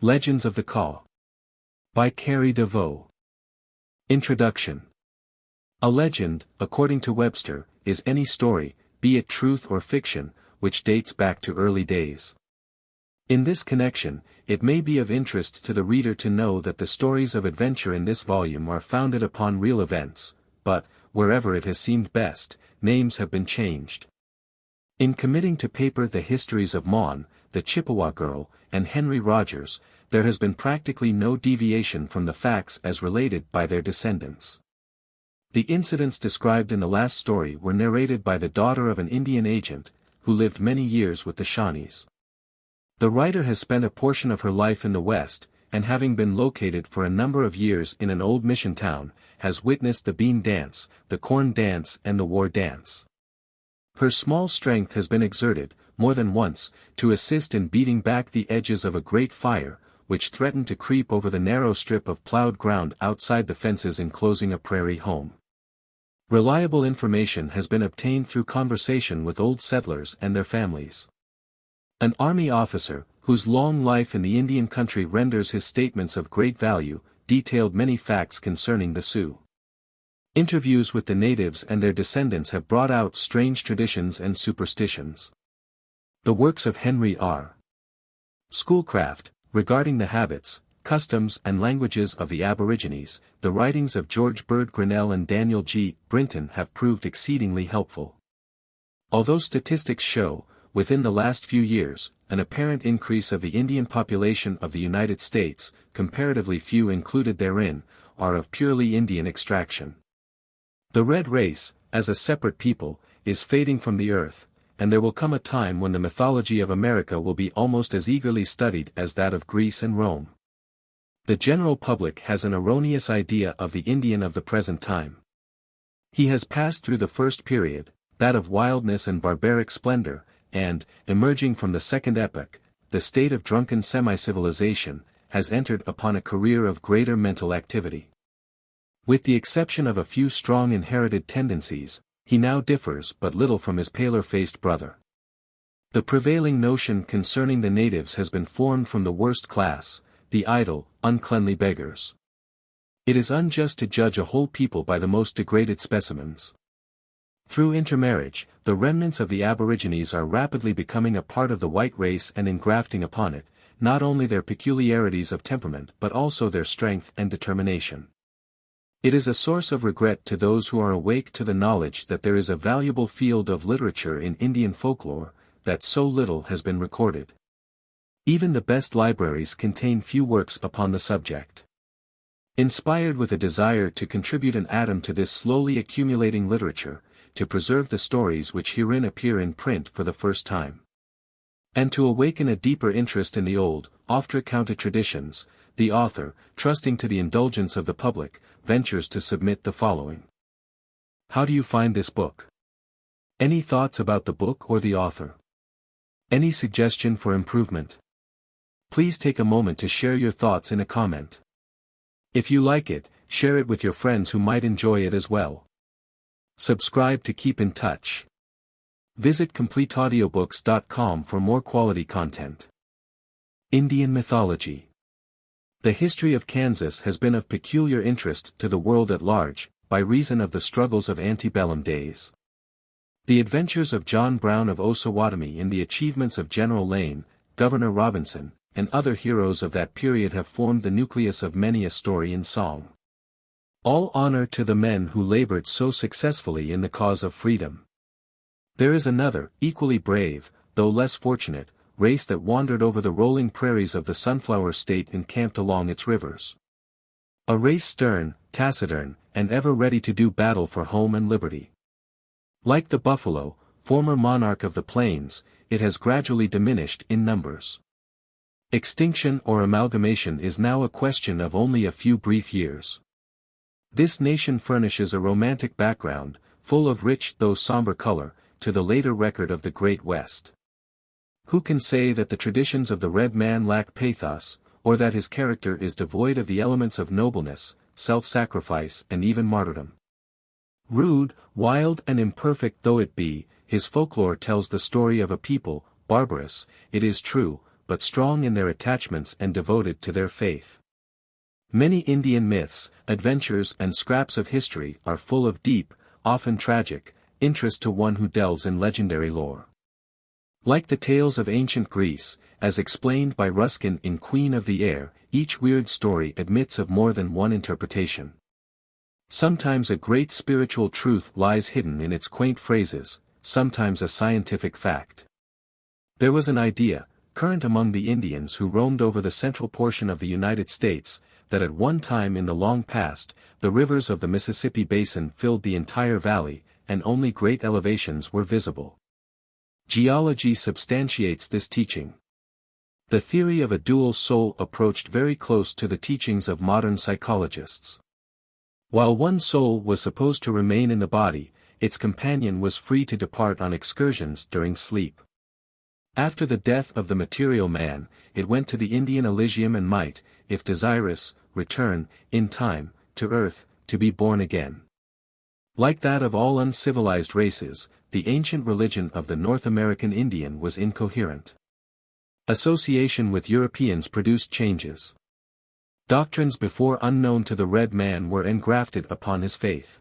Legends of the Kaw. By Carrie De Voe. Introduction. A legend, according to Webster, is any story, be it truth or fiction, which dates back to early days. In this connection, it may be of interest to the reader to know that the stories of adventure in this volume are founded upon real events, but, wherever it has seemed best, names have been changed. In committing to paper the histories of Maughan, the Chippewa Girl, and Henry Rogers, there has been practically no deviation from the facts as related by their descendants. The incidents described in the last story were narrated by the daughter of an Indian agent, who lived many years with the Shawnees. The writer has spent a portion of her life in the West, and having been located for a number of years in an old mission town, has witnessed the bean dance, the corn dance and the war dance. Her small strength has been exerted, more than once, to assist in beating back the edges of a great fire, which threatened to creep over the narrow strip of plowed ground outside the fences enclosing a prairie home. Reliable information has been obtained through conversation with old settlers and their families. An army officer, whose long life in the Indian country renders his statements of great value, detailed many facts concerning the Sioux. Interviews with the natives and their descendants have brought out strange traditions and superstitions. The works of Henry R. Schoolcraft, regarding the habits, customs and languages of the Aborigines, the writings of George Bird Grinnell and Daniel G. Brinton have proved exceedingly helpful. Although statistics show, within the last few years, an apparent increase of the Indian population of the United States, comparatively few included therein, are of purely Indian extraction. The red race, as a separate people, is fading from the earth, and there will come a time when the mythology of America will be almost as eagerly studied as that of Greece and Rome. The general public has an erroneous idea of the Indian of the present time. He has passed through the first period, that of wildness and barbaric splendor, and, emerging from the second epoch, the state of drunken semi-civilization, has entered upon a career of greater mental activity. With the exception of a few strong inherited tendencies, he now differs but little from his paler-faced brother. The prevailing notion concerning the natives has been formed from the worst class, the idle, uncleanly beggars. It is unjust to judge a whole people by the most degraded specimens. Through intermarriage, the remnants of the Aborigines are rapidly becoming a part of the white race and engrafting upon it, not only their peculiarities of temperament but also their strength and determination. It is a source of regret to those who are awake to the knowledge that there is a valuable field of literature in Indian folklore, that so little has been recorded. Even the best libraries contain few works upon the subject. Inspired with a desire to contribute an atom to this slowly accumulating literature, to preserve the stories which herein appear in print for the first time, and to awaken a deeper interest in the old, oft-recounted traditions, the author, trusting to the indulgence of the public, ventures to submit the following. How do you find this book? Any thoughts about the book or the author? Any suggestion for improvement? Please take a moment to share your thoughts in a comment. If you like it, share it with your friends who might enjoy it as well. Subscribe to keep in touch. Visit CompleteAudiobooks.com for more quality content. Indian Mythology. The history of Kansas has been of peculiar interest to the world at large, by reason of the struggles of antebellum days. The adventures of John Brown of Osawatomie and the achievements of General Lane, Governor Robinson, and other heroes of that period have formed the nucleus of many a story in song. All honor to the men who labored so successfully in the cause of freedom. There is another, equally brave, though less fortunate, race that wandered over the rolling prairies of the Sunflower State and camped along its rivers. A race stern, taciturn, and ever ready to do battle for home and liberty. Like the buffalo, former monarch of the plains, it has gradually diminished in numbers. Extinction or amalgamation is now a question of only a few brief years. This nation furnishes a romantic background, full of rich though somber color, to the later record of the Great West. Who can say that the traditions of the red man lack pathos, or that his character is devoid of the elements of nobleness, self-sacrifice and even martyrdom? Rude, wild and imperfect though it be, his folklore tells the story of a people, barbarous, it is true, but strong in their attachments and devoted to their faith. Many Indian myths, adventures and scraps of history are full of deep, often tragic, interest to one who delves in legendary lore. Like the tales of ancient Greece, as explained by Ruskin in Queen of the Air, each weird story admits of more than one interpretation. Sometimes a great spiritual truth lies hidden in its quaint phrases, sometimes a scientific fact. There was an idea, current among the Indians who roamed over the central portion of the United States, that at one time in the long past, the rivers of the Mississippi Basin filled the entire valley, and only great elevations were visible. Geology substantiates this teaching. The theory of a dual soul approached very close to the teachings of modern psychologists. While one soul was supposed to remain in the body, its companion was free to depart on excursions during sleep. After the death of the material man, it went to the Indian Elysium and might, if desirous, return, in time, to earth, to be born again. Like that of all uncivilized races, the ancient religion of the North American Indian was incoherent. Association with Europeans produced changes. Doctrines before unknown to the red man were engrafted upon his faith.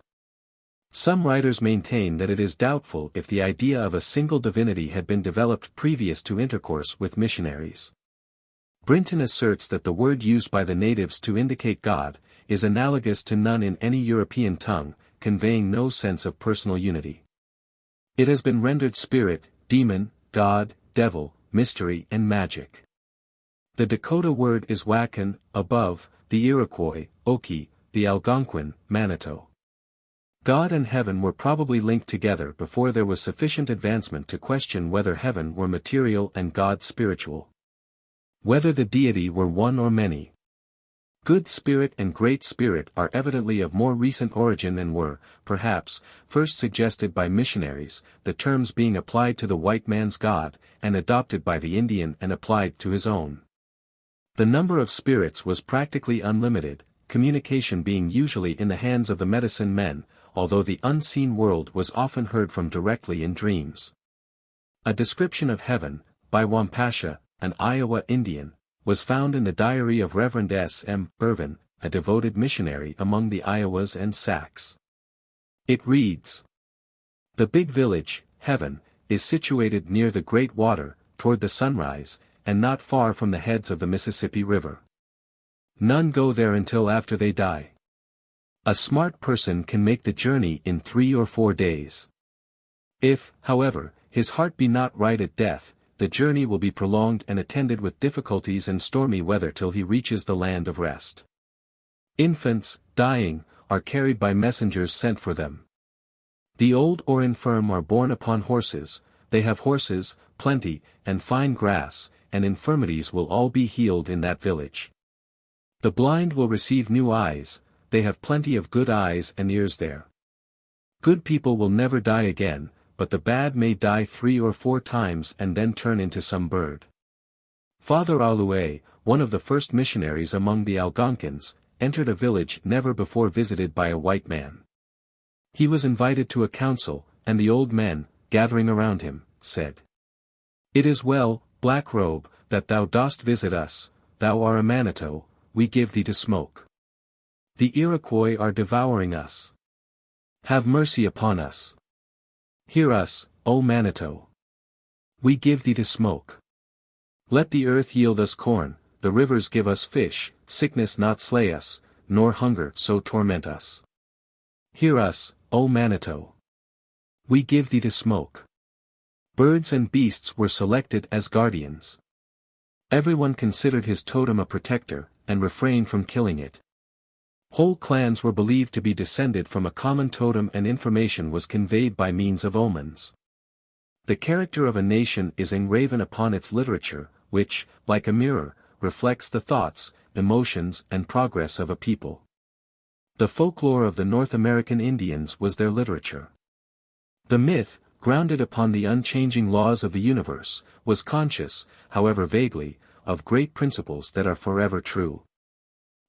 Some writers maintain that it is doubtful if the idea of a single divinity had been developed previous to intercourse with missionaries. Brinton asserts that the word used by the natives to indicate God is analogous to none in any European tongue, conveying no sense of personal unity. It has been rendered spirit, demon, God, devil, mystery and magic. The Dakota word is Wakan, above, the Iroquois, Oki, the Algonquin, Manitou. God and heaven were probably linked together before there was sufficient advancement to question whether heaven were material and God spiritual. Whether the deity were one or many. Good Spirit and Great Spirit are evidently of more recent origin and were, perhaps, first suggested by missionaries, the terms being applied to the white man's God, and adopted by the Indian and applied to his own. The number of spirits was practically unlimited, communication being usually in the hands of the medicine men, although the unseen world was often heard from directly in dreams. A description of heaven, by Wampasha, an Iowa Indian, was found in the diary of Reverend S. M. Irvin, a devoted missionary among the Iowas and Sacs. It reads: "The big village, heaven, is situated near the great water, toward the sunrise, and not far from the heads of the Mississippi River. None go there until after they die. A smart person can make the journey in 3 or 4 days. If, however, his heart be not right at death, the journey will be prolonged and attended with difficulties and stormy weather till he reaches the land of rest. Infants, dying, are carried by messengers sent for them. The old or infirm are borne upon horses, they have horses, plenty, and fine grass, and infirmities will all be healed in that village. The blind will receive new eyes, they have plenty of good eyes and ears there. Good people will never die again, but the bad may die 3 or 4 times and then turn into some bird." Father Allouez, one of the first missionaries among the Algonquins, entered a village never before visited by a white man. He was invited to a council, and the old men, gathering around him, said, "It is well, Black Robe, that thou dost visit us, thou art a Manitou, we give thee to smoke. The Iroquois are devouring us. Have mercy upon us. Hear us, O Manitou. We give thee to smoke. Let the earth yield us corn, the rivers give us fish, sickness not slay us, nor hunger so torment us. Hear us, O Manitou. We give thee to smoke." Birds and beasts were selected as guardians. Everyone considered his totem a protector, and refrained from killing it. Whole clans were believed to be descended from a common totem, and information was conveyed by means of omens. The character of a nation is engraven upon its literature, which, like a mirror, reflects the thoughts, emotions and progress of a people. The folklore of the North American Indians was their literature. The myth, grounded upon the unchanging laws of the universe, was conscious, however vaguely, of great principles that are forever true.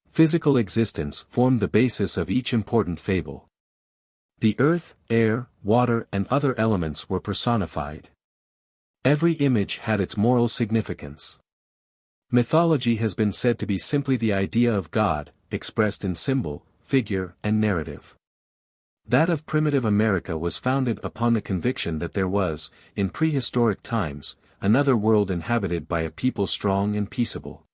Physical existence formed the basis of each important fable. The earth, air, water and other elements were personified. Every image had its moral significance. Mythology has been said to be simply the idea of God, expressed in symbol, figure, and narrative. That of primitive America was founded upon the conviction that there was, in prehistoric times, another world inhabited by a people strong and peaceable.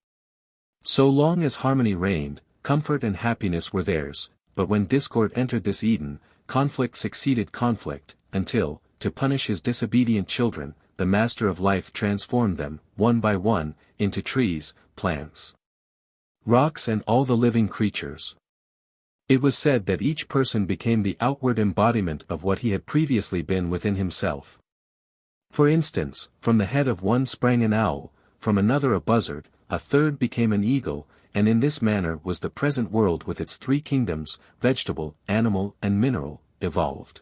So long as harmony reigned, comfort and happiness were theirs, but when discord entered this Eden, conflict succeeded conflict, until, to punish his disobedient children, the Master of Life transformed them, one by one, into trees, plants, rocks and all the living creatures. It was said that each person became the outward embodiment of what he had previously been within himself. For instance, from the head of one sprang an owl, from another a buzzard, a third became an eagle, and in this manner was the present world with its three kingdoms, vegetable, animal, and mineral, evolved.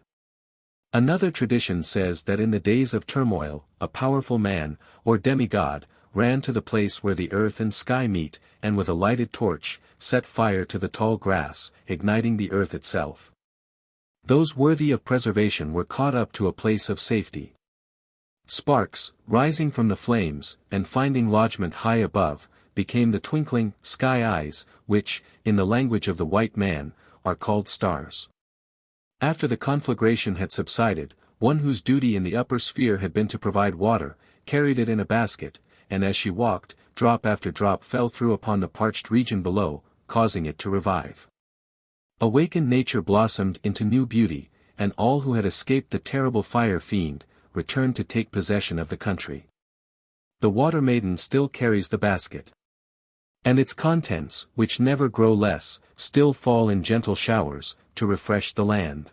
Another tradition says that in the days of turmoil, a powerful man, or demigod, ran to the place where the earth and sky meet, and with a lighted torch, set fire to the tall grass, igniting the earth itself. Those worthy of preservation were caught up to a place of safety. Sparks, rising from the flames, and finding lodgment high above, became the twinkling, sky eyes, which, in the language of the white man, are called stars. After the conflagration had subsided, one whose duty in the upper sphere had been to provide water, carried it in a basket, and as she walked, drop after drop fell through upon the parched region below, causing it to revive. Awakened nature blossomed into new beauty, and all who had escaped the terrible fire fiend, returned to take possession of the country. The water maiden still carries the basket. And its contents, which never grow less, still fall in gentle showers, to refresh the land.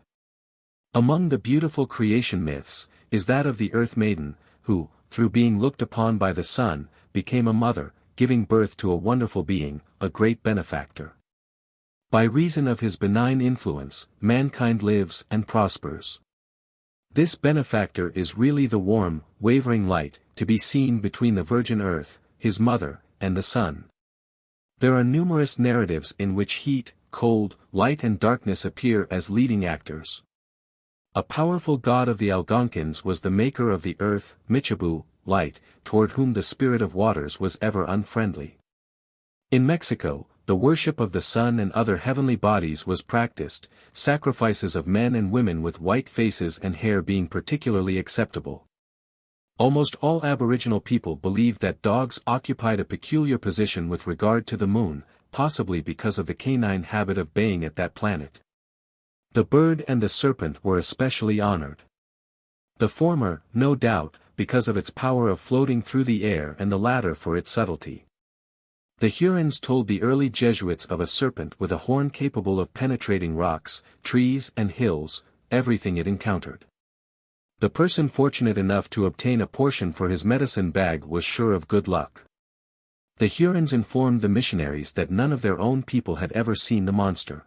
Among the beautiful creation myths, is that of the Earth Maiden, who, through being looked upon by the sun, became a mother, giving birth to a wonderful being, a great benefactor. By reason of his benign influence, mankind lives and prospers. This benefactor is really the warm, wavering light, to be seen between the virgin earth, his mother, and the sun. There are numerous narratives in which heat, cold, light and darkness appear as leading actors. A powerful god of the Algonquins was the maker of the earth, Michibu, light, toward whom the spirit of waters was ever unfriendly. In Mexico, the worship of the sun and other heavenly bodies was practiced, sacrifices of men and women with white faces and hair being particularly acceptable. Almost all Aboriginal people believed that dogs occupied a peculiar position with regard to the moon, possibly because of the canine habit of baying at that planet. The bird and the serpent were especially honored. The former, no doubt, because of its power of floating through the air, and the latter for its subtlety. The Hurons told the early Jesuits of a serpent with a horn capable of penetrating rocks, trees and hills, everything it encountered. The person fortunate enough to obtain a portion for his medicine bag was sure of good luck. The Hurons informed the missionaries that none of their own people had ever seen the monster.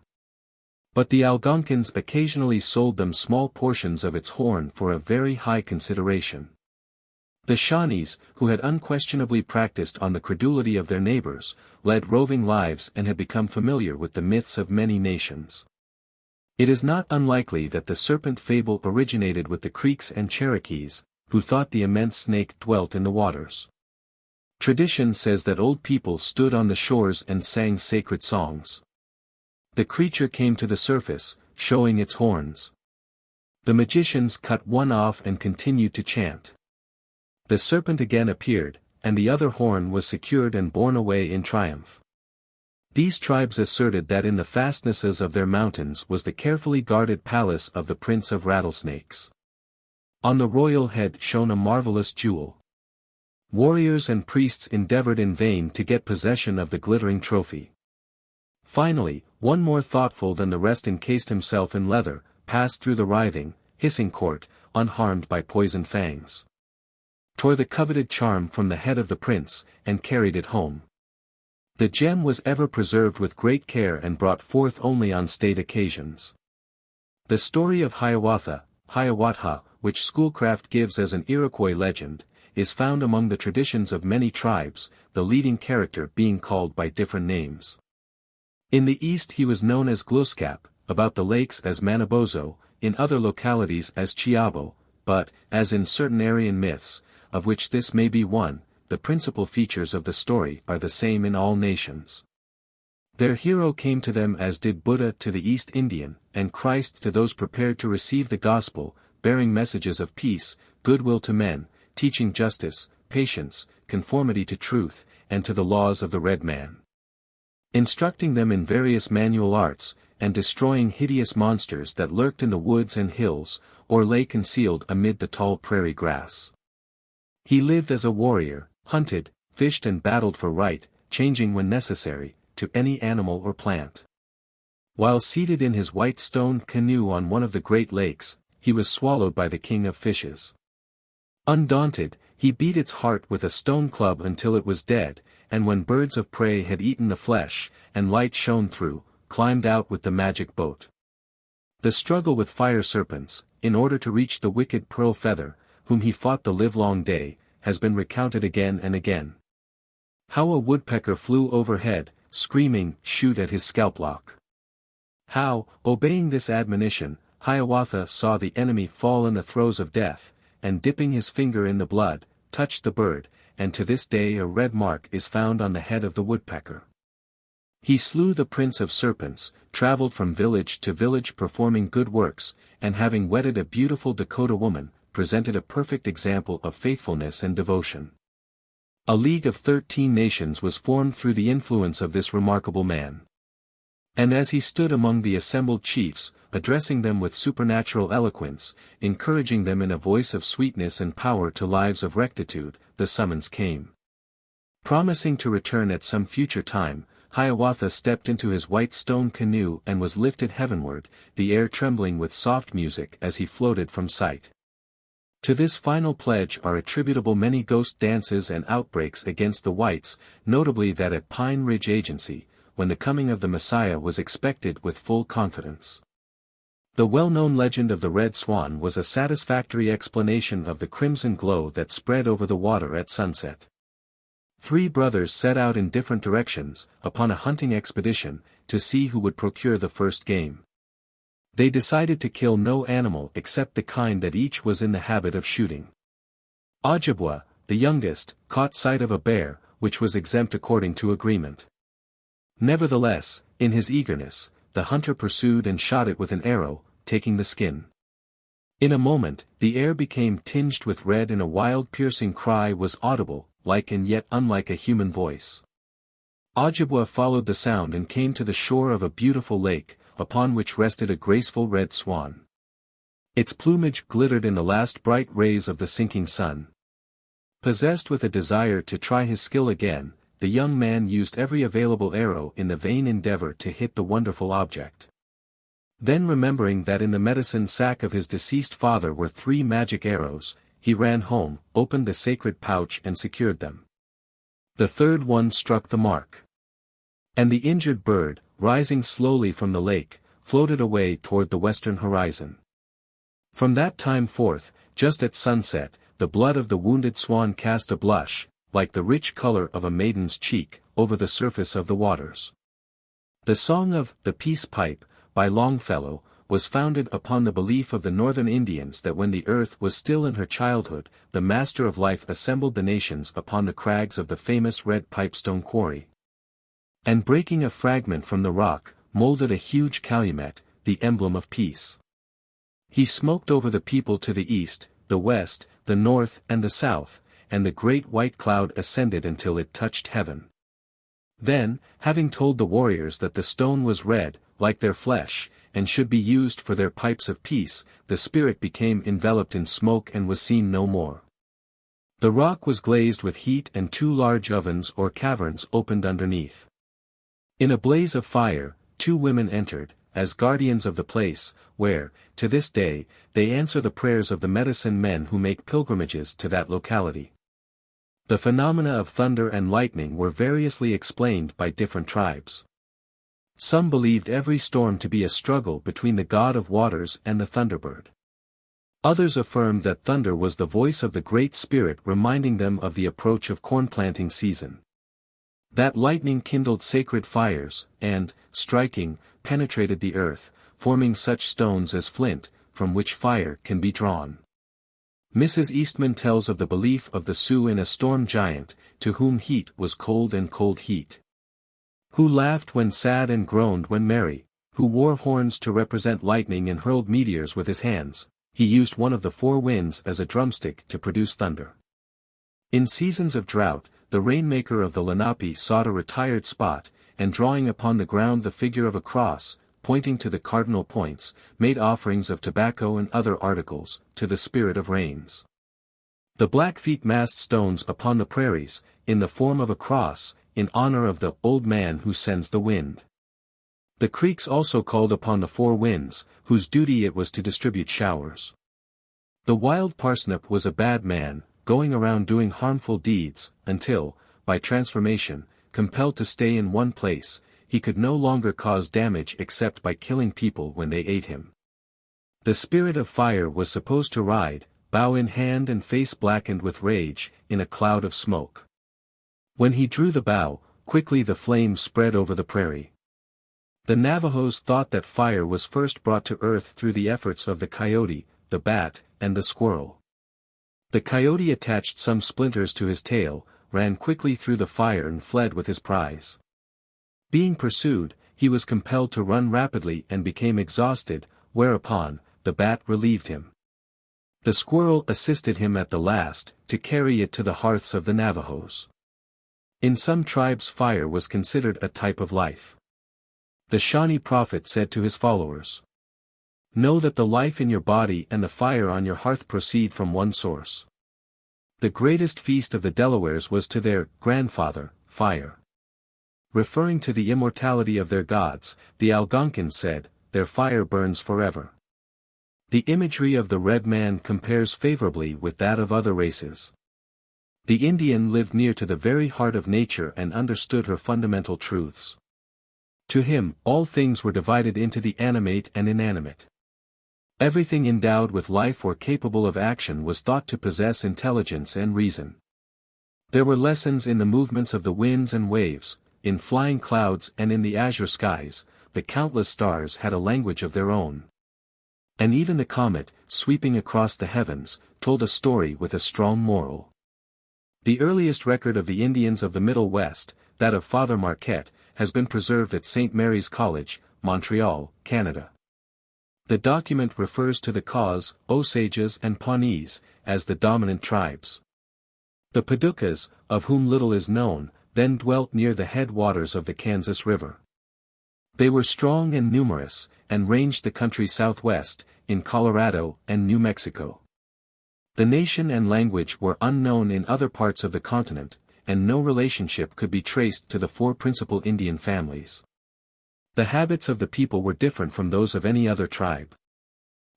But the Algonquins occasionally sold them small portions of its horn for a very high consideration. The Shawnees, who had unquestionably practiced on the credulity of their neighbors, led roving lives and had become familiar with the myths of many nations. It is not unlikely that the serpent fable originated with the Creeks and Cherokees, who thought the immense snake dwelt in the waters. Tradition says that old people stood on the shores and sang sacred songs. The creature came to the surface, showing its horns. The magicians cut one off and continued to chant. The serpent again appeared, and the other horn was secured and borne away in triumph. These tribes asserted that in the fastnesses of their mountains was the carefully guarded palace of the Prince of Rattlesnakes. On the royal head shone a marvelous jewel. Warriors and priests endeavored in vain to get possession of the glittering trophy. Finally, one more thoughtful than the rest encased himself in leather, passed through the writhing, hissing court, unharmed by poison fangs. Tore the coveted charm from the head of the prince, and carried it home. The gem was ever preserved with great care and brought forth only on state occasions. The story of Hiawatha, which Schoolcraft gives as an Iroquois legend, is found among the traditions of many tribes, the leading character being called by different names. In the east he was known as Glooskap, about the lakes as Manabozho, in other localities as Chiabo, but, as in certain Aryan myths, of which this may be one, the principal features of the story are the same in all nations. Their hero came to them as did Buddha to the East Indian, and Christ to those prepared to receive the gospel, bearing messages of peace, goodwill to men, teaching justice, patience, conformity to truth, and to the laws of the red man. Instructing them in various manual arts, and destroying hideous monsters that lurked in the woods and hills, or lay concealed amid the tall prairie grass. He lived as a warrior, hunted, fished and battled for right, changing when necessary, to any animal or plant. While seated in his white stone canoe on one of the great lakes, he was swallowed by the king of fishes. Undaunted, he beat its heart with a stone club until it was dead, and when birds of prey had eaten the flesh, and light shone through, climbed out with the magic boat. The struggle with fire serpents, in order to reach the wicked pearl feather, whom he fought the livelong day, has been recounted again and again. How a woodpecker flew overhead, screaming, "Shoot at his scalplock." How, obeying this admonition, Hiawatha saw the enemy fall in the throes of death, and dipping his finger in the blood, touched the bird, and to this day a red mark is found on the head of the woodpecker. He slew the prince of serpents, traveled from village to village performing good works, and having wedded a beautiful Dakota woman, presented a perfect example of faithfulness and devotion. A League of 13 Nations was formed through the influence of this remarkable man. And as he stood among the assembled chiefs, addressing them with supernatural eloquence, encouraging them in a voice of sweetness and power to lives of rectitude, the summons came. Promising to return at some future time, Hiawatha stepped into his white stone canoe and was lifted heavenward, the air trembling with soft music as he floated from sight. To this final pledge are attributable many ghost dances and outbreaks against the whites, notably that at Pine Ridge Agency, when the coming of the Messiah was expected with full confidence. The well-known legend of the Red Swan was a satisfactory explanation of the crimson glow that spread over the water at sunset. 3 brothers set out in different directions, upon a hunting expedition, to see who would procure the first game. They decided to kill no animal except the kind that each was in the habit of shooting. Ojibwa, the youngest, caught sight of a bear, which was exempt according to agreement. Nevertheless, in his eagerness, the hunter pursued and shot it with an arrow, taking the skin. In a moment, the air became tinged with red and a wild piercing cry was audible, like and yet unlike a human voice. Ojibwa followed the sound and came to the shore of a beautiful lake, upon which rested a graceful red swan. Its plumage glittered in the last bright rays of the sinking sun. Possessed with a desire to try his skill again, the young man used every available arrow in the vain endeavor to hit the wonderful object. Then remembering that in the medicine sack of his deceased father were 3 magic arrows, he ran home, opened the sacred pouch and secured them. The third one struck the mark. And the injured bird, rising slowly from the lake, floated away toward the western horizon. From that time forth, just at sunset, the blood of the wounded swan cast a blush, like the rich color of a maiden's cheek, over the surface of the waters. The song of "The Peace Pipe," by Longfellow, was founded upon the belief of the northern Indians that when the earth was still in her childhood, the Master of Life assembled the nations upon the crags of the famous Red Pipestone Quarry. And breaking a fragment from the rock, molded a huge calumet, the emblem of peace. He smoked over the people to the east, the west, the north and the south, and the great white cloud ascended until it touched heaven. Then, having told the warriors that the stone was red, like their flesh, and should be used for their pipes of peace, the spirit became enveloped in smoke and was seen no more. The rock was glazed with heat and 2 large ovens or caverns opened underneath. In a blaze of fire, 2 women entered, as guardians of the place, where, to this day, they answer the prayers of the medicine men who make pilgrimages to that locality. The phenomena of thunder and lightning were variously explained by different tribes. Some believed every storm to be a struggle between the god of waters and the thunderbird. Others affirmed that thunder was the voice of the Great Spirit reminding them of the approach of corn planting season. That lightning kindled sacred fires, and, striking, penetrated the earth, forming such stones as flint, from which fire can be drawn. Mrs. Eastman tells of the belief of the Sioux in a storm giant, to whom heat was cold and cold heat. Who laughed when sad and groaned when merry, who wore horns to represent lightning and hurled meteors with his hands. He used one of the four winds as a drumstick to produce thunder. In seasons of drought, the rainmaker of the Lenape sought a retired spot, and drawing upon the ground the figure of a cross, pointing to the cardinal points, made offerings of tobacco and other articles, to the spirit of rains. The Blackfeet massed stones upon the prairies, in the form of a cross, in honor of the old man who sends the wind. The Creeks also called upon the four winds, whose duty it was to distribute showers. The wild parsnip was a bad man, going around doing harmful deeds, until, by transformation, compelled to stay in one place, he could no longer cause damage except by killing people when they ate him. The spirit of fire was supposed to ride, bow in hand and face blackened with rage, in a cloud of smoke. When he drew the bow, quickly the flames spread over the prairie. The Navajos thought that fire was first brought to earth through the efforts of the coyote, the bat, and the squirrel. The coyote attached some splinters to his tail, ran quickly through the fire and fled with his prize. Being pursued, he was compelled to run rapidly and became exhausted, whereupon, the bat relieved him. The squirrel assisted him at the last, to carry it to the hearths of the Navajos. In some tribes fire was considered a type of life. The Shawnee prophet said to his followers, "Know that the life in your body and the fire on your hearth proceed from one source." The greatest feast of the Delawares was to their grandfather, fire. Referring to the immortality of their gods, the Algonquin said, "Their fire burns forever." The imagery of the red man compares favorably with that of other races. The Indian lived near to the very heart of nature and understood her fundamental truths. To him, all things were divided into the animate and inanimate. Everything endowed with life or capable of action was thought to possess intelligence and reason. There were lessons in the movements of the winds and waves, in flying clouds and in the azure skies. The countless stars had a language of their own. And even the comet, sweeping across the heavens, told a story with a strong moral. The earliest record of the Indians of the Middle West, that of Father Marquette, has been preserved at St. Mary's College, Montreal, Canada. The document refers to the Kaws, Osages and Pawnees, as the dominant tribes. The Paducas, of whom little is known, then dwelt near the headwaters of the Kansas River. They were strong and numerous, and ranged the country southwest, in Colorado and New Mexico. The nation and language were unknown in other parts of the continent, and no relationship could be traced to the four principal Indian families. The habits of the people were different from those of any other tribe.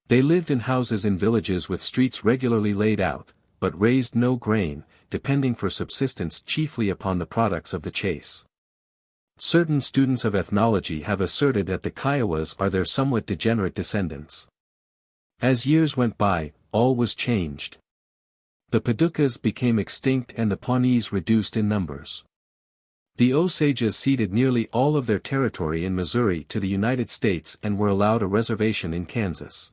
They lived in houses in villages with streets regularly laid out, but raised no grain, depending for subsistence chiefly upon the products of the chase. Certain students of ethnology have asserted that the Kiowas are their somewhat degenerate descendants. As years went by, all was changed. The Paducas became extinct and the Pawnees reduced in numbers. The Osages ceded nearly all of their territory in Missouri to the United States and were allowed a reservation in Kansas.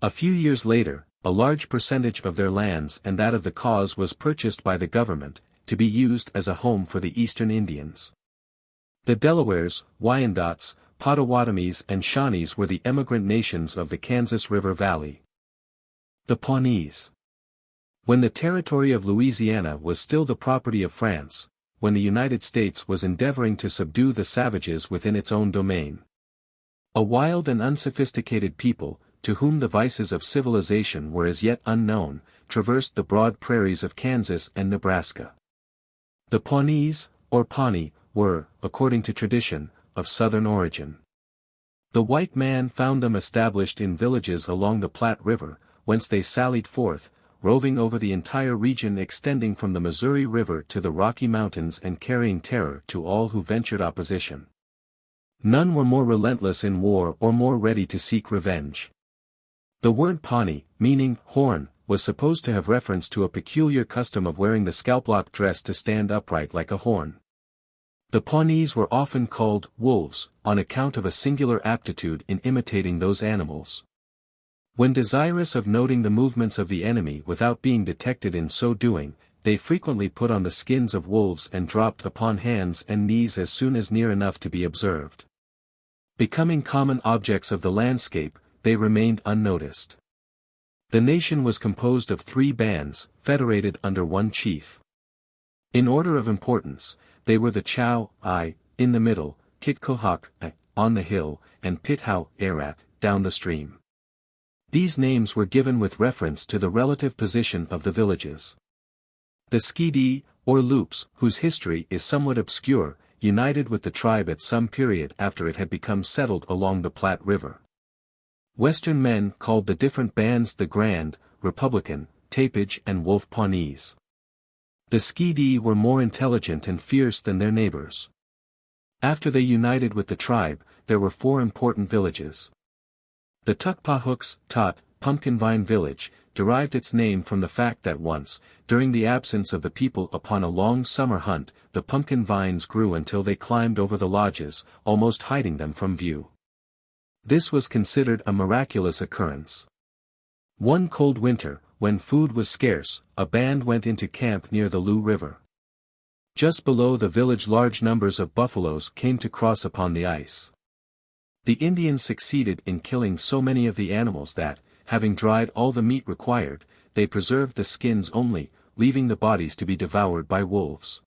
A few years later, a large percentage of their lands and that of the Kaws was purchased by the government, to be used as a home for the Eastern Indians. The Delawares, Wyandots, Pottawatomies and Shawnees were the emigrant nations of the Kansas River Valley. The Pawnees. When the territory of Louisiana was still the property of France, when the United States was endeavoring to subdue the savages within its own domain. A wild and unsophisticated people, to whom the vices of civilization were as yet unknown, traversed the broad prairies of Kansas and Nebraska. The Pawnees, or Pawnee, were, according to tradition, of southern origin. The white man found them established in villages along the Platte River, whence they sallied forth, roving over the entire region extending from the Missouri River to the Rocky Mountains and carrying terror to all who ventured opposition. None were more relentless in war or more ready to seek revenge. The word Pawnee, meaning horn, was supposed to have reference to a peculiar custom of wearing the scalplock dress to stand upright like a horn. The Pawnees were often called wolves, on account of a singular aptitude in imitating those animals. When desirous of noting the movements of the enemy without being detected in so doing, they frequently put on the skins of wolves and dropped upon hands and knees as soon as near enough to be observed. Becoming common objects of the landscape, they remained unnoticed. The nation was composed of 3 bands, federated under one chief. In order of importance, they were the Chow, in the middle, Kitkohak, on the hill, and Pithau, Arat, down the stream. These names were given with reference to the relative position of the villages. The Skidi, or Loops, whose history is somewhat obscure, united with the tribe at some period after it had become settled along the Platte River. Western men called the different bands the Grand, Republican, Tapage and Wolf Pawnees. The Skidi were more intelligent and fierce than their neighbors. After they united with the tribe, there were 4 important villages. The Tukpahuks, Pumpkin Vine Village, derived its name from the fact that once, during the absence of the people upon a long summer hunt, the pumpkin vines grew until they climbed over the lodges, almost hiding them from view. This was considered a miraculous occurrence. One cold winter, when food was scarce, a band went into camp near the Loo River. Just below the village large numbers of buffaloes came to cross upon the ice. The Indians succeeded in killing so many of the animals that, having dried all the meat required, they preserved the skins only, leaving the bodies to be devoured by wolves.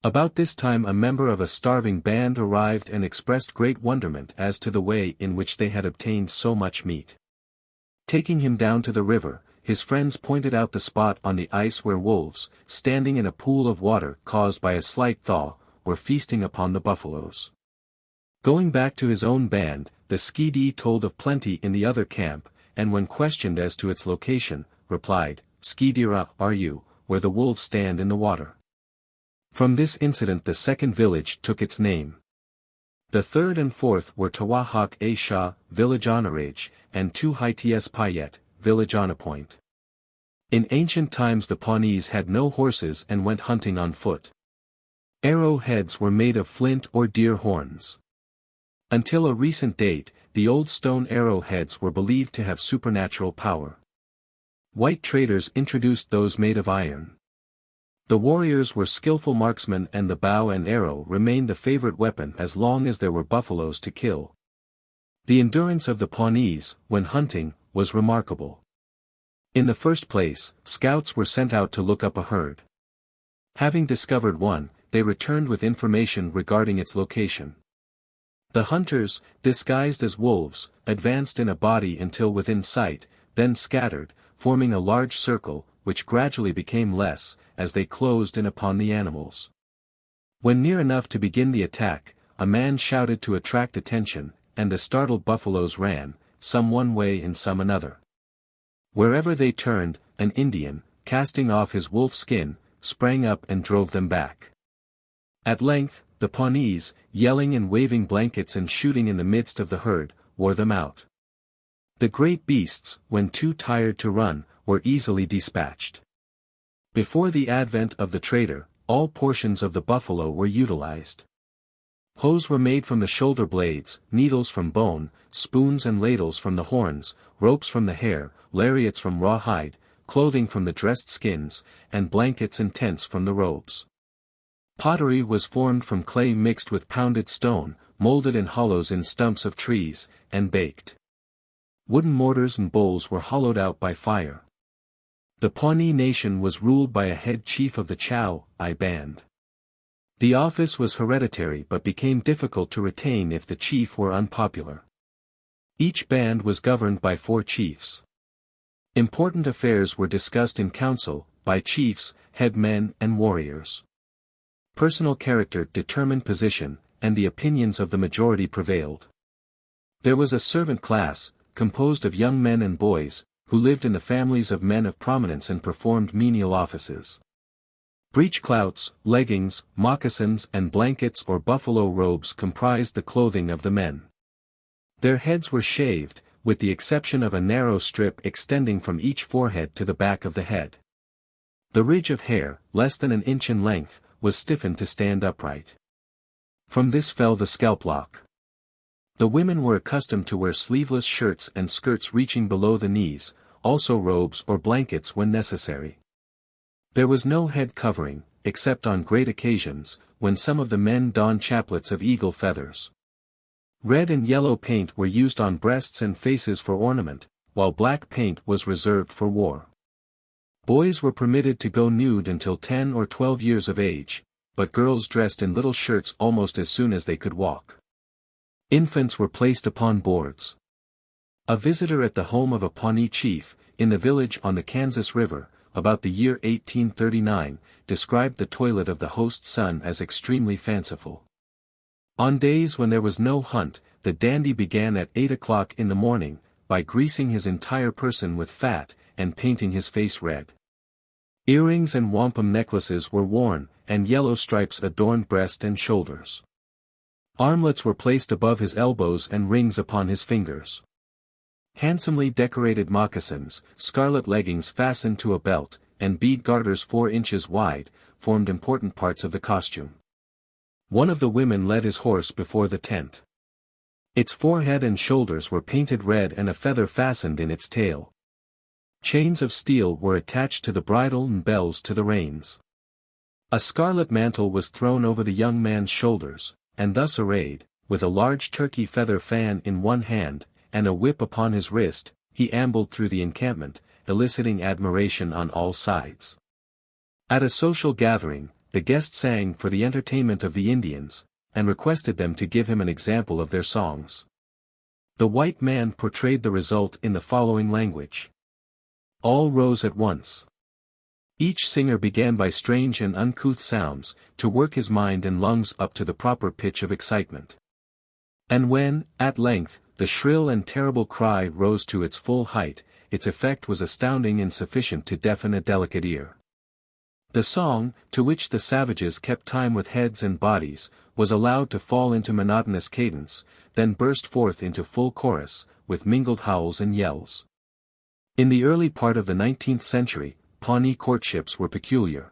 About this time a member of a starving band arrived and expressed great wonderment as to the way in which they had obtained so much meat. Taking him down to the river, his friends pointed out the spot on the ice where wolves, standing in a pool of water caused by a slight thaw, were feasting upon the buffaloes. Going back to his own band, the Skidi told of plenty in the other camp, and when questioned as to its location, replied, "Skidira are you, where the wolves stand in the water." From this incident the second village took its name. The third and fourth were Tawahak A Shah, village Honorage, and Tuhits Payet, village Point. In ancient times the Pawnees had no horses and went hunting on foot. Arrow heads were made of flint or deer horns. Until a recent date, the old stone arrow heads were believed to have supernatural power. White traders introduced those made of iron. The warriors were skillful marksmen and the bow and arrow remained the favorite weapon as long as there were buffaloes to kill. The endurance of the Pawnees, when hunting, was remarkable. In the first place, scouts were sent out to look up a herd. Having discovered one, they returned with information regarding its location. The hunters, disguised as wolves, advanced in a body until within sight, then scattered, forming a large circle, which gradually became less, as they closed in upon the animals. When near enough to begin the attack, a man shouted to attract attention, and the startled buffaloes ran, some one way and some another. Wherever they turned, an Indian, casting off his wolf skin, sprang up and drove them back. At length, the Pawnees, yelling and waving blankets and shooting in the midst of the herd, wore them out. The great beasts, when too tired to run, were easily dispatched. Before the advent of the trader, all portions of the buffalo were utilized. Hoes were made from the shoulder blades, needles from bone, spoons and ladles from the horns, ropes from the hair, lariats from raw hide, clothing from the dressed skins, and blankets and tents from the robes. Pottery was formed from clay mixed with pounded stone, molded in hollows in stumps of trees, and baked. Wooden mortars and bowls were hollowed out by fire. The Pawnee nation was ruled by a head chief of the Chow band. The office was hereditary but became difficult to retain if the chief were unpopular. Each band was governed by 4 chiefs. Important affairs were discussed in council, by chiefs, headmen and warriors. Personal character determined position, and the opinions of the majority prevailed. There was a servant class, composed of young men and boys, who lived in the families of men of prominence and performed menial offices. Breechclouts, leggings, moccasins and blankets or buffalo robes comprised the clothing of the men. Their heads were shaved, with the exception of a narrow strip extending from each forehead to the back of the head. The ridge of hair, less than an inch in length, was stiffened to stand upright. From this fell the scalp lock. The women were accustomed to wear sleeveless shirts and skirts reaching below the knees, also robes or blankets when necessary. There was no head covering, except on great occasions, when some of the men donned chaplets of eagle feathers. Red and yellow paint were used on breasts and faces for ornament, while black paint was reserved for war. Boys were permitted to go nude until 10 or 12 years of age, but girls dressed in little shirts almost as soon as they could walk. Infants were placed upon boards. A visitor at the home of a Pawnee chief, in the village on the Kansas River, about the year 1839, described the toilet of the host's son as extremely fanciful. On days when there was no hunt, the dandy began at 8 o'clock in the morning, by greasing his entire person with fat, and painting his face red. Earrings and wampum necklaces were worn, and yellow stripes adorned breast and shoulders. Armlets were placed above his elbows and rings upon his fingers. Handsomely decorated moccasins, scarlet leggings fastened to a belt, and bead garters 4 inches wide, formed important parts of the costume. One of the women led his horse before the tent. Its forehead and shoulders were painted red and a feather fastened in its tail. Chains of steel were attached to the bridle and bells to the reins. A scarlet mantle was thrown over the young man's shoulders, and thus arrayed, with a large turkey feather fan in one hand, and a whip upon his wrist, he ambled through the encampment, eliciting admiration on all sides. At a social gathering, the guest sang for the entertainment of the Indians, and requested them to give him an example of their songs. The white man portrayed the result in the following language. All rose at once. Each singer began by strange and uncouth sounds, to work his mind and lungs up to the proper pitch of excitement. And when, at length, the shrill and terrible cry rose to its full height, its effect was astounding and sufficient to deafen a delicate ear. The song, to which the savages kept time with heads and bodies, was allowed to fall into monotonous cadence, then burst forth into full chorus, with mingled howls and yells. In the early part of the 19th century, Pawnee courtships were peculiar.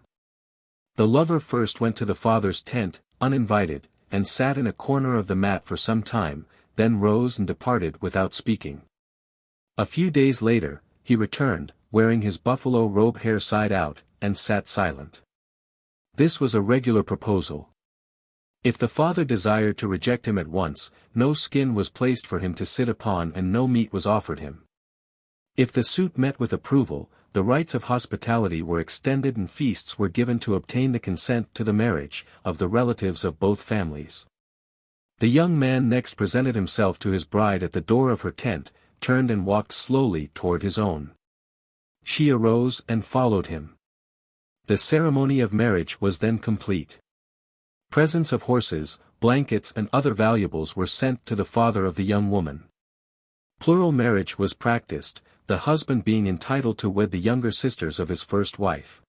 The lover first went to the father's tent, uninvited, and sat in a corner of the mat for some time, then rose and departed without speaking. A few days later, he returned, wearing his buffalo robe hair side out, and sat silent. This was a regular proposal. If the father desired to reject him at once, no skin was placed for him to sit upon and no meat was offered him. If the suit met with approval, the rites of hospitality were extended and feasts were given to obtain the consent to the marriage of the relatives of both families. The young man next presented himself to his bride at the door of her tent, turned and walked slowly toward his own. She arose and followed him. The ceremony of marriage was then complete. Presents of horses, blankets and other valuables were sent to the father of the young woman. Plural marriage was practiced, the husband being entitled to wed the younger sisters of his first wife.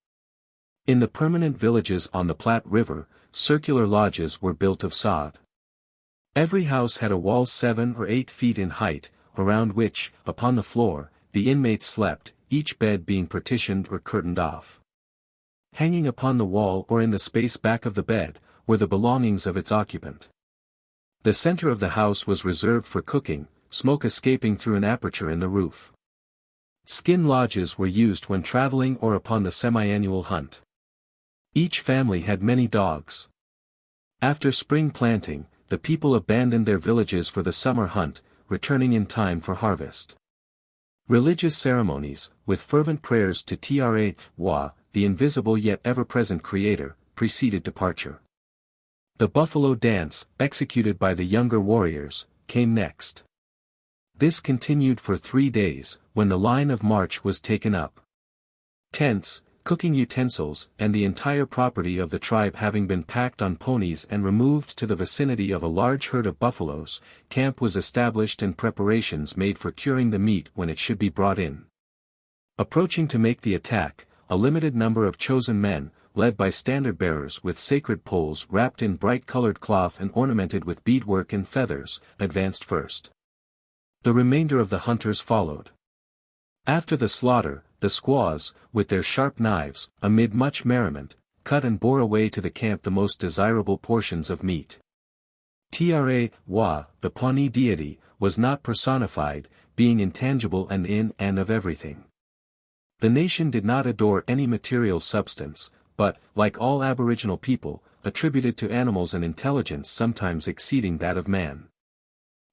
In the permanent villages on the Platte River, circular lodges were built of sod. Every house had a wall 7 or 8 feet in height, around which, upon the floor, the inmates slept, each bed being partitioned or curtained off. Hanging upon the wall or in the space back of the bed, were the belongings of its occupant. The center of the house was reserved for cooking, smoke escaping through an aperture in the roof. Skin lodges were used when traveling or upon the semi-annual hunt. Each family had many dogs. After spring planting, the people abandoned their villages for the summer hunt, returning in time for harvest. Religious ceremonies, with fervent prayers to Tra, the invisible yet ever-present Creator, preceded departure. The buffalo dance, executed by the younger warriors, came next. This continued for 3 days, when the line of march was taken up. Tents, cooking utensils, and the entire property of the tribe having been packed on ponies and removed to the vicinity of a large herd of buffaloes, camp was established and preparations made for curing the meat when it should be brought in. Approaching to make the attack, a limited number of chosen men, led by standard-bearers with sacred poles wrapped in bright-colored cloth and ornamented with beadwork and feathers, advanced first. The remainder of the hunters followed. After the slaughter, the squaws, with their sharp knives, amid much merriment, cut and bore away to the camp the most desirable portions of meat. Wa, the Pawnee deity, was not personified, being intangible and in and of everything. The nation did not adore any material substance, but, like all Aboriginal people, attributed to animals an intelligence sometimes exceeding that of man.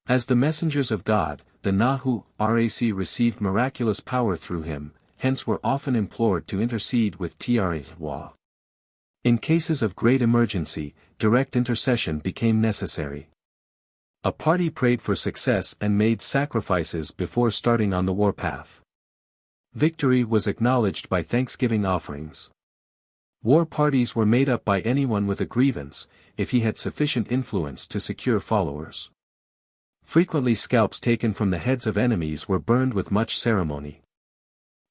As the messengers of God, the Nahu Rac received miraculous power through him, hence were often implored to intercede with Wa. In cases of great emergency, direct intercession became necessary. A party prayed for success and made sacrifices before starting on the warpath. Victory was acknowledged by thanksgiving offerings. War parties were made up by anyone with a grievance, if he had sufficient influence to secure followers. Frequently scalps taken from the heads of enemies were burned with much ceremony.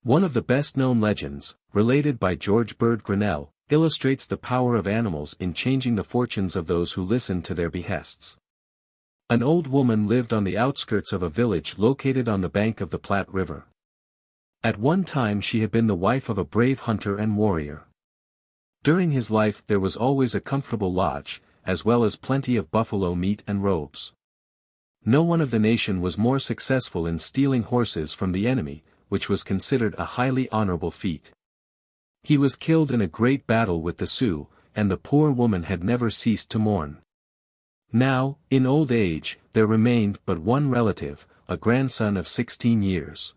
One of the best-known legends, related by George Bird Grinnell, illustrates the power of animals in changing the fortunes of those who listen to their behests. An old woman lived on the outskirts of a village located on the bank of the Platte River. At one time she had been the wife of a brave hunter and warrior. During his life there was always a comfortable lodge, as well as plenty of buffalo meat and robes. No one of the nation was more successful in stealing horses from the enemy, which was considered a highly honorable feat. He was killed in a great battle with the Sioux, and the poor woman had never ceased to mourn. Now, in old age, there remained but one relative, a grandson of 16 years.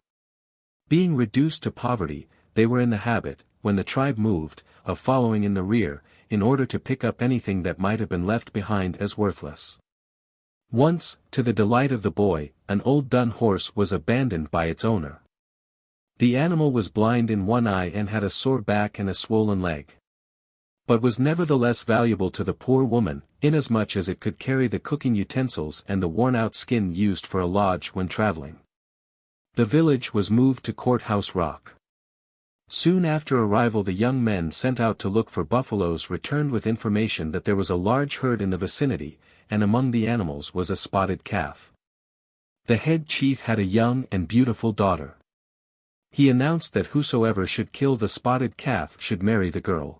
Being reduced to poverty, they were in the habit, when the tribe moved, of following in the rear, in order to pick up anything that might have been left behind as worthless. Once, to the delight of the boy, an old dun horse was abandoned by its owner. The animal was blind in one eye and had a sore back and a swollen leg. But was nevertheless valuable to the poor woman, inasmuch as it could carry the cooking utensils and the worn-out skin used for a lodge when traveling. The village was moved to Courthouse Rock. Soon after arrival the young men sent out to look for buffaloes returned with information that there was a large herd in the vicinity, and among the animals was a spotted calf. The head chief had a young and beautiful daughter. He announced that whosoever should kill the spotted calf should marry the girl.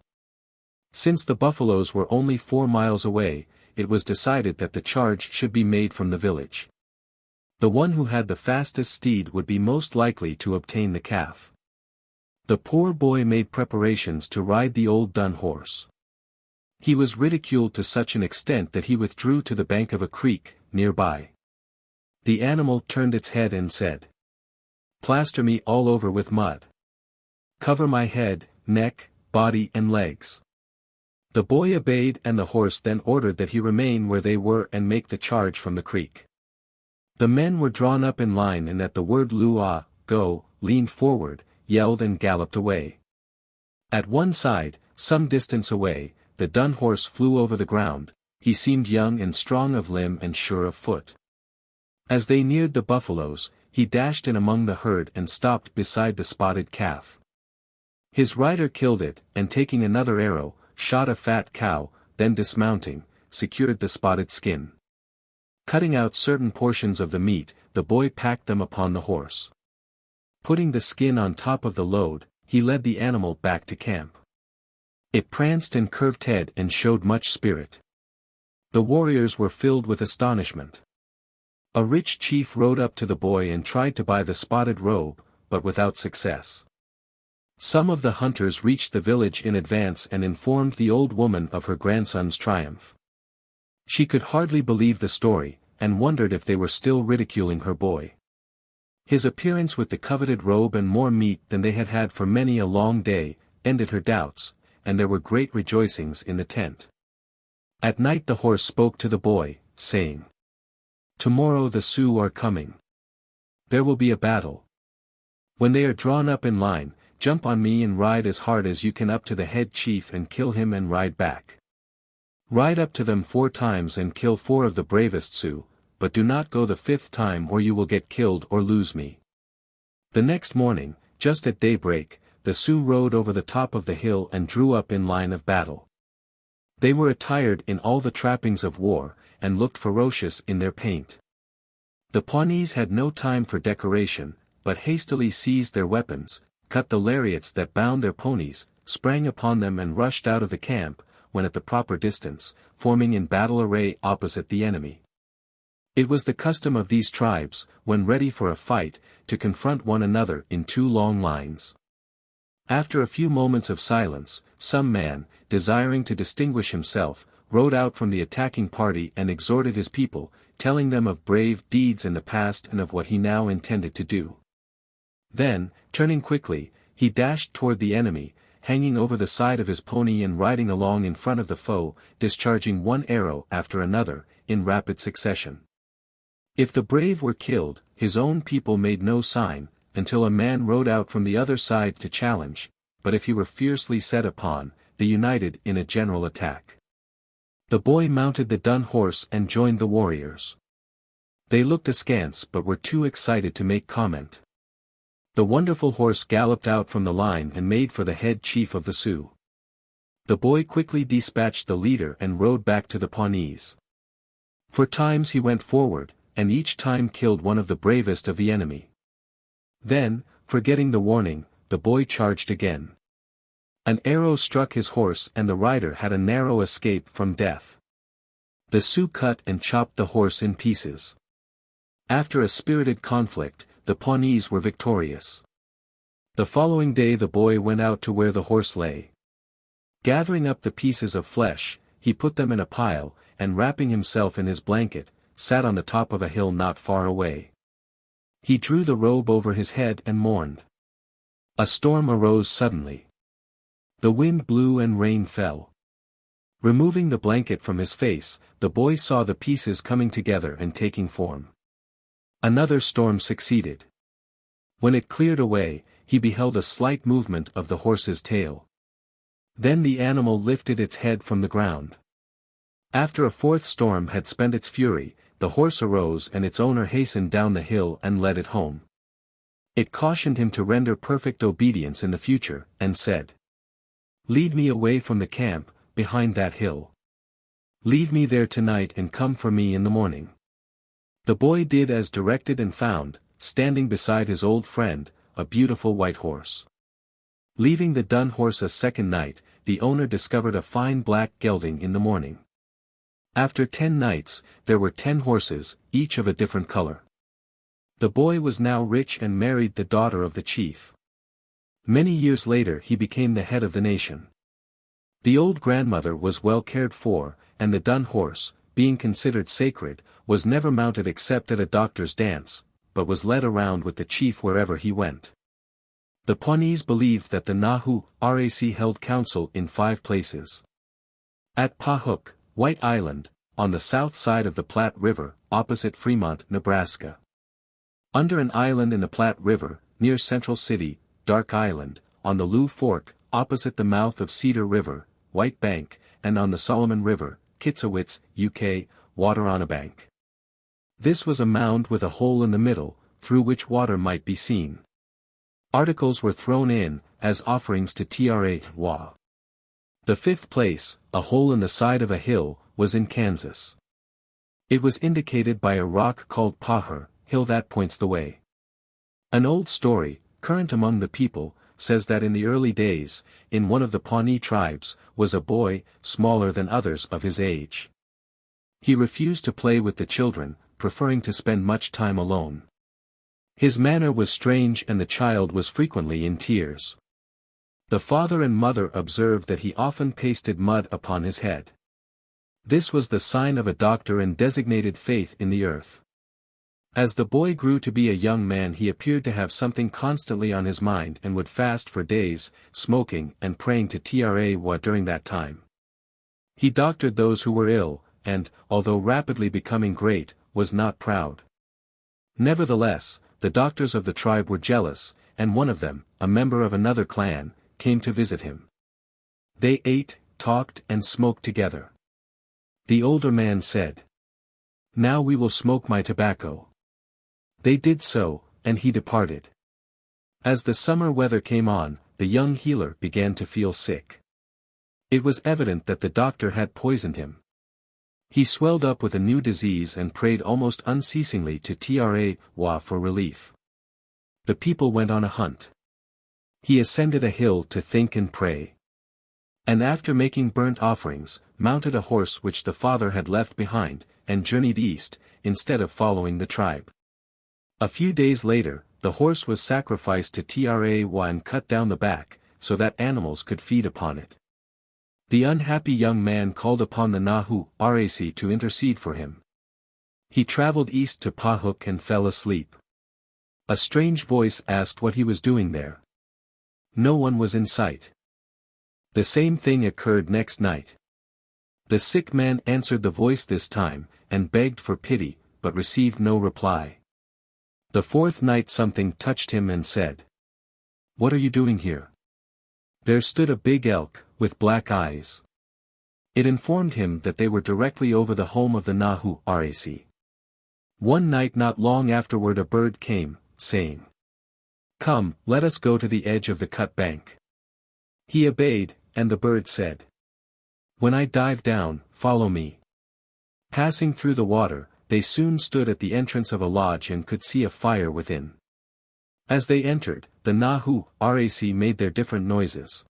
Since the buffaloes were only 4 miles away, it was decided that the charge should be made from the village. The one who had the fastest steed would be most likely to obtain the calf. The poor boy made preparations to ride the old dun horse. He was ridiculed to such an extent that he withdrew to the bank of a creek, nearby. The animal turned its head and said, "Plaster me all over with mud. Cover my head, neck, body and legs." The boy obeyed and the horse then ordered that he remain where they were and make the charge from the creek. The men were drawn up in line and at the word "Lua, go," leaned forward, yelled and galloped away. At one side, some distance away, the dun horse flew over the ground. He seemed young and strong of limb and sure of foot. As they neared the buffaloes, he dashed in among the herd and stopped beside the spotted calf. His rider killed it, and taking another arrow, shot a fat cow, then dismounting, secured the spotted skin. Cutting out certain portions of the meat, the boy packed them upon the horse. Putting the skin on top of the load, he led the animal back to camp. It pranced and curved head and showed much spirit. The warriors were filled with astonishment. A rich chief rode up to the boy and tried to buy the spotted robe, but without success. Some of the hunters reached the village in advance and informed the old woman of her grandson's triumph. She could hardly believe the story, and wondered if they were still ridiculing her boy. His appearance with the coveted robe and more meat than they had had for many a long day, ended her doubts, and there were great rejoicings in the tent. At night the horse spoke to the boy, saying, "Tomorrow the Sioux are coming. There will be a battle. When they are drawn up in line, jump on me and ride as hard as you can up to the head chief and kill him and ride back. Ride up to them 4 times and kill 4 of the bravest Sioux, but do not go the 5th time or you will get killed or lose me." The next morning, just at daybreak, the Sioux rode over the top of the hill and drew up in line of battle. They were attired in all the trappings of war, and looked ferocious in their paint. The Pawnees had no time for decoration, but hastily seized their weapons, cut the lariats that bound their ponies, sprang upon them and rushed out of the camp, when at the proper distance, forming in battle array opposite the enemy. It was the custom of these tribes, when ready for a fight, to confront one another in two long lines. After a few moments of silence, some man, desiring to distinguish himself, rode out from the attacking party and exhorted his people, telling them of brave deeds in the past and of what he now intended to do. Then, turning quickly, he dashed toward the enemy, hanging over the side of his pony and riding along in front of the foe, discharging one arrow after another, in rapid succession. If the brave were killed, his own people made no sign, until a man rode out from the other side to challenge, but if he were fiercely set upon, they united in a general attack. The boy mounted the dun horse and joined the warriors. They looked askance but were too excited to make comment. The wonderful horse galloped out from the line and made for the head chief of the Sioux. The boy quickly dispatched the leader and rode back to the Pawnees. For times he went forward, and each time killed one of the bravest of the enemy. Then, forgetting the warning, the boy charged again. An arrow struck his horse and the rider had a narrow escape from death. The Sioux cut and chopped the horse in pieces. After a spirited conflict, the Pawnees were victorious. The following day the boy went out to where the horse lay. Gathering up the pieces of flesh, he put them in a pile, and wrapping himself in his blanket, sat on the top of a hill not far away. He drew the robe over his head and mourned. A storm arose suddenly. The wind blew and rain fell. Removing the blanket from his face, the boy saw the pieces coming together and taking form. Another storm succeeded. When it cleared away, he beheld a slight movement of the horse's tail. Then the animal lifted its head from the ground. After a fourth storm had spent its fury, the horse arose and its owner hastened down the hill and led it home. It cautioned him to render perfect obedience in the future, and said, "Lead me away from the camp, behind that hill. Leave me there tonight and come for me in the morning." The boy did as directed and found, standing beside his old friend, a beautiful white horse. Leaving the dun horse a second night, the owner discovered a fine black gelding in the morning. After 10 nights, there were 10 horses, each of a different color. The boy was now rich and married the daughter of the chief. Many years later he became the head of the nation. The old grandmother was well cared for, and the dun horse, being considered sacred, was never mounted except at a doctor's dance, but was led around with the chief wherever he went. The Pawnees believed that the Nahu Rac held council in 5 places. At Pahuk, White Island, on the south side of the Platte River, opposite Fremont, Nebraska. Under an island in the Platte River, near Central City, Dark Island, on the Loup Fork, opposite the mouth of Cedar River, White Bank, and on the Solomon River, Kitsowitz, UK, Wateranabank. This was a mound with a hole in the middle, through which water might be seen. Articles were thrown in, as offerings to Tra. The 5th place, a hole in the side of a hill, was in Kansas. It was indicated by a rock called Pahur, hill that points the way. An old story, current among the people, says that in the early days, in one of the Pawnee tribes, was a boy, smaller than others of his age. He refused to play with the children, preferring to spend much time alone. His manner was strange and the child was frequently in tears. The father and mother observed that he often pasted mud upon his head. This was the sign of a doctor and designated faith in the earth. As the boy grew to be a young man he appeared to have something constantly on his mind and would fast for days, smoking and praying to Tra during that time. He doctored those who were ill, and, although rapidly becoming great, was not proud. Nevertheless, the doctors of the tribe were jealous, and one of them, a member of another clan, came to visit him. They ate, talked and smoked together. The older man said, "Now we will smoke my tobacco." They did so, and he departed. As the summer weather came on, the young healer began to feel sick. It was evident that the doctor had poisoned him. He swelled up with a new disease and prayed almost unceasingly to Tra for relief. The people went on a hunt. He ascended a hill to think and pray. And after making burnt offerings, mounted a horse which the father had left behind, and journeyed east, instead of following the tribe. A few days later, the horse was sacrificed to Trawa and cut down the back, so that animals could feed upon it. The unhappy young man called upon the Nahu Rac to intercede for him. He traveled east to Pahuk and fell asleep. A strange voice asked what he was doing there. No one was in sight. The same thing occurred next night. The sick man answered the voice this time, and begged for pity, but received no reply. The fourth night something touched him and said, "What are you doing here?" There stood a big elk, with black eyes. It informed him that they were directly over the home of the Nahu Rac. One night not long afterward a bird came, saying, "Come, let us go to the edge of the cut bank." He obeyed, and the bird said, "When I dive down, follow me." Passing through the water, they soon stood at the entrance of a lodge and could see a fire within. As they entered, the Nahu Rac made their different noises.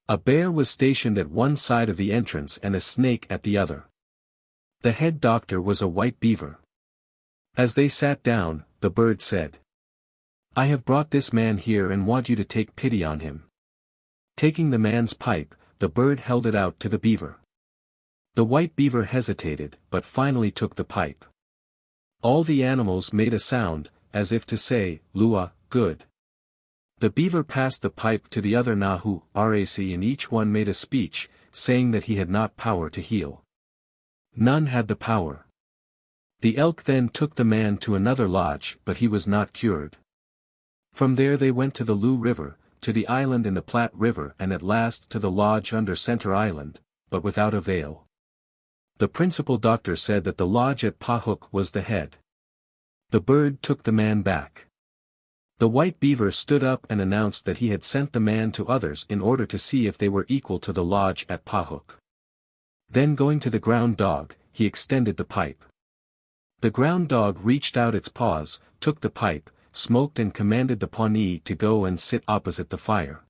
A bear was stationed at one side of the entrance and a snake at the other. The head doctor was a white beaver. As they sat down, the bird said, "I have brought this man here and want you to take pity on him." Taking the man's pipe, the bird held it out to the beaver. The white beaver hesitated, but finally took the pipe. All the animals made a sound, as if to say, "Lua, good." The beaver passed the pipe to the other Nahu Rac and each one made a speech, saying that he had not power to heal. None had the power. The elk then took the man to another lodge, but he was not cured. From there they went to the Lou River, to the island in the Platte River and at last to the lodge under Center Island, but without avail. The principal doctor said that the lodge at Pahuk was the head. The bird took the man back. The white beaver stood up and announced that he had sent the man to others in order to see if they were equal to the lodge at Pahuk. Then going to the ground dog, he extended the pipe. The ground dog reached out its paws, took the pipe, smoked and commanded the Pawnee to go and sit opposite the fire.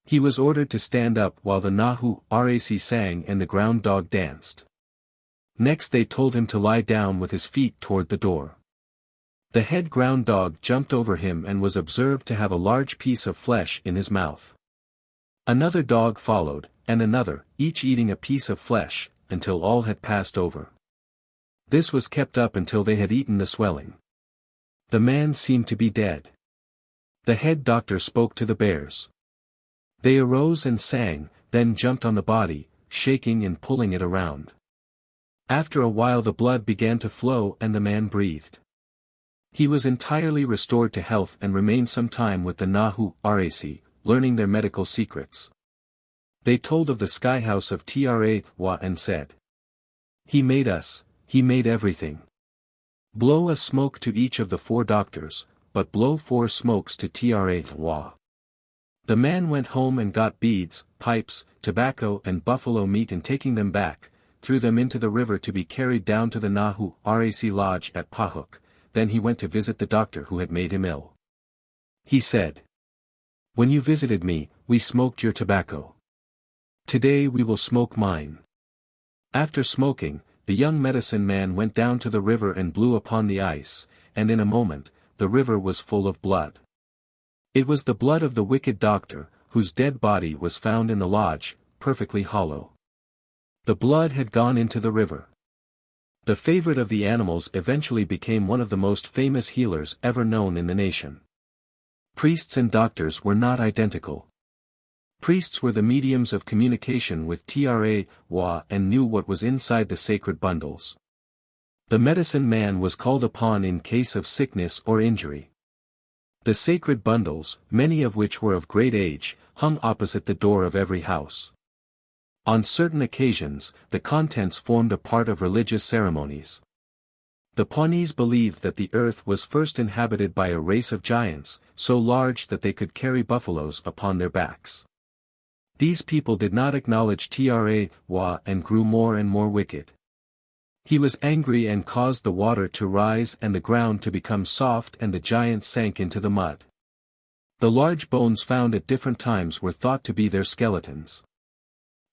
He was ordered to stand up while the Nahu Rac sang and the ground dog danced. Next they told him to lie down with his feet toward the door. The head ground dog jumped over him and was observed to have a large piece of flesh in his mouth. Another dog followed, and another, each eating a piece of flesh, until all had passed over. This was kept up until they had eaten the swelling. The man seemed to be dead. The head doctor spoke to the bears. They arose and sang, then jumped on the body, shaking and pulling it around. After a while the blood began to flow and the man breathed. He was entirely restored to health and remained some time with the Nahu Rac, learning their medical secrets. They told of the sky house of Trawa and said, "He made us, he made everything. Blow a smoke to each of the 4 doctors, but blow 4 smokes to Trawa." The man went home and got beads, pipes, tobacco and buffalo meat and taking them back, threw them into the river to be carried down to the Nahu Rac lodge at Pahuk. Then he went to visit the doctor who had made him ill. He said, "When you visited me, we smoked your tobacco. Today we will smoke mine." After smoking, the young medicine man went down to the river and blew upon the ice, and in a moment, the river was full of blood. It was the blood of the wicked doctor, whose dead body was found in the lodge, perfectly hollow. The blood had gone into the river. The favorite of the animals eventually became one of the most famous healers ever known in the nation. Priests and doctors were not identical. Priests were the mediums of communication with Trawa and knew what was inside the sacred bundles. The medicine man was called upon in case of sickness or injury. The sacred bundles, many of which were of great age, hung opposite the door of every house. On certain occasions, the contents formed a part of religious ceremonies. The Pawnees believed that the earth was first inhabited by a race of giants, so large that they could carry buffaloes upon their backs. These people did not acknowledge Trawa and grew more and more wicked. He was angry and caused the water to rise and the ground to become soft and the giants sank into the mud. The large bones found at different times were thought to be their skeletons.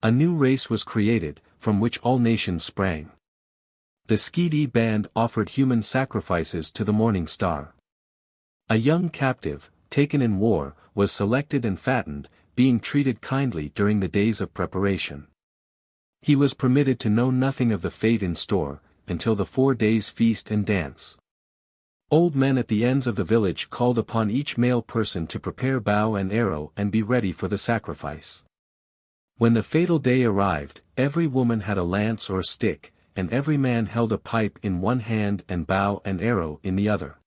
A new race was created, from which all nations sprang. The Skidi band offered human sacrifices to the morning star. A young captive, taken in war, was selected and fattened, being treated kindly during the days of preparation. He was permitted to know nothing of the fate in store, until the 4 days' feast and dance. Old men at the ends of the village called upon each male person to prepare bow and arrow and be ready for the sacrifice. When the fatal day arrived, every woman had a lance or stick, and every man held a pipe in one hand and bow and arrow in the other.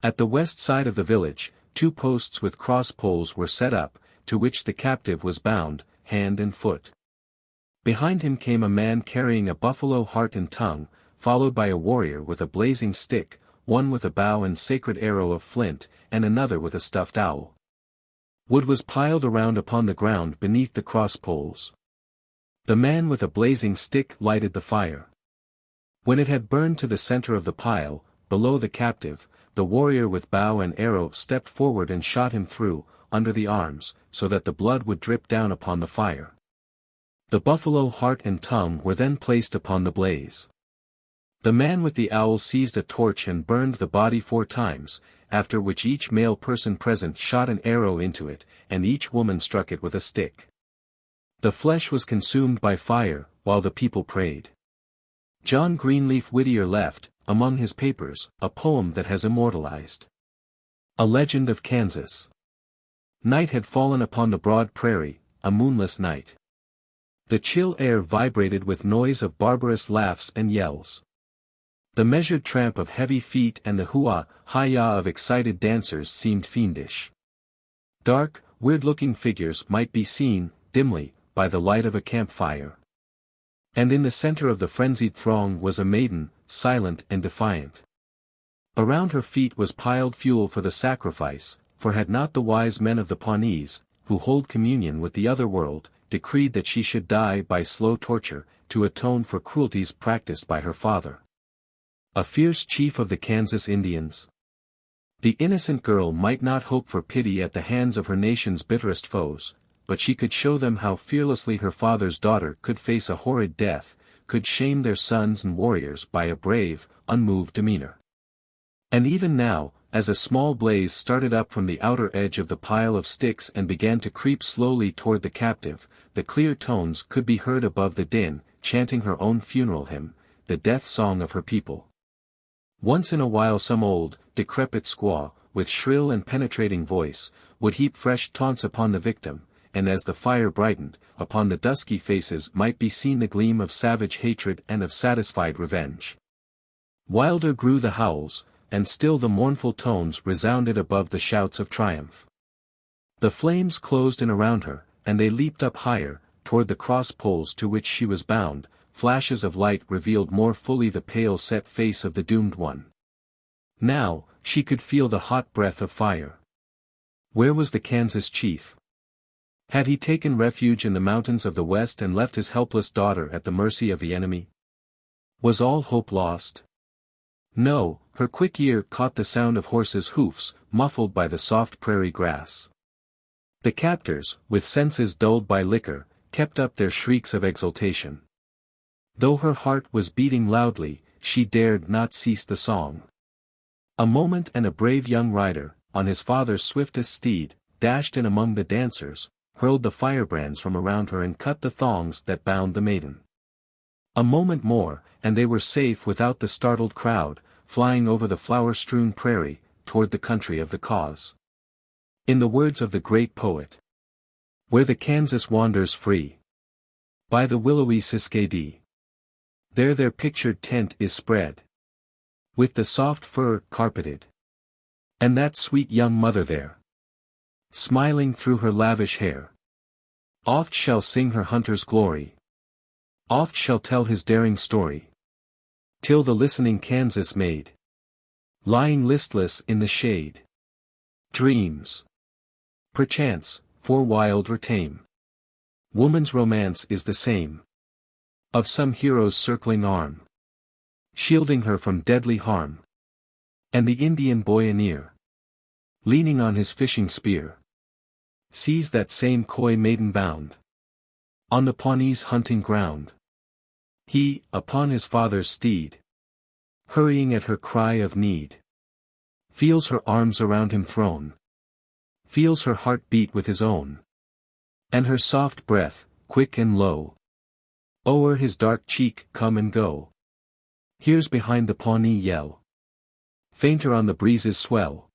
At the west side of the village, 2 posts with cross poles were set up, to which the captive was bound, hand and foot. Behind him came a man carrying a buffalo heart and tongue, followed by a warrior with a blazing stick, one with a bow and sacred arrow of flint, and another with a stuffed owl. Wood was piled around upon the ground beneath the cross poles. The man with a blazing stick lighted the fire. When it had burned to the center of the pile, below the captive, the warrior with bow and arrow stepped forward and shot him through, under the arms, so that the blood would drip down upon the fire. The buffalo heart and tongue were then placed upon the blaze. The man with the owl seized a torch and burned the body 4 times, after which each male person present shot an arrow into it, and each woman struck it with a stick. The flesh was consumed by fire, while the people prayed. John Greenleaf Whittier left, among his papers, a poem that has immortalized. A Legend of Kansas. Night had fallen upon the broad prairie, a moonless night. The chill air vibrated with noise of barbarous laughs and yells. The measured tramp of heavy feet and the hoo-ah, of excited dancers seemed fiendish. Dark, weird-looking figures might be seen, dimly, by the light of a campfire. And in the center of the frenzied throng was a maiden, silent and defiant. Around her feet was piled fuel for the sacrifice, for had not the wise men of the Pawnees, who hold communion with the other world, decreed that she should die by slow torture, to atone for cruelties practiced by her father, a fierce chief of the Kansas Indians? The innocent girl might not hope for pity at the hands of her nation's bitterest foes, but she could show them how fearlessly her father's daughter could face a horrid death, could shame their sons and warriors by a brave, unmoved demeanor. And even now, as a small blaze started up from the outer edge of the pile of sticks and began to creep slowly toward the captive, the clear tones could be heard above the din, chanting her own funeral hymn, the death song of her people. Once in a while some old, decrepit squaw, with shrill and penetrating voice, would heap fresh taunts upon the victim, and as the fire brightened, upon the dusky faces might be seen the gleam of savage hatred and of satisfied revenge. Wilder grew the howls, and still the mournful tones resounded above the shouts of triumph. The flames closed in around her, and they leaped up higher, toward the cross poles to which she was bound. Flashes of light revealed more fully the pale set face of the doomed one. Now, she could feel the hot breath of fire. Where was the Kansas chief? Had he taken refuge in the mountains of the west and left his helpless daughter at the mercy of the enemy? Was all hope lost? No, her quick ear caught the sound of horses' hoofs, muffled by the soft prairie grass. The captors, with senses dulled by liquor, kept up their shrieks of exultation. Though her heart was beating loudly, she dared not cease the song. A moment and a brave young rider, on his father's swiftest steed, dashed in among the dancers, hurled the firebrands from around her and cut the thongs that bound the maiden. A moment more, and they were safe without the startled crowd, flying over the flower-strewn prairie, toward the country of the Kaws. In the words of the great poet, "Where the Kansas wanders free, by the willowy Siskadee, there their pictured tent is spread, with the soft fur carpeted, and that sweet young mother there, smiling through her lavish hair, oft shall sing her hunter's glory, oft shall tell his daring story, till the listening Kansas maid, lying listless in the shade, dreams, perchance, for wild or tame. Woman's romance is the same, of some hero's circling arm, shielding her from deadly harm. And the Indian boy anear, leaning on his fishing spear, sees that same coy maiden bound, On the Pawnees' hunting ground. He, upon his father's steed, hurrying at her cry of need, feels her arms around him thrown, feels her heart beat with his own, and her soft breath, quick and low, o'er his dark cheek come and go. Hears behind the Pawnee yell, fainter on the breeze's swell,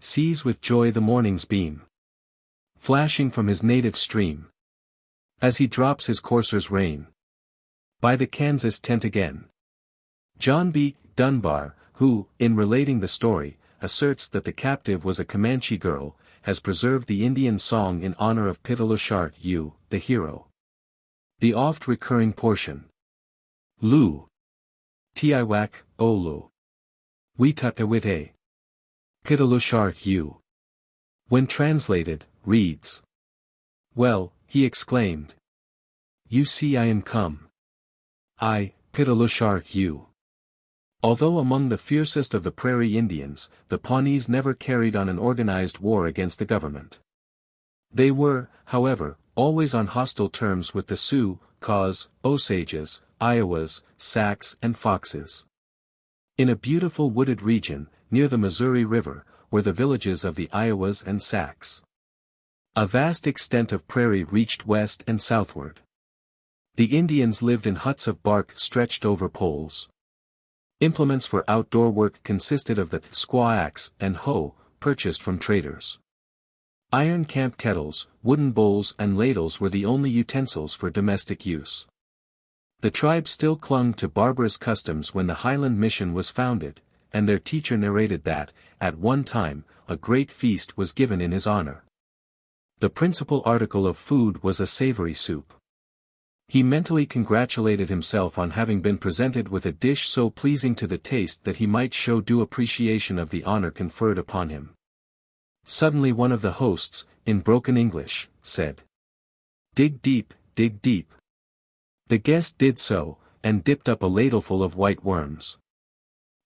sees with joy the morning's beam, flashing from his native stream, as he drops his courser's rein, by the Kansas tent again. John B. Dunbar, who, in relating the story, asserts that the captive was a Comanche girl, has preserved the Indian song in honor of Pitalochart, the hero. The oft-recurring portion. Lu. Tiiwak, Olu. Witatawite. Pitalochart. When translated, reads. Well, he exclaimed. You see I am come. I, Pitalochart. Although among the fiercest of the prairie Indians, the Pawnees never carried on an organized war against the government. They were, however, always on hostile terms with the Sioux, Kaws, Osages, Iowas, Sacs and Foxes. In a beautiful wooded region, near the Missouri River, were the villages of the Iowas and Sacs. A vast extent of prairie reached west and southward. The Indians lived in huts of bark stretched over poles. Implements for outdoor work consisted of the squaw axe and hoe, purchased from traders. Iron camp kettles, wooden bowls and ladles were the only utensils for domestic use. The tribe still clung to barbarous customs when the Highland Mission was founded, and their teacher narrated that, at one time, a great feast was given in his honor. The principal article of food was a savory soup. He mentally congratulated himself on having been presented with a dish so pleasing to the taste that he might show due appreciation of the honor conferred upon him. Suddenly one of the hosts, in broken English, said, "Dig deep, dig deep." The guest did so, and dipped up a ladleful of white worms.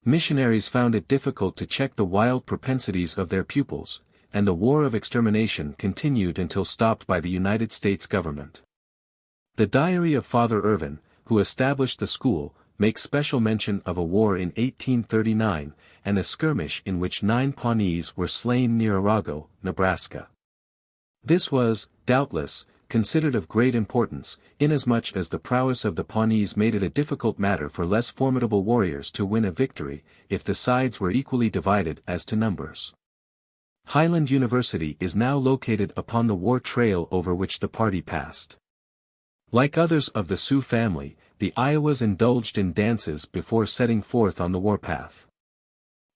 Missionaries found it difficult to check the wild propensities of their pupils, and the war of extermination continued until stopped by the United States government. The diary of Father Irvin, who established the school, makes special mention of a war in 1839, and a skirmish in which 9 Pawnees were slain near Arago, Nebraska. This was, doubtless, considered of great importance, inasmuch as the prowess of the Pawnees made it a difficult matter for less formidable warriors to win a victory, if the sides were equally divided as to numbers. Highland University is now located upon the war trail over which the party passed. Like others of the Sioux family, the Iowas indulged in dances before setting forth on the warpath.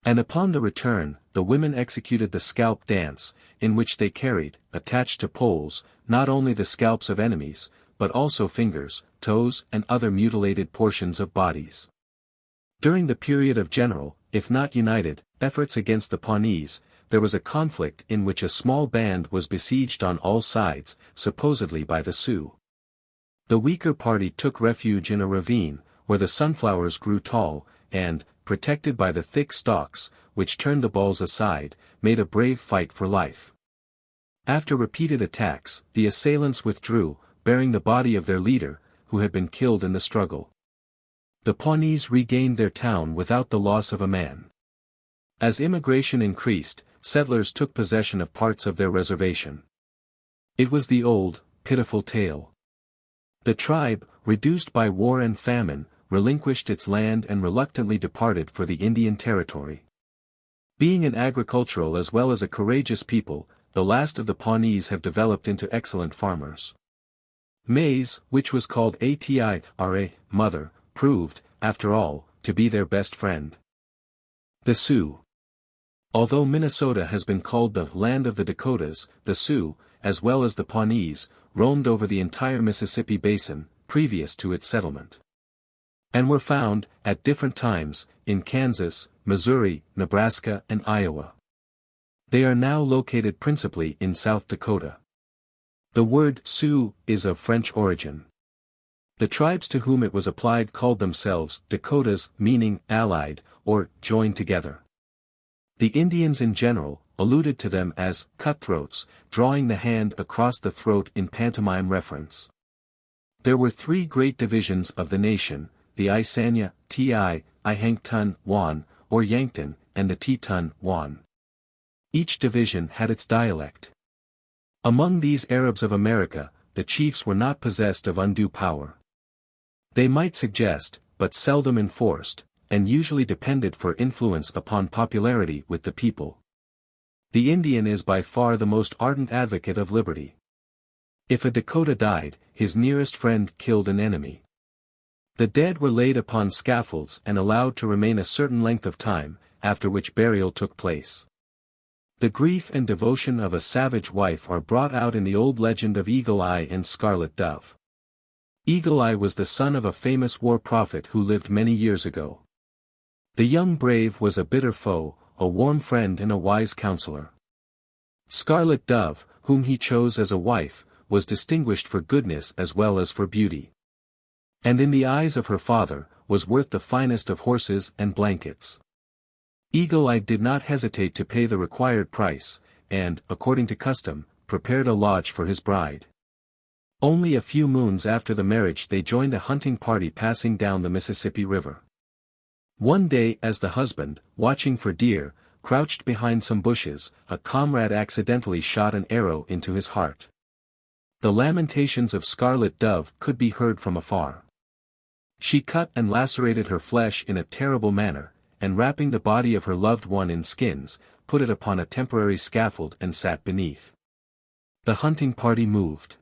And upon the return, the women executed the scalp dance, in which they carried, attached to poles, not only the scalps of enemies, but also fingers, toes and other mutilated portions of bodies. During the period of general, if not united, efforts against the Pawnees, there was a conflict in which a small band was besieged on all sides, supposedly by the Sioux. The weaker party took refuge in a ravine, where the sunflowers grew tall, and, protected by the thick stalks, which turned the balls aside, made a brave fight for life. After repeated attacks, the assailants withdrew, bearing the body of their leader, who had been killed in the struggle. The Pawnees regained their town without the loss of a man. As immigration increased, settlers took possession of parts of their reservation. It was the old, pitiful tale. The tribe, reduced by war and famine, relinquished its land and reluctantly departed for the Indian Territory. Being an agricultural as well as a courageous people, the last of the Pawnees have developed into excellent farmers. Maize, which was called Atira, mother, proved, after all, to be their best friend. The Sioux. Although Minnesota has been called the land of the Dakotas, the Sioux, as well as the Pawnees, roamed over the entire Mississippi basin, previous to its settlement. And were found, at different times, in Kansas, Missouri, Nebraska and Iowa. They are now located principally in South Dakota. The word Sioux is of French origin. The tribes to whom it was applied called themselves Dakotas, meaning allied, or joined together. The Indians in general, alluded to them as cutthroats, drawing the hand across the throat in pantomime reference. There were three great divisions of the nation, the Isanya, Ti, Ihankton, Wan, or Yankton, and the Teton, Wan. Each division had its dialect. Among these Arabs of America, the chiefs were not possessed of undue power. They might suggest, but seldom enforced, and usually depended for influence upon popularity with the people. The Indian is by far the most ardent advocate of liberty. If a Dakota died, his nearest friend killed an enemy. The dead were laid upon scaffolds and allowed to remain a certain length of time, after which burial took place. The grief and devotion of a savage wife are brought out in the old legend of Eagle Eye and Scarlet Dove. Eagle Eye was the son of a famous war prophet who lived many years ago. The young brave was a bitter foe, a warm friend and a wise counselor. Scarlet Dove, whom he chose as a wife, was distinguished for goodness as well as for beauty. And in the eyes of her father, was worth the finest of horses and blankets. Eagle Eye did not hesitate to pay the required price, and, according to custom, prepared a lodge for his bride. Only a few moons after the marriage they joined a hunting party passing down the Mississippi River. One day as the husband, watching for deer, crouched behind some bushes, a comrade accidentally shot an arrow into his heart. The lamentations of Scarlet Dove could be heard from afar. She cut and lacerated her flesh in a terrible manner, and wrapping the body of her loved one in skins, put it upon a temporary scaffold and sat beneath. The hunting party moved.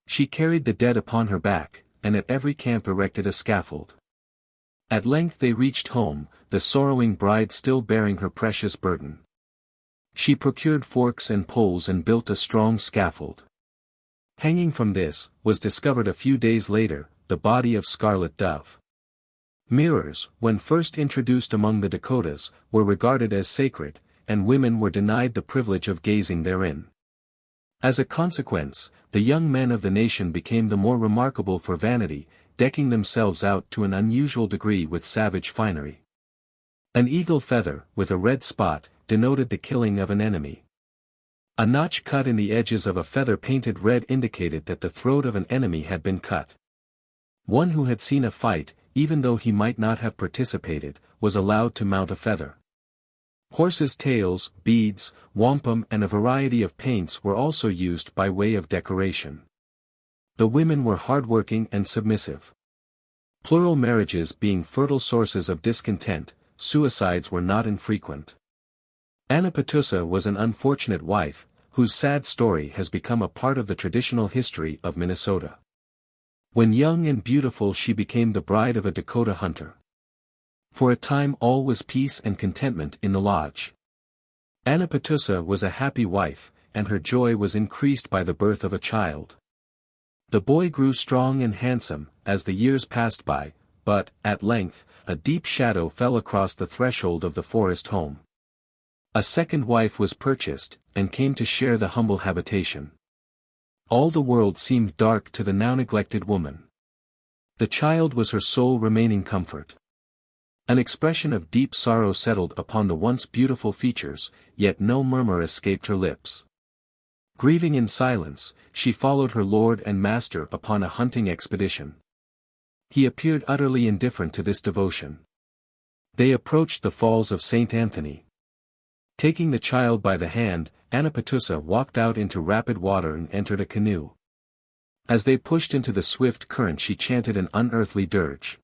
She carried the dead upon her back, and at every camp erected a scaffold. At length they reached home, the sorrowing bride still bearing her precious burden. She procured forks and poles and built a strong scaffold. Hanging from this, was discovered a few days later, the body of Scarlet Dove. Mirrors, when first introduced among the Dakotas, were regarded as sacred, and women were denied the privilege of gazing therein. As a consequence, the young men of the nation became the more remarkable for vanity, decking themselves out to an unusual degree with savage finery. An eagle feather, with a red spot, denoted the killing of an enemy. A notch cut in the edges of a feather painted red indicated that the throat of an enemy had been cut. One who had seen a fight, even though he might not have participated, was allowed to mount a feather. Horses' tails, beads, wampum and a variety of paints were also used by way of decoration. The women were hardworking and submissive. Plural marriages being fertile sources of discontent, suicides were not infrequent. Anapatusa was an unfortunate wife, whose sad story has become a part of the traditional history of Minnesota. When young and beautiful she became the bride of a Dakota hunter. For a time all was peace and contentment in the lodge. Anapatusa was a happy wife, and her joy was increased by the birth of a child. The boy grew strong and handsome, as the years passed by, but, at length, a deep shadow fell across the threshold of the forest home. A second wife was purchased, and came to share the humble habitation. All the world seemed dark to the now neglected woman. The child was her sole remaining comfort. An expression of deep sorrow settled upon the once beautiful features, yet no murmur escaped her lips. Grieving in silence, she followed her lord and master upon a hunting expedition. He appeared utterly indifferent to this devotion. They approached the falls of St. Anthony. Taking the child by the hand, Anapatusa walked out into rapid water and entered a canoe. As they pushed into the swift current she chanted an unearthly dirge.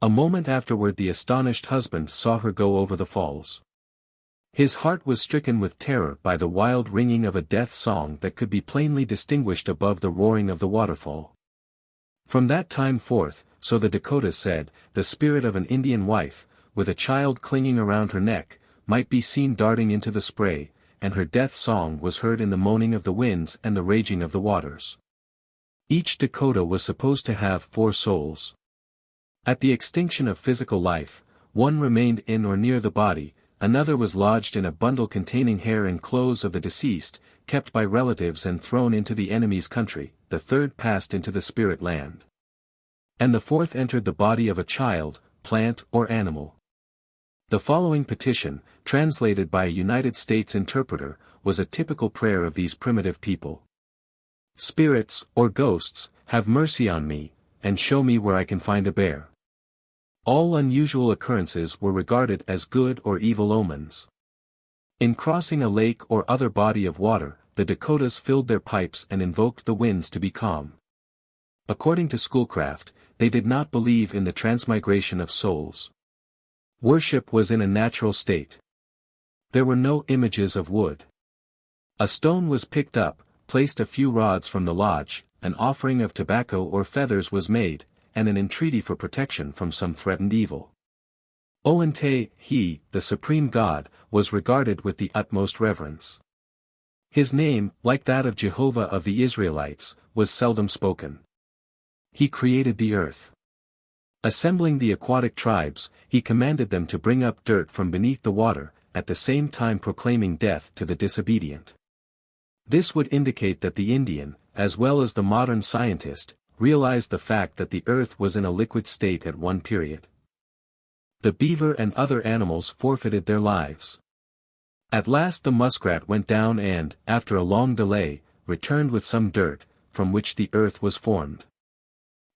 A moment afterward the astonished husband saw her go over the falls. His heart was stricken with terror by the wild ringing of a death song that could be plainly distinguished above the roaring of the waterfall. From that time forth, so the Dakotas said, the spirit of an Indian wife, with a child clinging around her neck, might be seen darting into the spray, and her death song was heard in the moaning of the winds and the raging of the waters. Each Dakota was supposed to have 4 souls. At the extinction of physical life, one remained in or near the body, another was lodged in a bundle containing hair and clothes of the deceased, kept by relatives and thrown into the enemy's country, the third passed into the spirit land. And the fourth entered the body of a child, plant or animal. The following petition, translated by a United States interpreter, was a typical prayer of these primitive people. Spirits, or ghosts, have mercy on me, and show me where I can find a bear. All unusual occurrences were regarded as good or evil omens. In crossing a lake or other body of water, the Dakotas filled their pipes and invoked the winds to be calm. According to Schoolcraft, they did not believe in the transmigration of souls. Worship was in a natural state. There were no images of wood. A stone was picked up, placed a few rods from the lodge, an offering of tobacco or feathers was made, and an entreaty for protection from some threatened evil. Oente, he, the supreme god, was regarded with the utmost reverence. His name, like that of Jehovah of the Israelites, was seldom spoken. He created the earth. Assembling the aquatic tribes, he commanded them to bring up dirt from beneath the water, at the same time proclaiming death to the disobedient. This would indicate that the Indian, as well as the modern scientist, realized the fact that the earth was in a liquid state at one period. The beaver and other animals forfeited their lives. At last the muskrat went down and, after a long delay, returned with some dirt, from which the earth was formed.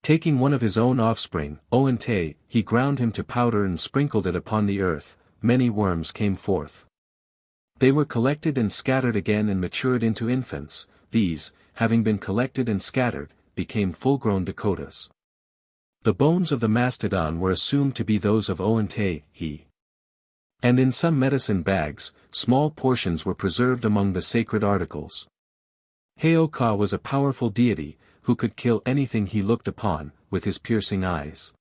Taking one of his own offspring, Oente, he ground him to powder and sprinkled it upon the earth. Many worms came forth. They were collected and scattered again and matured into infants. These, having been collected and scattered, became full-grown Dakotas. The bones of the mastodon were assumed to be those of Oente, he. And in some medicine bags, small portions were preserved among the sacred articles. Heoka was a powerful deity, who could kill anything he looked upon, with his piercing eyes.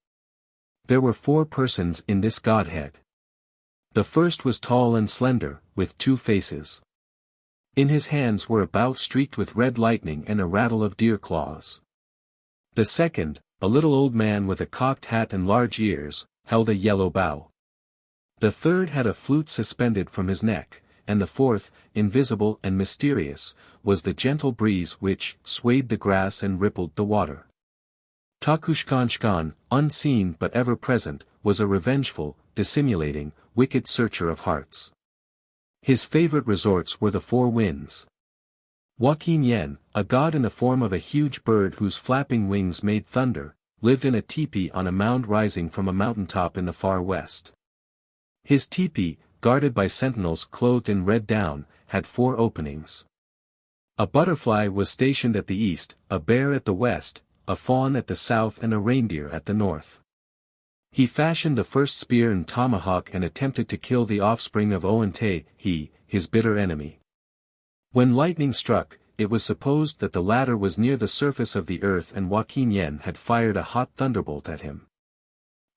There were 4 persons in this godhead. The first was tall and slender, with 2 faces. In his hands were a bow streaked with red lightning and a rattle of deer claws. The second, a little old man with a cocked hat and large ears, held a yellow bow. The third had a flute suspended from his neck, and the fourth, invisible and mysterious, was the gentle breeze which swayed the grass and rippled the water. Takushkanshkan, unseen but ever present, was a revengeful, dissimulating, wicked searcher of hearts. His favorite resorts were the 4 winds. Joaquin Yen, a god in the form of a huge bird whose flapping wings made thunder, lived in a teepee on a mound rising from a mountaintop in the far west. His teepee, guarded by sentinels clothed in red down, had 4 openings. A butterfly was stationed at the east, a bear at the west, a fawn at the south and a reindeer at the north. He fashioned the first spear and tomahawk and attempted to kill the offspring of Oente, he, his bitter enemy. When lightning struck, it was supposed that the latter was near the surface of the earth and Joaquin Yen had fired a hot thunderbolt at him.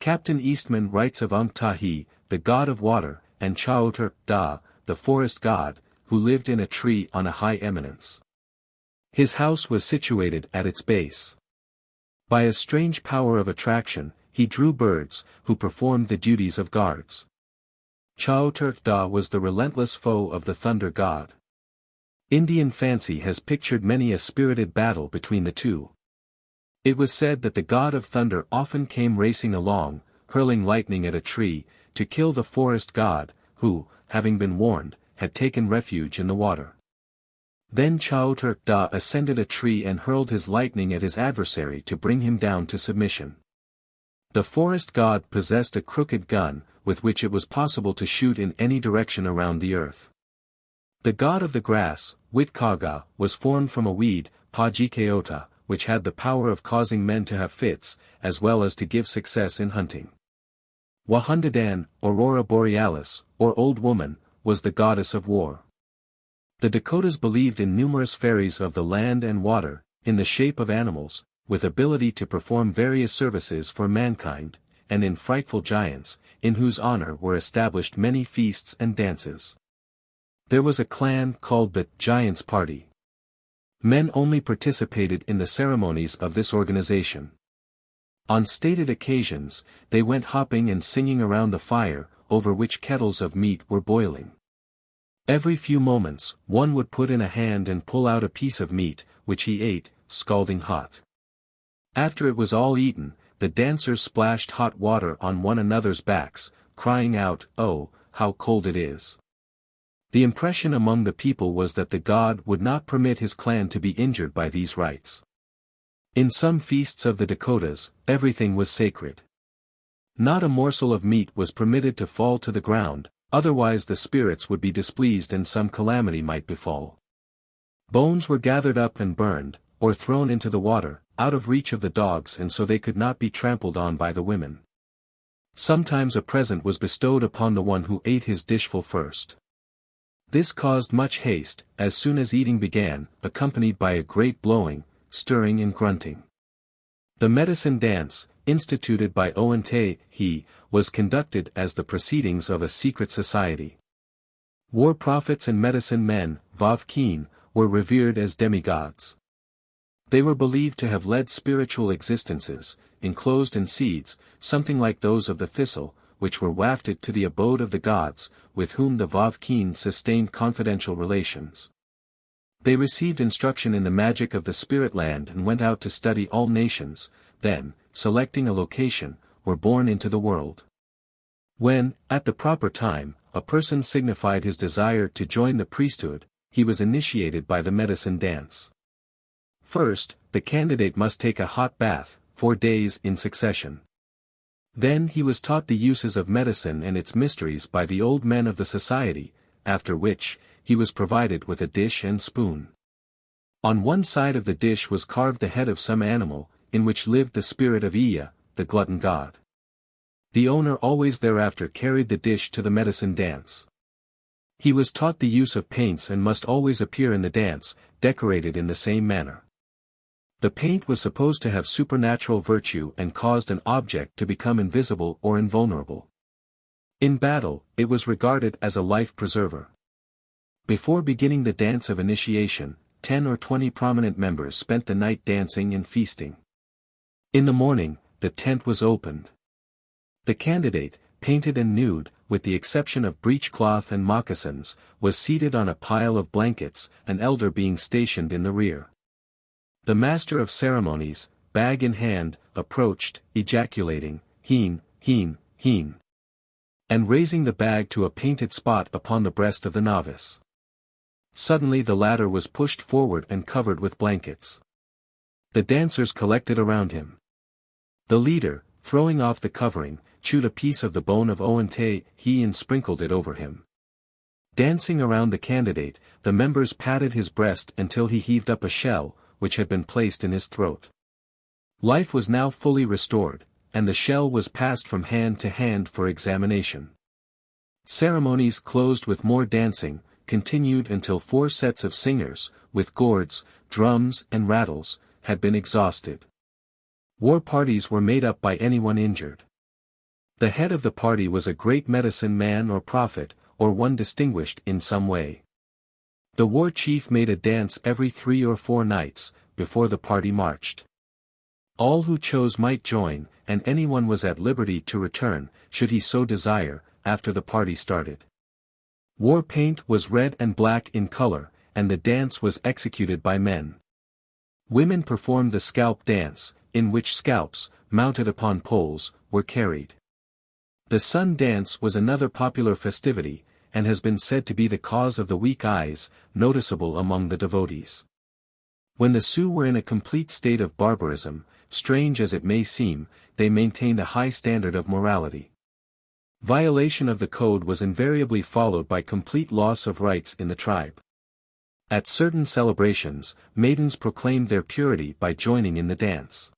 Captain Eastman writes of Unktahi, the god of water, and Chaoter, Da, the forest god, who lived in a tree on a high eminence. His house was situated at its base. By a strange power of attraction, he drew birds, who performed the duties of guards. Chaoter Da was the relentless foe of the thunder god. Indian fancy has pictured many a spirited battle between the two. It was said that the god of thunder often came racing along, hurling lightning at a tree, to kill the forest god, who, having been warned, had taken refuge in the water. Then Chaoter Da ascended a tree and hurled his lightning at his adversary to bring him down to submission. The forest god possessed a crooked gun, with which it was possible to shoot in any direction around the earth. The god of the grass, Witkaga, was formed from a weed, Pajikeota, which had the power of causing men to have fits, as well as to give success in hunting. Wahundadan, Aurora Borealis, or Old Woman, was the goddess of war. The Dakotas believed in numerous fairies of the land and water, in the shape of animals, with ability to perform various services for mankind, and in frightful giants, in whose honor were established many feasts and dances. There was a clan called the Giants Party. Men only participated in the ceremonies of this organization. On stated occasions, they went hopping and singing around the fire, over which kettles of meat were boiling. Every few moments, one would put in a hand and pull out a piece of meat, which he ate, scalding hot. After it was all eaten, the dancers splashed hot water on one another's backs, crying out, "Oh, how cold it is!" The impression among the people was that the god would not permit his clan to be injured by these rites. In some feasts of the Dakotas, everything was sacred. Not a morsel of meat was permitted to fall to the ground, otherwise the spirits would be displeased and some calamity might befall. Bones were gathered up and burned, or thrown into the water, out of reach of the dogs and so they could not be trampled on by the women. Sometimes a present was bestowed upon the one who ate his dishful first. This caused much haste, as soon as eating began, accompanied by a great blowing, stirring and grunting. The medicine dance, instituted by He, was conducted as the proceedings of a secret society. War prophets and medicine men, Vavkeen, were revered as demigods. They were believed to have led spiritual existences, enclosed in seeds, something like those of the thistle, which were wafted to the abode of the gods, with whom the Vavkeen sustained confidential relations. They received instruction in the magic of the spirit land and went out to study all nations, then, selecting a location, were born into the world. When, at the proper time, a person signified his desire to join the priesthood, he was initiated by the medicine dance. First, the candidate must take a hot bath, 4 days in succession. Then he was taught the uses of medicine and its mysteries by the old men of the society, after which, he was provided with a dish and spoon. On one side of the dish was carved the head of some animal, in which lived the spirit of Ea, the glutton god. The owner always thereafter carried the dish to the medicine dance. He was taught the use of paints and must always appear in the dance, decorated in the same manner. The paint was supposed to have supernatural virtue and caused an object to become invisible or invulnerable. In battle, it was regarded as a life preserver. Before beginning the dance of initiation, 10 or 20 prominent members spent the night dancing and feasting. In the morning, the tent was opened. The candidate, painted and nude, with the exception of breechcloth and moccasins, was seated on a pile of blankets, an elder being stationed in the rear. The master of ceremonies, bag in hand, approached, ejaculating, "Heen, heen, heen," and raising the bag to a painted spot upon the breast of the novice. Suddenly the latter was pushed forward and covered with blankets. The dancers collected around him. The leader, throwing off the covering, chewed a piece of the bone of He and sprinkled it over him. Dancing around the candidate, the members patted his breast until he heaved up a shell, which had been placed in his throat. Life was now fully restored, and the shell was passed from hand to hand for examination. Ceremonies closed with more dancing, continued until 4 sets of singers, with gourds, drums and rattles, had been exhausted. War parties were made up by anyone injured. The head of the party was a great medicine man or prophet, or one distinguished in some way. The war chief made a dance every 3 or 4 nights, before the party marched. All who chose might join, and anyone was at liberty to return, should he so desire, after the party started. War paint was red and black in color, and the dance was executed by men. Women performed the scalp dance, in which scalps, mounted upon poles, were carried. The sun dance was another popular festivity, and has been said to be the cause of the weak eyes, noticeable among the devotees. When the Sioux were in a complete state of barbarism, strange as it may seem, they maintained a high standard of morality. Violation of the code was invariably followed by complete loss of rights in the tribe. At certain celebrations, maidens proclaimed their purity by joining in the dance.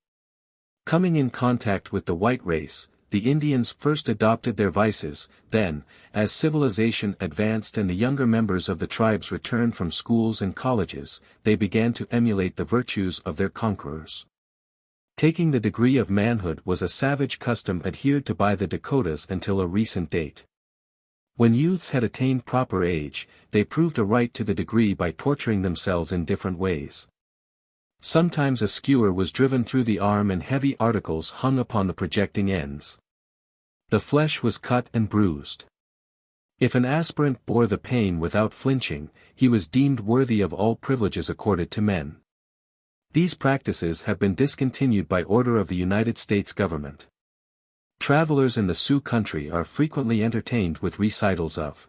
Coming in contact with the white race, the Indians first adopted their vices, then, as civilization advanced and the younger members of the tribes returned from schools and colleges, they began to emulate the virtues of their conquerors. Taking the degree of manhood was a savage custom adhered to by the Dakotas until a recent date. When youths had attained proper age, they proved a right to the degree by torturing themselves in different ways. Sometimes a skewer was driven through the arm and heavy articles hung upon the projecting ends. The flesh was cut and bruised. If an aspirant bore the pain without flinching, he was deemed worthy of all privileges accorded to men. These practices have been discontinued by order of the United States government. Travelers in the Sioux country are frequently entertained with recitals of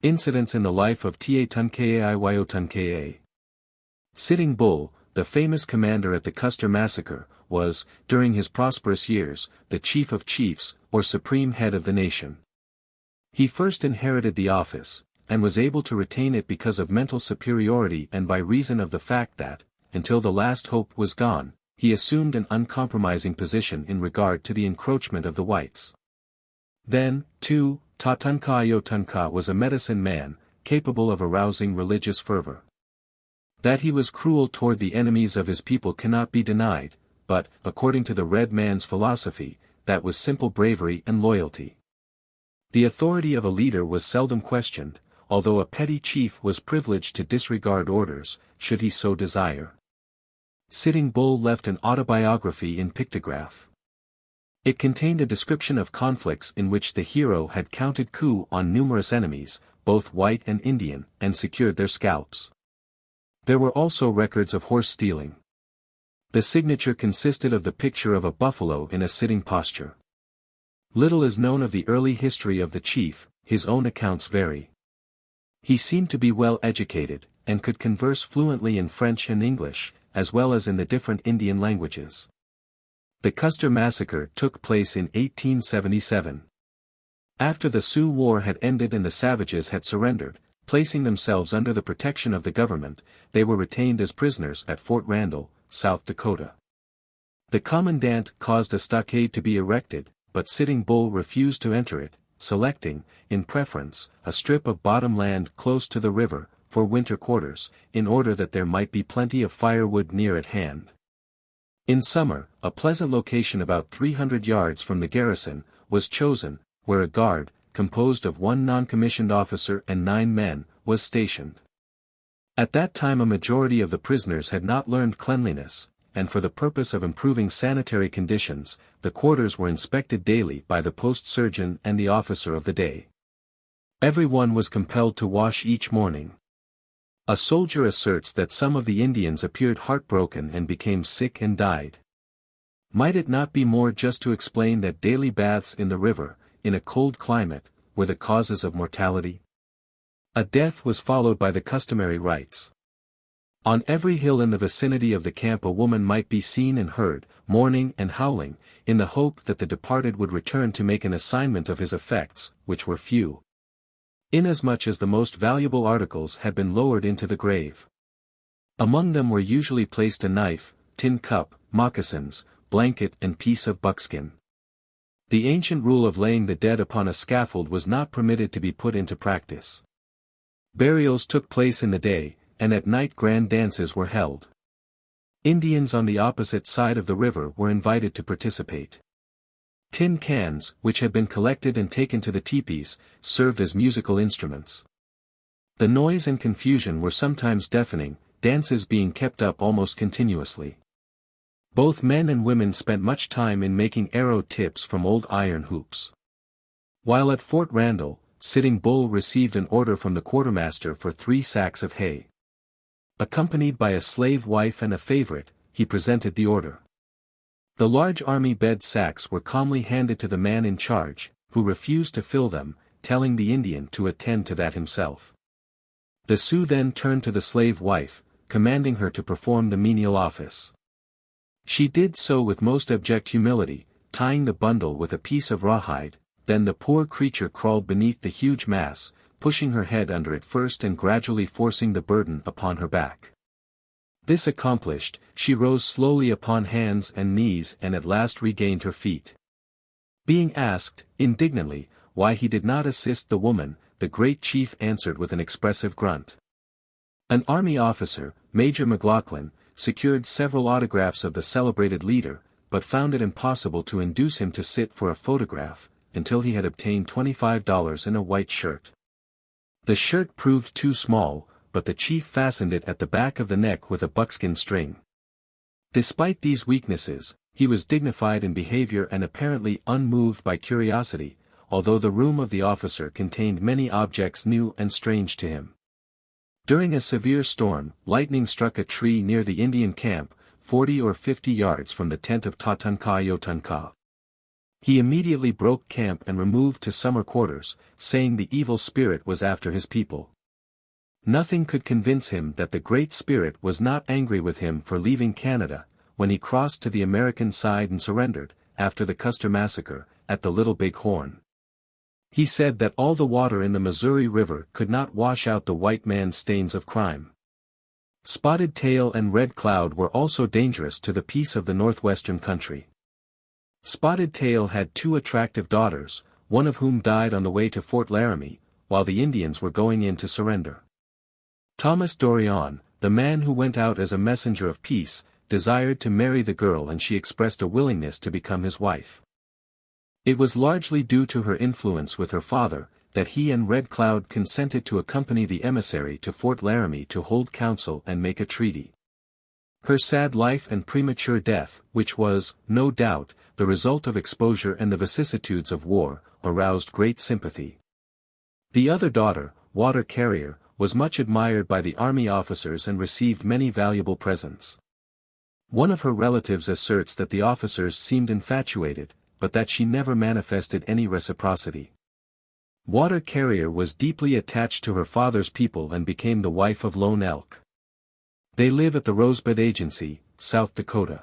incidents in the life of Tunkaiyotunka. Sitting Bull, the famous commander at the Custer Massacre, was, during his prosperous years, the chief of chiefs, or supreme head of the nation. He first inherited the office, and was able to retain it because of mental superiority and by reason of the fact that, until the last hope was gone, he assumed an uncompromising position in regard to the encroachment of the whites. Then, too, Tatanka was a medicine man, capable of arousing religious fervor. That he was cruel toward the enemies of his people cannot be denied, but, according to the red man's philosophy, that was simple bravery and loyalty. The authority of a leader was seldom questioned, although a petty chief was privileged to disregard orders, should he so desire. Sitting Bull left an autobiography in pictograph. It contained a description of conflicts in which the hero had counted coup on numerous enemies, both white and Indian, and secured their scalps. There were also records of horse stealing. The signature consisted of the picture of a buffalo in a sitting posture. Little is known of the early history of the chief, his own accounts vary. He seemed to be well educated, and could converse fluently in French and English, as well as in the different Indian languages. The Custer Massacre took place in 1877. After the Sioux War had ended and the savages had surrendered, placing themselves under the protection of the government, they were retained as prisoners at Fort Randall, South Dakota. The commandant caused a stockade to be erected, but Sitting Bull refused to enter it, selecting, in preference, a strip of bottom land close to the river, for winter quarters, in order that there might be plenty of firewood near at hand. In summer, a pleasant location about 300 yards from the garrison, was chosen, where a guard, composed of one non-commissioned officer and 9 men, was stationed. At that time a majority of the prisoners had not learned cleanliness, and for the purpose of improving sanitary conditions, the quarters were inspected daily by the post surgeon and the officer of the day. Everyone was compelled to wash each morning. A soldier asserts that some of the Indians appeared heartbroken and became sick and died. Might it not be more just to explain that daily baths in the river, in a cold climate, were the causes of mortality? A death was followed by the customary rites. On every hill in the vicinity of the camp a woman might be seen and heard, mourning and howling, in the hope that the departed would return to make an assignment of his effects, which were few. Inasmuch as the most valuable articles had been lowered into the grave. Among them were usually placed a knife, tin cup, moccasins, blanket and piece of buckskin. The ancient rule of laying the dead upon a scaffold was not permitted to be put into practice. Burials took place in the day, and at night grand dances were held. Indians on the opposite side of the river were invited to participate. Tin cans, which had been collected and taken to the teepees, served as musical instruments. The noise and confusion were sometimes deafening, dances being kept up almost continuously. Both men and women spent much time in making arrow tips from old iron hoops. While at Fort Randall, Sitting Bull received an order from the quartermaster for 3 sacks of hay. Accompanied by a slave wife and a favorite, he presented the order. The large army bed sacks were calmly handed to the man in charge, who refused to fill them, telling the Indian to attend to that himself. The Sioux then turned to the slave wife, commanding her to perform the menial office. She did so with most abject humility, tying the bundle with a piece of rawhide. Then the poor creature crawled beneath the huge mass, pushing her head under it first and gradually forcing the burden upon her back. This accomplished, she rose slowly upon hands and knees and at last regained her feet. Being asked, indignantly, why he did not assist the woman, the great chief answered with an expressive grunt. An army officer, Major McLaughlin, secured several autographs of the celebrated leader, but found it impossible to induce him to sit for a photograph, until he had obtained $25 in a white shirt. The shirt proved too small, but the chief fastened it at the back of the neck with a buckskin string. Despite these weaknesses, he was dignified in behavior and apparently unmoved by curiosity, although the room of the officer contained many objects new and strange to him. During a severe storm, lightning struck a tree near the Indian camp, 40 or 50 yards from the tent of Tatanka. He immediately broke camp and removed to summer quarters, saying the evil spirit was after his people. Nothing could convince him that the Great Spirit was not angry with him for leaving Canada, when he crossed to the American side and surrendered, after the Custer Massacre, at the Little Big Horn. He said that all the water in the Missouri River could not wash out the white man's stains of crime. Spotted Tail and Red Cloud were also dangerous to the peace of the northwestern country. Spotted Tail had 2 attractive daughters, one of whom died on the way to Fort Laramie, while the Indians were going in to surrender. Thomas Dorion, the man who went out as a messenger of peace, desired to marry the girl, and she expressed a willingness to become his wife. It was largely due to her influence with her father, that he and Red Cloud consented to accompany the emissary to Fort Laramie to hold council and make a treaty. Her sad life and premature death, which was, no doubt, the result of exposure and the vicissitudes of war, aroused great sympathy. The other daughter, Water Carrier, was much admired by the army officers and received many valuable presents. One of her relatives asserts that the officers seemed infatuated, but that she never manifested any reciprocity. Water Carrier was deeply attached to her father's people and became the wife of Lone Elk. They live at the Rosebud Agency, South Dakota.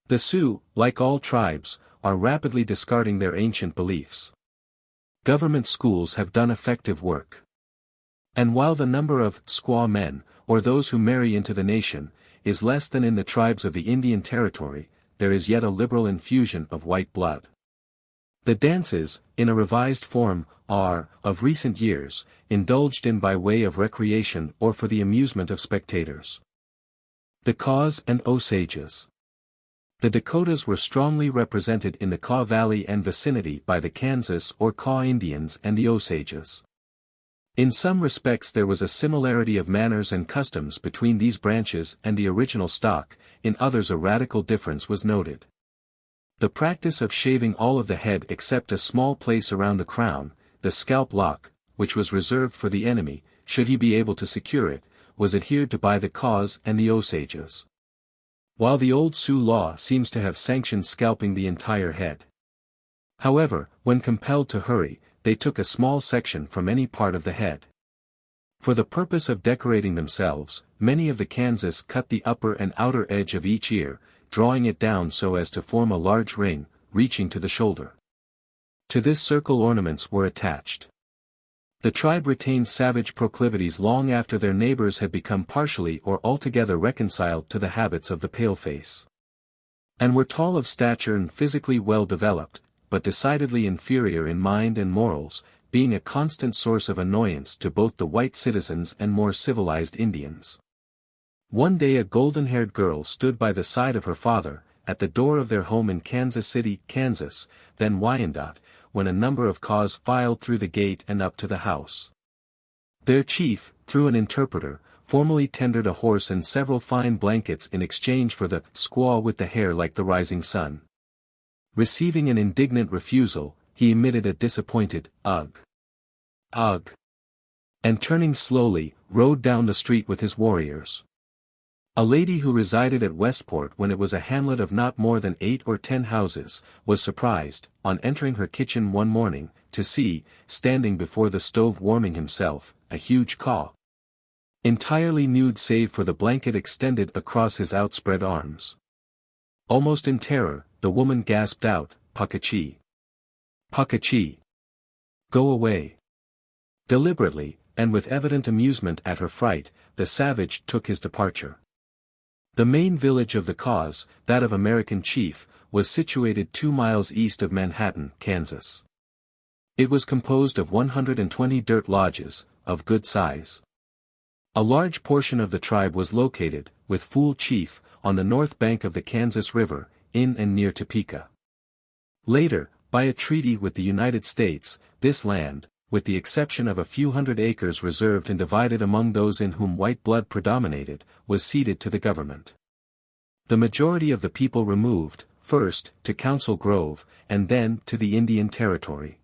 The Sioux, like all tribes, are rapidly discarding their ancient beliefs. Government schools have done effective work. And while the number of squaw men, or those who marry into the nation, is less than in the tribes of the Indian Territory, there is yet a liberal infusion of white blood. The dances, in a revised form, are, of recent years, indulged in by way of recreation or for the amusement of spectators. The Kaws and Osages. The Dakotas were strongly represented in the Kaw Valley and vicinity by the Kansas or Kaw Indians and the Osages. In some respects there was a similarity of manners and customs between these branches and the original stock, in others a radical difference was noted. The practice of shaving all of the head except a small place around the crown, the scalp lock, which was reserved for the enemy, should he be able to secure it, was adhered to by the Kaws and the Osages. While the old Sioux law seems to have sanctioned scalping the entire head. However, when compelled to hurry, they took a small section from any part of the head. For the purpose of decorating themselves, many of the Kansas cut the upper and outer edge of each ear, drawing it down so as to form a large ring, reaching to the shoulder. To this circle ornaments were attached. The tribe retained savage proclivities long after their neighbors had become partially or altogether reconciled to the habits of the paleface. And were tall of stature and physically well developed, but decidedly inferior in mind and morals, being a constant source of annoyance to both the white citizens and more civilized Indians. One day a golden-haired girl stood by the side of her father, at the door of their home in Kansas City, Kansas, then Wyandots, when a number of Kaws filed through the gate and up to the house. Their chief, through an interpreter, formally tendered a horse and several fine blankets in exchange for the squaw with the hair like the rising sun. Receiving an indignant refusal, he emitted a disappointed, "Ugh! Ugh!" and turning slowly, rode down the street with his warriors. A lady who resided at Westport when it was a hamlet of not more than 8 or 10 houses, was surprised, on entering her kitchen one morning, to see, standing before the stove warming himself, a huge Kaw. Entirely nude save for the blanket extended across his outspread arms. Almost in terror, the woman gasped out, "Puckachee! Puckachee! Go away!" Deliberately, and with evident amusement at her fright, the savage took his departure. The main village of the Kaws, that of American Chief, was situated 2 miles east of Manhattan, Kansas. It was composed of 120 dirt lodges, of good size. A large portion of the tribe was located, with Fool Chief, on the north bank of the Kansas River, in and near Topeka. Later, by a treaty with the United States, this land, with the exception of a few hundred acres reserved and divided among those in whom white blood predominated, was ceded to the government. The majority of the people removed, first, to Council Grove, and then to the Indian Territory.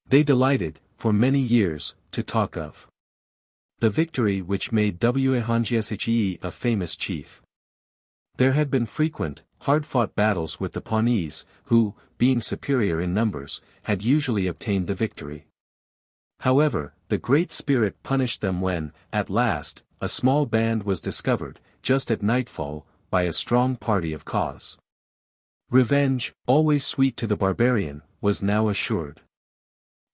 They delighted, for many years, to talk of the victory which made Wyandots a famous chief. There had been frequent, hard-fought battles with the Pawnees, who, being superior in numbers, had usually obtained the victory. However, the Great Spirit punished them when, at last, a small band was discovered, just at nightfall, by a strong party of Kaws. Revenge, always sweet to the barbarian, was now assured.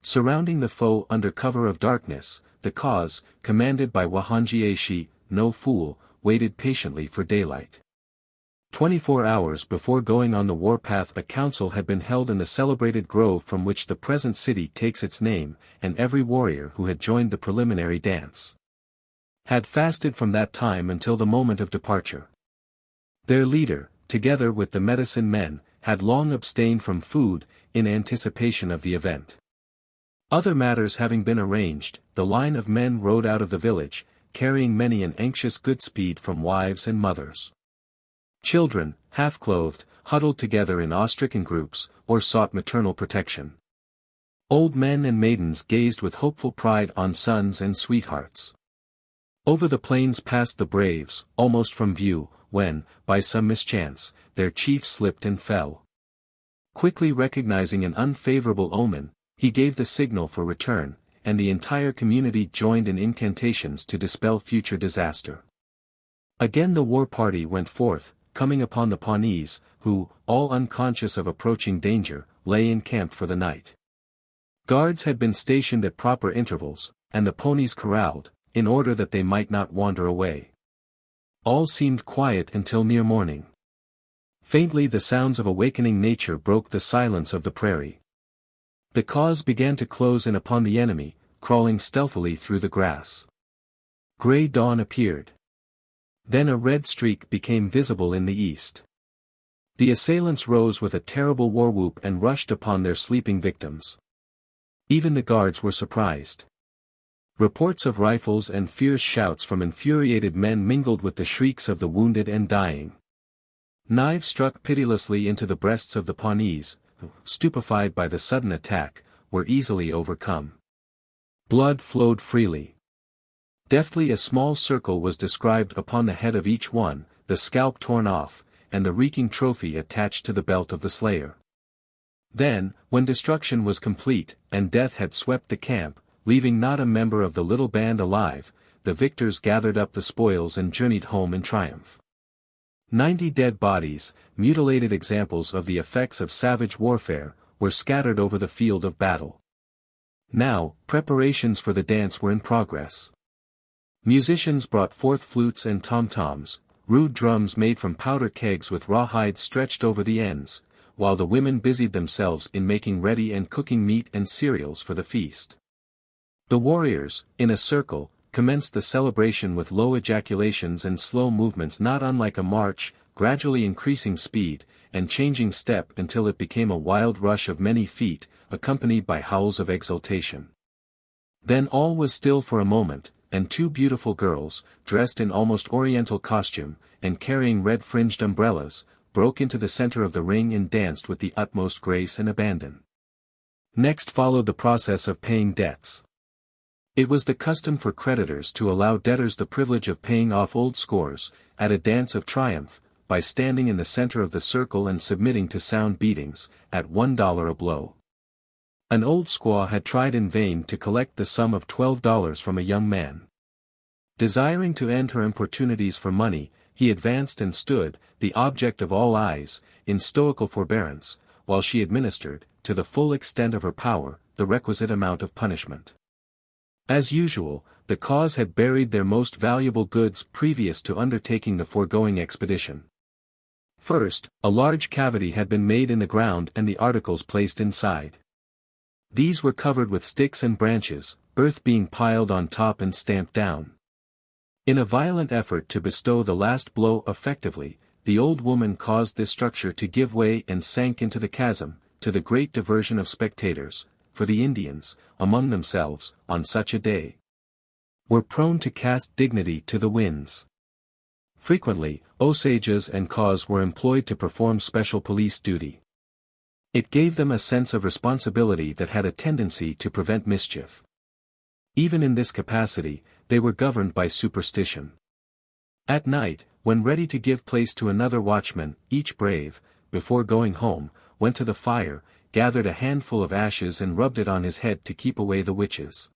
Surrounding the foe under cover of darkness, the Kaws, commanded by Wahanjieshi, no fool, waited patiently for daylight. 24 hours before going on the warpath, a council had been held in the celebrated grove from which the present city takes its name, and every warrior who had joined the preliminary dance had fasted from that time until the moment of departure. Their leader, together with the medicine men, had long abstained from food, in anticipation of the event. Other matters having been arranged, the line of men rode out of the village, carrying many an anxious goodspeed from wives and mothers. Children, half-clothed, huddled together in awe-stricken groups, or sought maternal protection. Old men and maidens gazed with hopeful pride on sons and sweethearts. Over the plains passed the braves, almost from view, when, by some mischance, their chief slipped and fell. Quickly recognizing an unfavorable omen, he gave the signal for return, and the entire community joined in incantations to dispel future disaster. Again the war party went forth, coming upon the Pawnees, who, all unconscious of approaching danger, lay encamped for the night. Guards had been stationed at proper intervals, and the ponies corralled, in order that they might not wander away. All seemed quiet until near morning. Faintly the sounds of awakening nature broke the silence of the prairie. The Kaws began to close in upon the enemy, crawling stealthily through the grass. Gray dawn appeared. Then a red streak became visible in the east. The assailants rose with a terrible war whoop and rushed upon their sleeping victims. Even the guards were surprised. Reports of rifles and fierce shouts from infuriated men mingled with the shrieks of the wounded and dying. Knives struck pitilessly into the breasts of the Pawnees, who, stupefied by the sudden attack, were easily overcome. Blood flowed freely. Deftly a small circle was described upon the head of each one, the scalp torn off, and the reeking trophy attached to the belt of the slayer. Then, when destruction was complete, and death had swept the camp, leaving not a member of the little band alive, the victors gathered up the spoils and journeyed home in triumph. 90 dead bodies, mutilated examples of the effects of savage warfare, were scattered over the field of battle. Now, preparations for the dance were in progress. Musicians brought forth flutes and tom-toms, rude drums made from powder kegs with rawhide stretched over the ends, while the women busied themselves in making ready and cooking meat and cereals for the feast. The warriors, in a circle, commenced the celebration with low ejaculations and slow movements not unlike a march, gradually increasing speed, and changing step until it became a wild rush of many feet, accompanied by howls of exultation. Then all was still for a moment, and two beautiful girls, dressed in almost oriental costume, and carrying red-fringed umbrellas, broke into the center of the ring and danced with the utmost grace and abandon. Next followed the process of paying debts. It was the custom for creditors to allow debtors the privilege of paying off old scores, at a dance of triumph, by standing in the center of the circle and submitting to sound beatings, at $1 a blow. An old squaw had tried in vain to collect the sum of $12 from a young man. Desiring to end her importunities for money, he advanced and stood, the object of all eyes, in stoical forbearance, while she administered, to the full extent of her power, the requisite amount of punishment. As usual, the Kaws had buried their most valuable goods previous to undertaking the foregoing expedition. First, a large cavity had been made in the ground and the articles placed inside. These were covered with sticks and branches, earth being piled on top and stamped down. In a violent effort to bestow the last blow effectively, the old woman caused this structure to give way and sank into the chasm, to the great diversion of spectators, for the Indians, among themselves, on such a day, were prone to cast dignity to the winds. Frequently, Osages and Kaws were employed to perform special police duty. It gave them a sense of responsibility that had a tendency to prevent mischief. Even in this capacity, they were governed by superstition. At night, when ready to give place to another watchman, each brave, before going home, went to the fire, gathered a handful of ashes and rubbed it on his head to keep away the witches.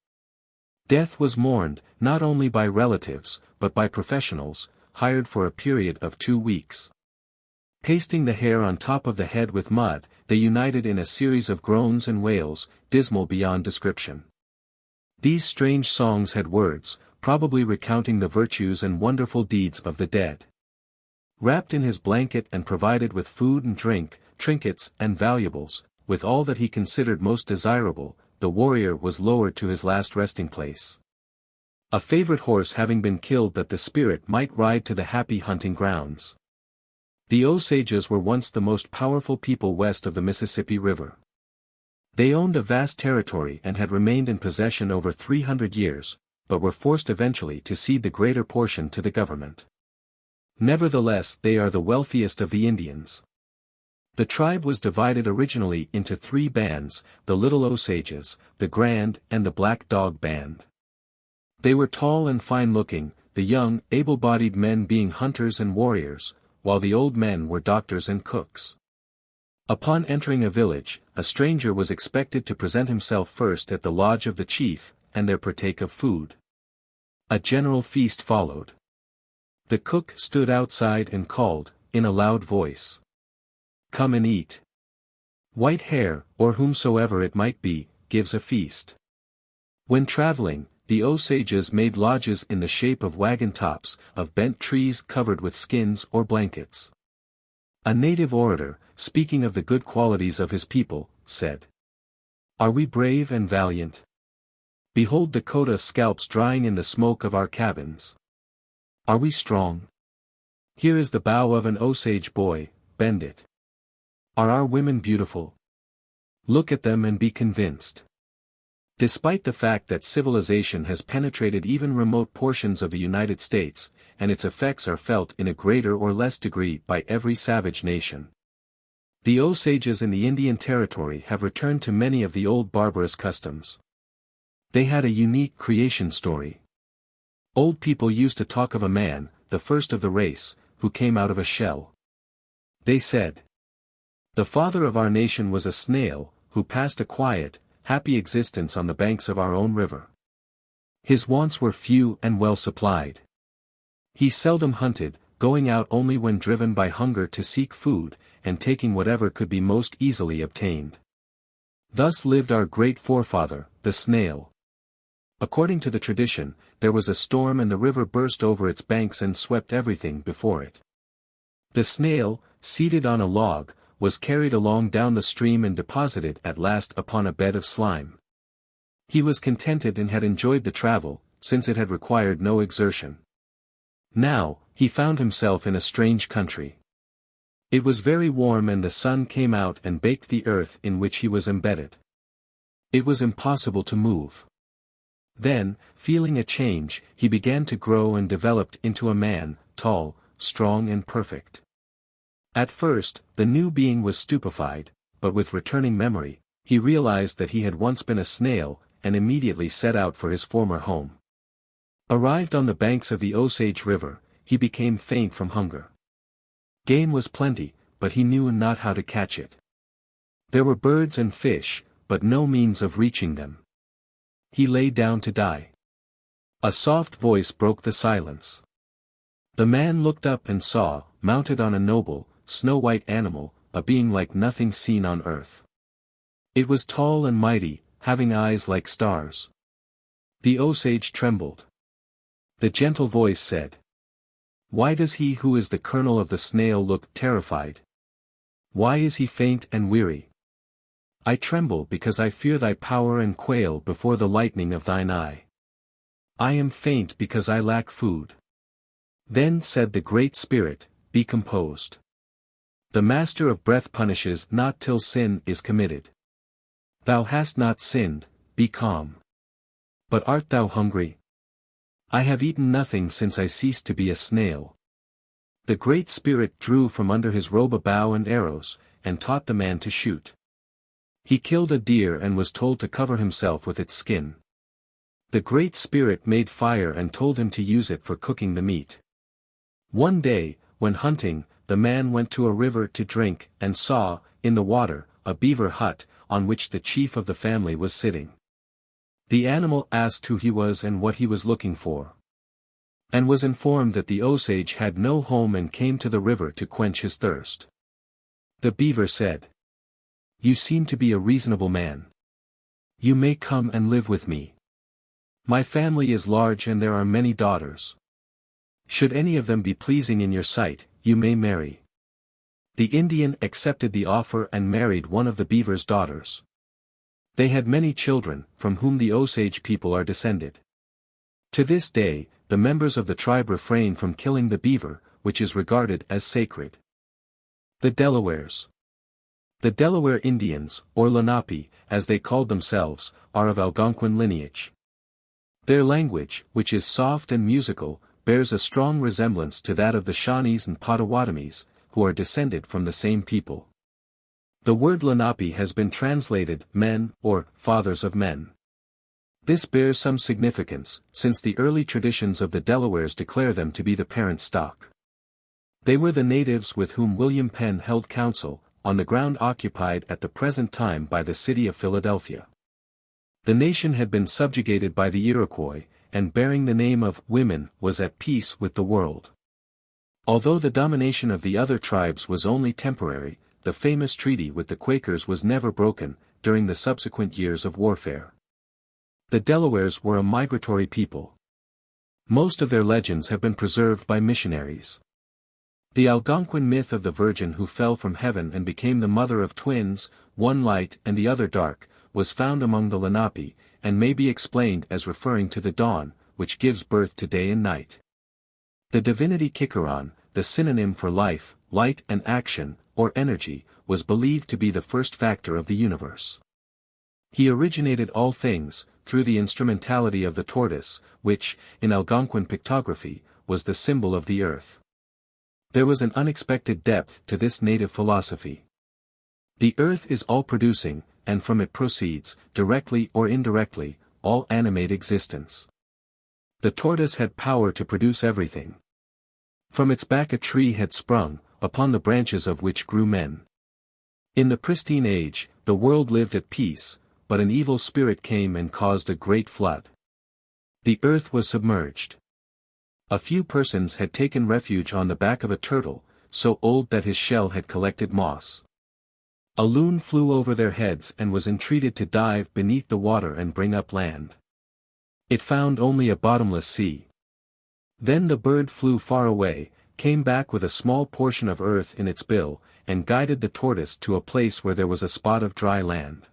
Death was mourned, not only by relatives, but by professionals, hired for a period of 2 weeks. Pasting the hair on top of the head with mud, they united in a series of groans and wails, dismal beyond description. These strange songs had words, probably recounting the virtues and wonderful deeds of the dead. Wrapped in his blanket and provided with food and drink, trinkets and valuables, with all that he considered most desirable, the warrior was lowered to his last resting place. A favorite horse having been killed that the spirit might ride to the happy hunting grounds. The Osages were once the most powerful people west of the Mississippi River. They owned a vast territory and had remained in possession over 300 years, but were forced eventually to cede the greater portion to the government. Nevertheless, they are the wealthiest of the Indians. The tribe was divided originally into 3 bands, the Little Osages, the Grand, and the Black Dog Band. They were tall and fine-looking, the young, able-bodied men being hunters and warriors, while the old men were doctors and cooks. Upon entering a village, a stranger was expected to present himself first at the lodge of the chief, and there partake of food. A general feast followed. The cook stood outside and called, in a loud voice, "Come and eat." White Hair, or whomsoever it might be, gives a feast. When traveling, the Osages made lodges in the shape of wagon tops, of bent trees covered with skins or blankets. A native orator, speaking of the good qualities of his people, said, "Are we brave and valiant? Behold Dakota scalps drying in the smoke of our cabins. Are we strong? Here is the bow of an Osage boy, bend it. Are our women beautiful? Look at them and be convinced." Despite the fact that civilization has penetrated even remote portions of the United States, and its effects are felt in a greater or less degree by every savage nation, the Osages in the Indian Territory have returned to many of the old barbarous customs. They had a unique creation story. Old people used to talk of a man, the first of the race, who came out of a shell. They said, "The father of our nation was a snail, who passed a quiet, happy existence on the banks of our own river. His wants were few and well supplied. He seldom hunted, going out only when driven by hunger to seek food, and taking whatever could be most easily obtained. Thus lived our great forefather, the snail. According to the tradition, there was a storm and the river burst over its banks and swept everything before it. The snail, seated on a log, was carried along down the stream and deposited at last upon a bed of slime. He was contented and had enjoyed the travel, since it had required no exertion. Now, he found himself in a strange country. It was very warm and the sun came out and baked the earth in which he was embedded. It was impossible to move. Then, feeling a change, he began to grow and developed into a man, tall, strong and perfect. At first, the new being was stupefied, but with returning memory, he realized that he had once been a snail, and immediately set out for his former home. Arrived on the banks of the Osage River, he became faint from hunger. Game was plenty, but he knew not how to catch it. There were birds and fish, but no means of reaching them. He lay down to die. A soft voice broke the silence. The man looked up and saw, mounted on a noble, snow-white animal, a being like nothing seen on earth. It was tall and mighty, having eyes like stars. The Osage trembled. The gentle voice said, "Why does he who is the colonel of the snail look terrified? Why is he faint and weary? I tremble because I fear thy power and quail before the lightning of thine eye. I am faint because I lack food." Then said the Great Spirit, "Be composed. The Master of Breath punishes not till sin is committed. Thou hast not sinned, be calm. But art thou hungry? I have eaten nothing since I ceased to be a snail." The Great Spirit drew from under his robe a bow and arrows, and taught the man to shoot. He killed a deer and was told to cover himself with its skin. The Great Spirit made fire and told him to use it for cooking the meat. One day, when hunting, the man went to a river to drink, and saw, in the water, a beaver hut, on which the chief of the family was sitting. The animal asked who he was and what he was looking for, and was informed that the Osage had no home and came to the river to quench his thirst. The beaver said, "You seem to be a reasonable man. You may come and live with me. My family is large and there are many daughters. Should any of them be pleasing in your sight, you may marry." The Indian accepted the offer and married one of the beaver's daughters. They had many children, from whom the Osage people are descended. To this day, the members of the tribe refrain from killing the beaver, which is regarded as sacred. The Delawares. The Delaware Indians, or Lenape, as they called themselves, are of Algonquin lineage. Their language, which is soft and musical, bears a strong resemblance to that of the Shawnees and Pottawatomies, who are descended from the same people. The word Lenape has been translated men, or fathers of men. This bears some significance, since the early traditions of the Delawares declare them to be the parent stock. They were the natives with whom William Penn held council, on the ground occupied at the present time by the city of Philadelphia. The nation had been subjugated by the Iroquois, and bearing the name of women was at peace with the world. Although the domination of the other tribes was only temporary, the famous treaty with the Quakers was never broken, during the subsequent years of warfare. The Delawares were a migratory people. Most of their legends have been preserved by missionaries. The Algonquin myth of the Virgin who fell from heaven and became the mother of twins, one light and the other dark, was found among the Lenape, and may be explained as referring to the dawn, which gives birth to day and night. The divinity Kikaron, the synonym for life, light and action, or energy, was believed to be the first factor of the universe. He originated all things, through the instrumentality of the tortoise, which, in Algonquin pictography, was the symbol of the earth. There was an unexpected depth to this native philosophy. The earth is all-producing, and from it proceeds, directly or indirectly, all animate existence. The tortoise had power to produce everything. From its back a tree had sprung, upon the branches of which grew men. In the pristine age, the world lived at peace, but an evil spirit came and caused a great flood. The earth was submerged. A few persons had taken refuge on the back of a turtle, so old that his shell had collected moss. A loon flew over their heads and was entreated to dive beneath the water and bring up land. It found only a bottomless sea. Then the bird flew far away, came back with a small portion of earth in its bill, and guided the tortoise to a place where there was a spot of dry land.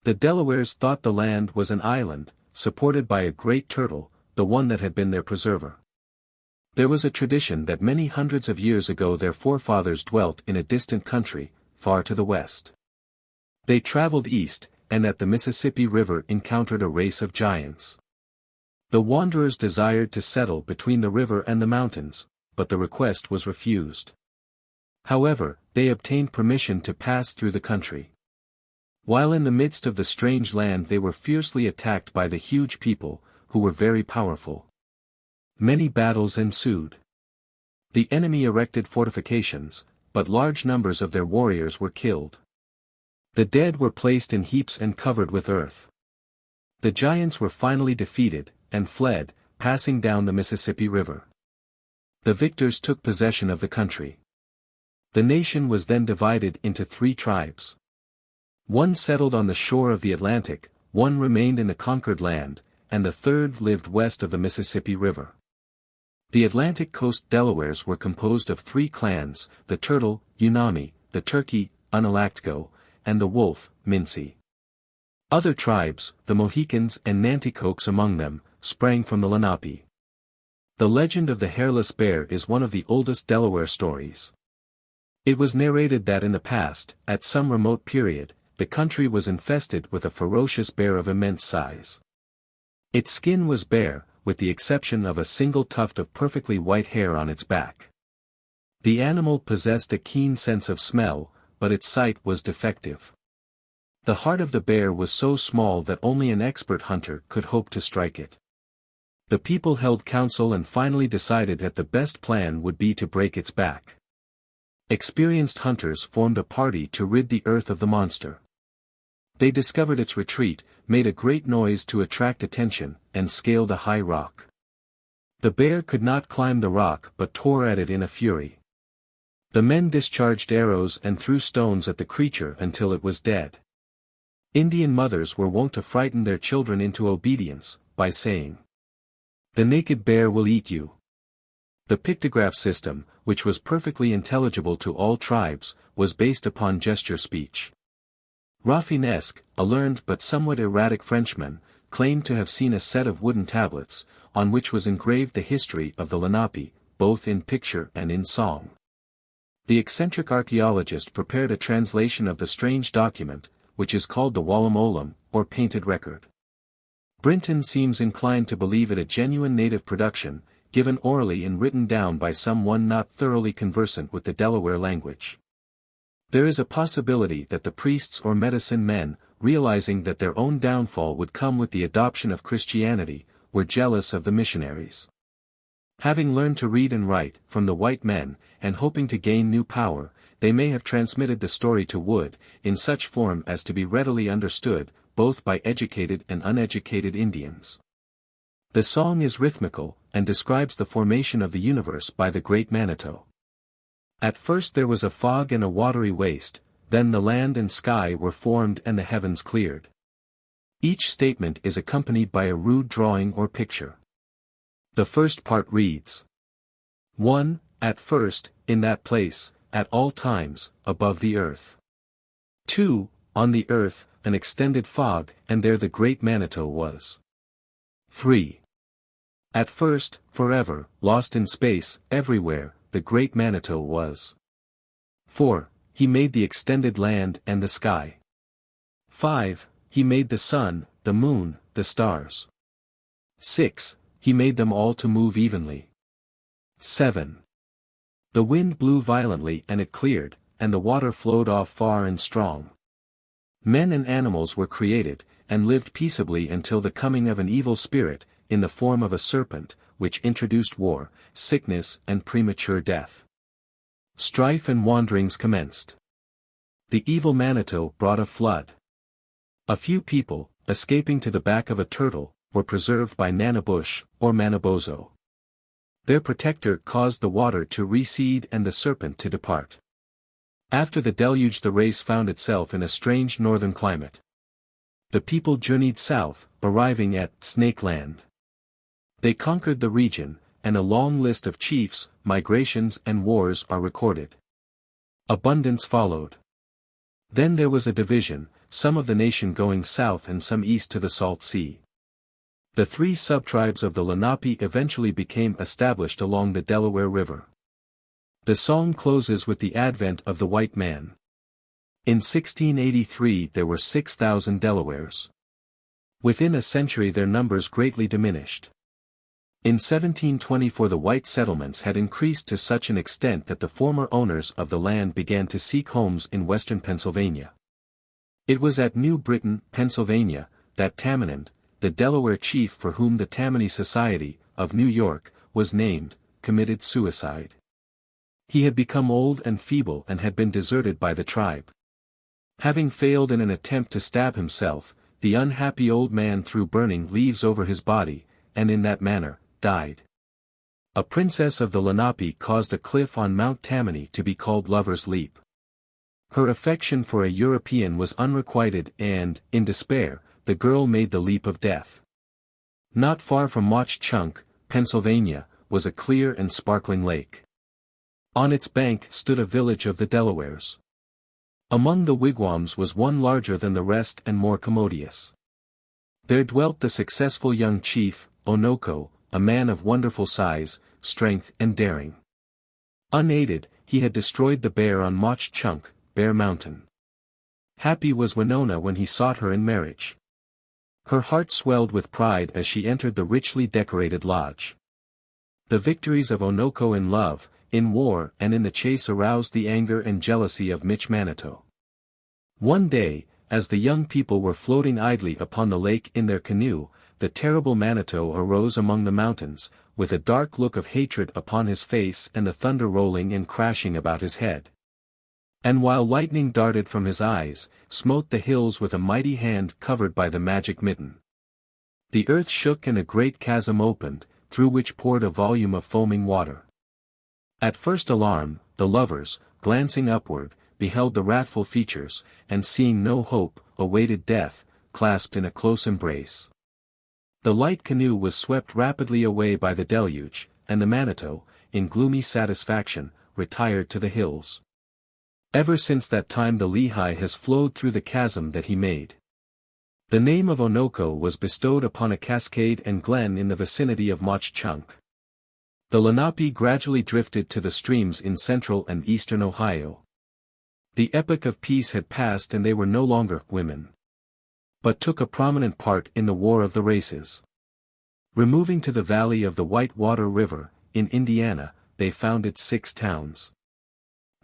The Delawares thought the land was an island, supported by a great turtle, the one that had been their preserver. There was a tradition that many hundreds of years ago their forefathers dwelt in a distant country, far to the west. They traveled east, and at the Mississippi River encountered a race of giants. The wanderers desired to settle between the river and the mountains, but the request was refused. However, they obtained permission to pass through the country. While in the midst of the strange land they were fiercely attacked by the huge people, who were very powerful. Many battles ensued. The enemy erected fortifications, but large numbers of their warriors were killed. The dead were placed in heaps and covered with earth. The giants were finally defeated, and fled, passing down the Mississippi River. The victors took possession of the country. The nation was then divided into 3 tribes. One settled on the shore of the Atlantic, one remained in the conquered land, and the third lived west of the Mississippi River. The Atlantic coast Delawares were composed of 3 clans, the turtle, Unami, the turkey, Unalakgo, and the wolf, Minsi. Other tribes, the Mohicans and Nanticokes among them, sprang from the Lenape. The legend of the hairless bear is one of the oldest Delaware stories. It was narrated that in the past, at some remote period, the country was infested with a ferocious bear of immense size. Its skin was bare, with the exception of a single tuft of perfectly white hair on its back. The animal possessed a keen sense of smell, but its sight was defective. The heart of the bear was so small that only an expert hunter could hope to strike it. The people held council and finally decided that the best plan would be to break its back. Experienced hunters formed a party to rid the earth of the monster. They discovered its retreat, made a great noise to attract attention, and scaled a high rock. The bear could not climb the rock but tore at it in a fury. The men discharged arrows and threw stones at the creature until it was dead. Indian mothers were wont to frighten their children into obedience, by saying, "The naked bear will eat you." The pictograph system, which was perfectly intelligible to all tribes, was based upon gesture speech. Raffinesque, a learned but somewhat erratic Frenchman, claimed to have seen a set of wooden tablets, on which was engraved the history of the Lenape, both in picture and in song. The eccentric archaeologist prepared a translation of the strange document, which is called the Wallam Olam, or painted record. Brinton seems inclined to believe it a genuine native production, given orally and written down by someone not thoroughly conversant with the Delaware language. There is a possibility that the priests or medicine men, realizing that their own downfall would come with the adoption of Christianity, were jealous of the missionaries. Having learned to read and write from the white men, and hoping to gain new power, they may have transmitted the story to Wood, in such form as to be readily understood, both by educated and uneducated Indians. The song is rhythmical, and describes the formation of the universe by the Great Manitou. At first there was a fog and a watery waste, then the land and sky were formed and the heavens cleared. Each statement is accompanied by a rude drawing or picture. The first part reads, 1. At first, in that place, at all times, above the earth. 2. On the earth, an extended fog, and there the Great Manitou was. 3. At first, forever, lost in space, everywhere, the Great Manitou was. 4. He made the extended land and the sky. 5. He made the sun, the moon, the stars. 6. He made them all to move evenly. 7. The wind blew violently and it cleared, and the water flowed off far and strong. Men and animals were created, and lived peaceably until the coming of an evil spirit, in the form of a serpent, which introduced war, sickness and premature death. Strife and wanderings commenced. The evil Manitou brought a flood. A few people, escaping to the back of a turtle, were preserved by Nanabush, or Manabozo. Their protector caused the water to recede and the serpent to depart. After the deluge the race found itself in a strange northern climate. The people journeyed south, arriving at Snake Land. They conquered the region, and a long list of chiefs, migrations and wars are recorded. Abundance followed. Then there was a division, some of the nation going south and some east to the Salt Sea. The three subtribes of the Lenape eventually became established along the Delaware River. The song closes with the advent of the white man. In 1683 there were 6,000 Delawares. Within a century their numbers greatly diminished. In 1724 the white settlements had increased to such an extent that the former owners of the land began to seek homes in western Pennsylvania. It was at New Britain, Pennsylvania, that Tammany, the Delaware chief for whom the Tammany Society, of New York, was named, committed suicide. He had become old and feeble and had been deserted by the tribe. Having failed in an attempt to stab himself, the unhappy old man threw burning leaves over his body, and in that manner, died. A princess of the Lenape caused a cliff on Mount Tammany to be called Lover's Leap. Her affection for a European was unrequited and, in despair, the girl made the leap of death. Not far from Mauch Chunk, Pennsylvania, was a clear and sparkling lake. On its bank stood a village of the Delawares. Among the wigwams was one larger than the rest and more commodious. There dwelt the successful young chief, Onoko, a man of wonderful size, strength and daring. Unaided, he had destroyed the bear on Mauch Chunk, Bear Mountain. Happy was Winona when he sought her in marriage. Her heart swelled with pride as she entered the richly decorated lodge. The victories of Onoko in love, in war and in the chase aroused the anger and jealousy of Michmanito. One day, as the young people were floating idly upon the lake in their canoe, the terrible Manitou arose among the mountains, with a dark look of hatred upon his face and the thunder rolling and crashing about his head. And while lightning darted from his eyes, smote the hills with a mighty hand covered by the magic mitten. The earth shook and a great chasm opened, through which poured a volume of foaming water. At first alarm, the lovers, glancing upward, beheld the wrathful features, and seeing no hope, awaited death, clasped in a close embrace. The light canoe was swept rapidly away by the deluge, and the Manitou, in gloomy satisfaction, retired to the hills. Ever since that time the Lehigh has flowed through the chasm that he made. The name of Onoko was bestowed upon a cascade and glen in the vicinity of Mauch Chunk. The Lenape gradually drifted to the streams in central and eastern Ohio. The epoch of peace had passed and they were no longer women, but took a prominent part in the War of the Races. Removing to the valley of the White Water River, in Indiana, they founded 6 towns.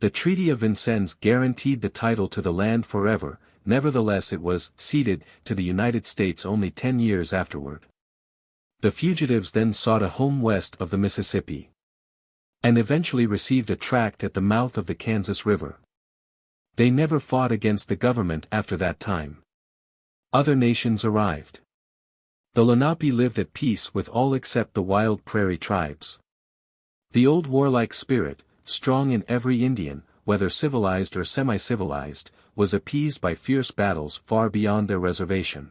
The Treaty of Vincennes guaranteed the title to the land forever, nevertheless it was ceded to the United States only 10 years afterward. The fugitives then sought a home west of the Mississippi, and eventually received a tract at the mouth of the Kansas River. They never fought against the government after that time. Other nations arrived. The Lenape lived at peace with all except the wild prairie tribes. The old warlike spirit, strong in every Indian, whether civilized or semi-civilized, was appeased by fierce battles far beyond their reservation.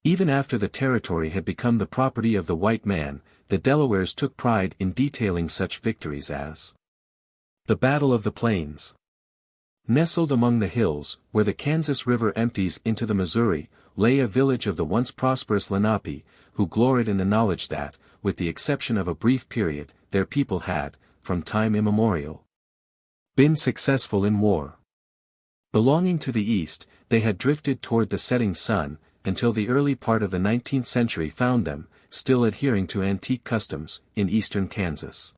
Even after the territory had become the property of the white man, the Delawares took pride in detailing such victories as the Battle of the Plains. Nestled among the hills, where the Kansas River empties into the Missouri, lay a village of the once prosperous Lenape, who gloried in the knowledge that, with the exception of a brief period, their people had, from time immemorial, been successful in war. Belonging to the east, they had drifted toward the setting sun, until the early part of the 19th century found them, still adhering to antique customs, in eastern Kansas.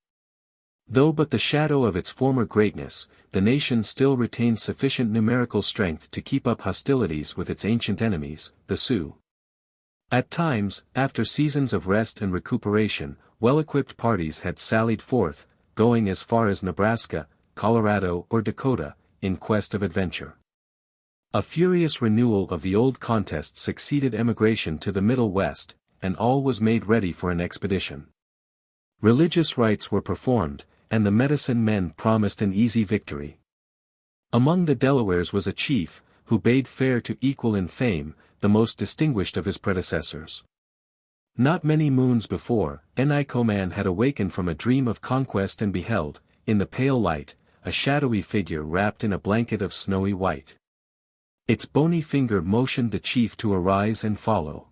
Though but the shadow of its former greatness, the nation still retained sufficient numerical strength to keep up hostilities with its ancient enemies, the Sioux. At times, after seasons of rest and recuperation, well-equipped parties had sallied forth, going as far as Nebraska, Colorado or Dakota, in quest of adventure. A furious renewal of the old contest succeeded emigration to the Middle West, and all was made ready for an expedition. Religious rites were performed, and the medicine men promised an easy victory. Among the Delawares was a chief, who bade fair to equal in fame, the most distinguished of his predecessors. Not many moons before, Enicoman had awakened from a dream of conquest and beheld, in the pale light, a shadowy figure wrapped in a blanket of snowy white. Its bony finger motioned the chief to arise and follow.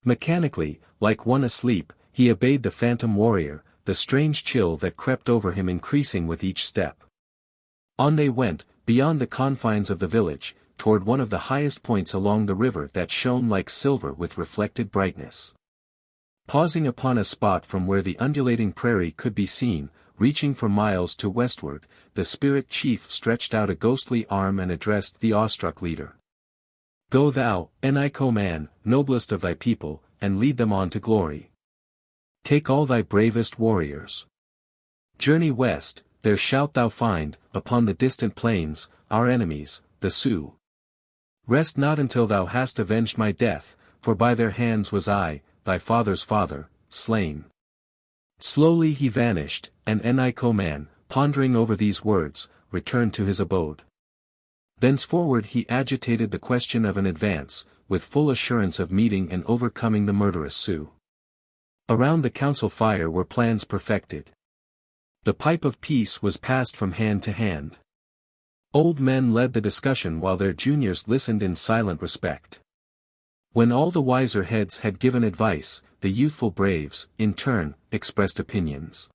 Mechanically, like one asleep, he obeyed the phantom warrior, the strange chill that crept over him increasing with each step. On they went, beyond the confines of the village, toward one of the highest points along the river that shone like silver with reflected brightness. Pausing upon a spot from where the undulating prairie could be seen, reaching for miles to westward, the spirit chief stretched out a ghostly arm and addressed the awestruck leader. Go thou, Enicoman, noblest of thy people, and lead them on to glory. Take all thy bravest warriors. Journey west, there shalt thou find, upon the distant plains, our enemies, the Sioux. Rest not until thou hast avenged my death, for by their hands was I, thy father's father, slain. Slowly he vanished, and Enicoman, pondering over these words, returned to his abode. Thenceforward he agitated the question of an advance, with full assurance of meeting and overcoming the murderous Sioux. Around the council fire were plans perfected. The pipe of peace was passed from hand to hand. Old men led the discussion while their juniors listened in silent respect. When all the wiser heads had given advice, the youthful braves, in turn, expressed opinions.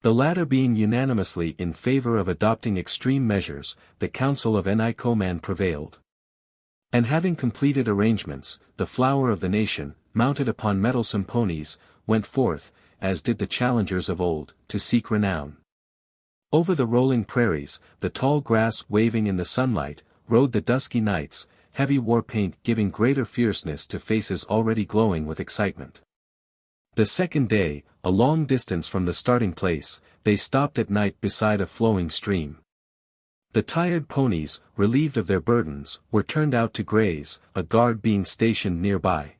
The latter being unanimously in favor of adopting extreme measures, the council of Enicoman prevailed. And having completed arrangements, the flower of the nation, mounted upon mettlesome ponies, went forth, as did the challengers of old, to seek renown. Over the rolling prairies, the tall grass waving in the sunlight, rode the dusky knights, heavy war paint giving greater fierceness to faces already glowing with excitement. The second day, a long distance from the starting place, they stopped at night beside a flowing stream. The tired ponies, relieved of their burdens, were turned out to graze, a guard being stationed nearby.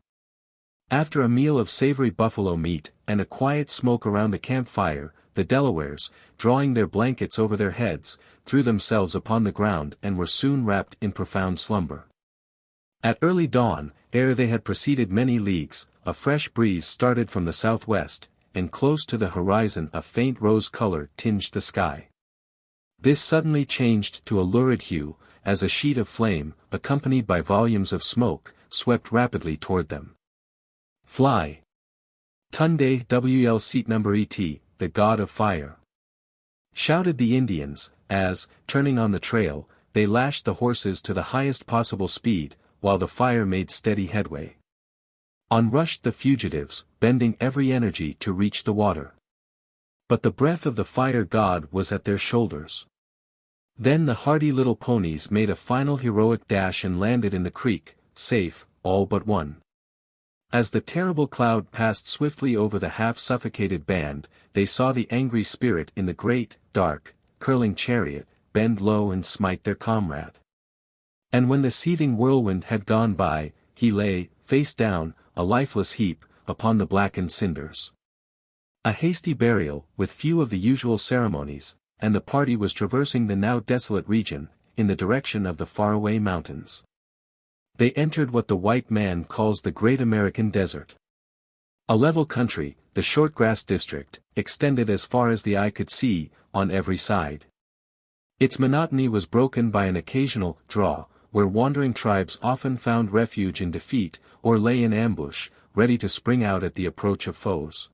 After a meal of savory buffalo meat, and a quiet smoke around the campfire, the Delawares, drawing their blankets over their heads, threw themselves upon the ground and were soon wrapped in profound slumber. At early dawn, ere they had proceeded many leagues, a fresh breeze started from the southwest, and close to the horizon a faint rose color tinged the sky. This suddenly changed to a lurid hue, as a sheet of flame, accompanied by volumes of smoke, swept rapidly toward them. "Fly! Tunde WL seat number ET, the god of fire!" shouted the Indians, as, turning on the trail, they lashed the horses to the highest possible speed, while the fire made steady headway. On rushed the fugitives, bending every energy to reach the water. But the breath of the fire god was at their shoulders. Then the hardy little ponies made a final heroic dash and landed in the creek, safe, all but one. As the terrible cloud passed swiftly over the half-suffocated band, they saw the angry spirit in the great, dark, curling chariot, bend low and smite their comrade. And when the seething whirlwind had gone by, he lay, face down, a lifeless heap, upon the blackened cinders. A hasty burial, with few of the usual ceremonies, and the party was traversing the now desolate region, in the direction of the faraway mountains. They entered what the white man calls the Great American Desert. A level country, the Shortgrass District, extended as far as the eye could see, on every side. Its monotony was broken by an occasional draw, where wandering tribes often found refuge in defeat, or lay in ambush, ready to spring out at the approach of foes.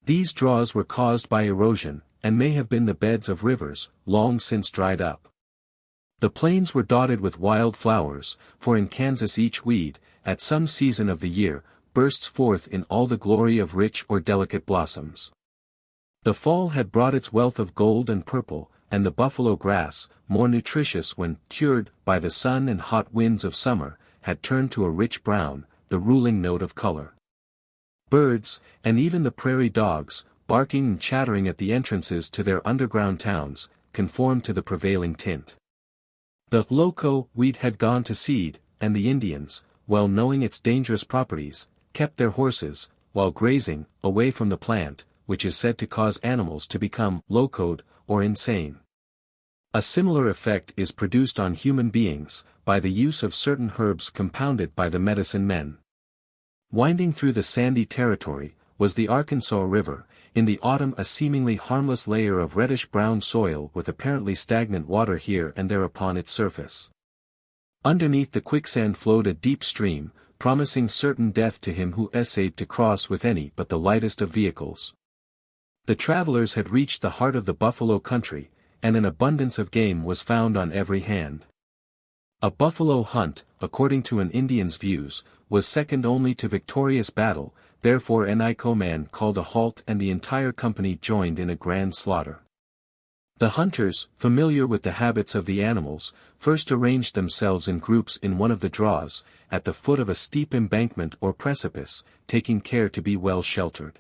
These draws were caused by erosion, and may have been the beds of rivers, long since dried up. The plains were dotted with wild flowers, for in Kansas each weed, at some season of the year, bursts forth in all the glory of rich or delicate blossoms. The fall had brought its wealth of gold and purple, and the buffalo grass, more nutritious when cured by the sun and hot winds of summer, had turned to a rich brown, the ruling note of color. Birds, and even the prairie dogs, barking and chattering at the entrances to their underground towns, conformed to the prevailing tint. The loco wheat had gone to seed, and the Indians, well knowing its dangerous properties, kept their horses, while grazing, away from the plant, which is said to cause animals to become locoed, or insane. A similar effect is produced on human beings, by the use of certain herbs compounded by the medicine men. Winding through the sandy territory, was the Arkansas River, in the autumn a seemingly harmless layer of reddish-brown soil with apparently stagnant water here and there upon its surface. Underneath the quicksand flowed a deep stream, promising certain death to him who essayed to cross with any but the lightest of vehicles. The travelers had reached the heart of the buffalo country, and an abundance of game was found on every hand. A buffalo hunt, according to an Indian's views, was second only to victorious battle, therefore an Iko man called a halt and the entire company joined in a grand slaughter. The hunters, familiar with the habits of the animals, first arranged themselves in groups in one of the draws, at the foot of a steep embankment or precipice, taking care to be well sheltered.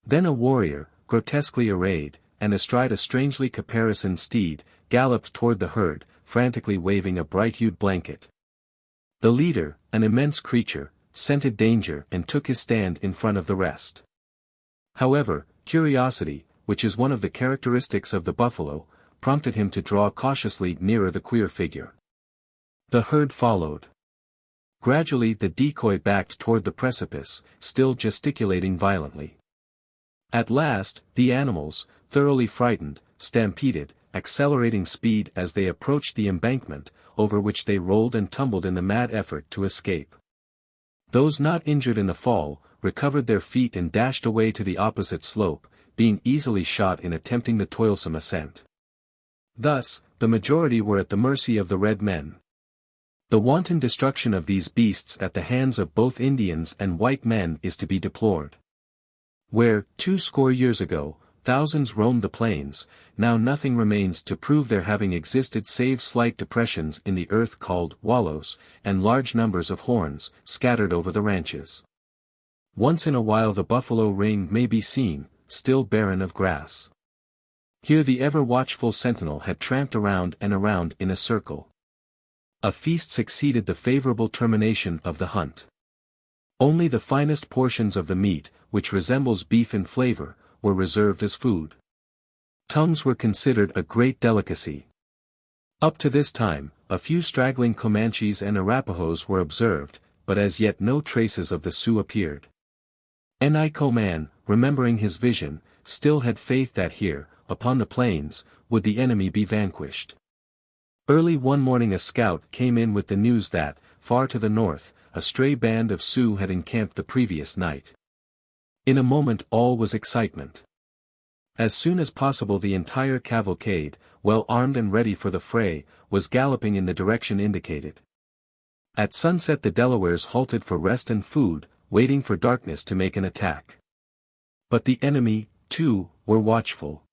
Then a warrior, grotesquely arrayed, and astride a strangely caparisoned steed, galloped toward the herd, frantically waving a bright-hued blanket. The leader, an immense creature, scented danger and took his stand in front of the rest. However, curiosity, which is one of the characteristics of the buffalo, prompted him to draw cautiously nearer the queer figure. The herd followed. Gradually the decoy backed toward the precipice, still gesticulating violently. At last, the animals, thoroughly frightened, stampeded, accelerating speed as they approached the embankment, over which they rolled and tumbled in the mad effort to escape. Those not injured in the fall, recovered their feet and dashed away to the opposite slope, being easily shot in attempting the toilsome ascent. Thus, the majority were at the mercy of the red men. The wanton destruction of these beasts at the hands of both Indians and white men is to be deplored. Where, 20 years ago, thousands roamed the plains, now nothing remains to prove their having existed save slight depressions in the earth called wallows, and large numbers of horns, scattered over the ranches. Once in a while the buffalo ring may be seen, still barren of grass. Here the ever-watchful sentinel had tramped around and around in a circle. A feast succeeded the favorable termination of the hunt. Only the finest portions of the meat, which resembles beef in flavor, were reserved as food. Tongues were considered a great delicacy. Up to this time, a few straggling Comanches and Arapahoes were observed, but as yet no traces of the Sioux appeared. Ni-ko-man, remembering his vision, still had faith that here, upon the plains, would the enemy be vanquished. Early one morning a scout came in with the news that, far to the north, a stray band of Sioux had encamped the previous night. In a moment all was excitement. As soon as possible the entire cavalcade, well armed and ready for the fray, was galloping in the direction indicated. At sunset the Delawares halted for rest and food, waiting for darkness to make an attack. But the enemy, too, were watchful.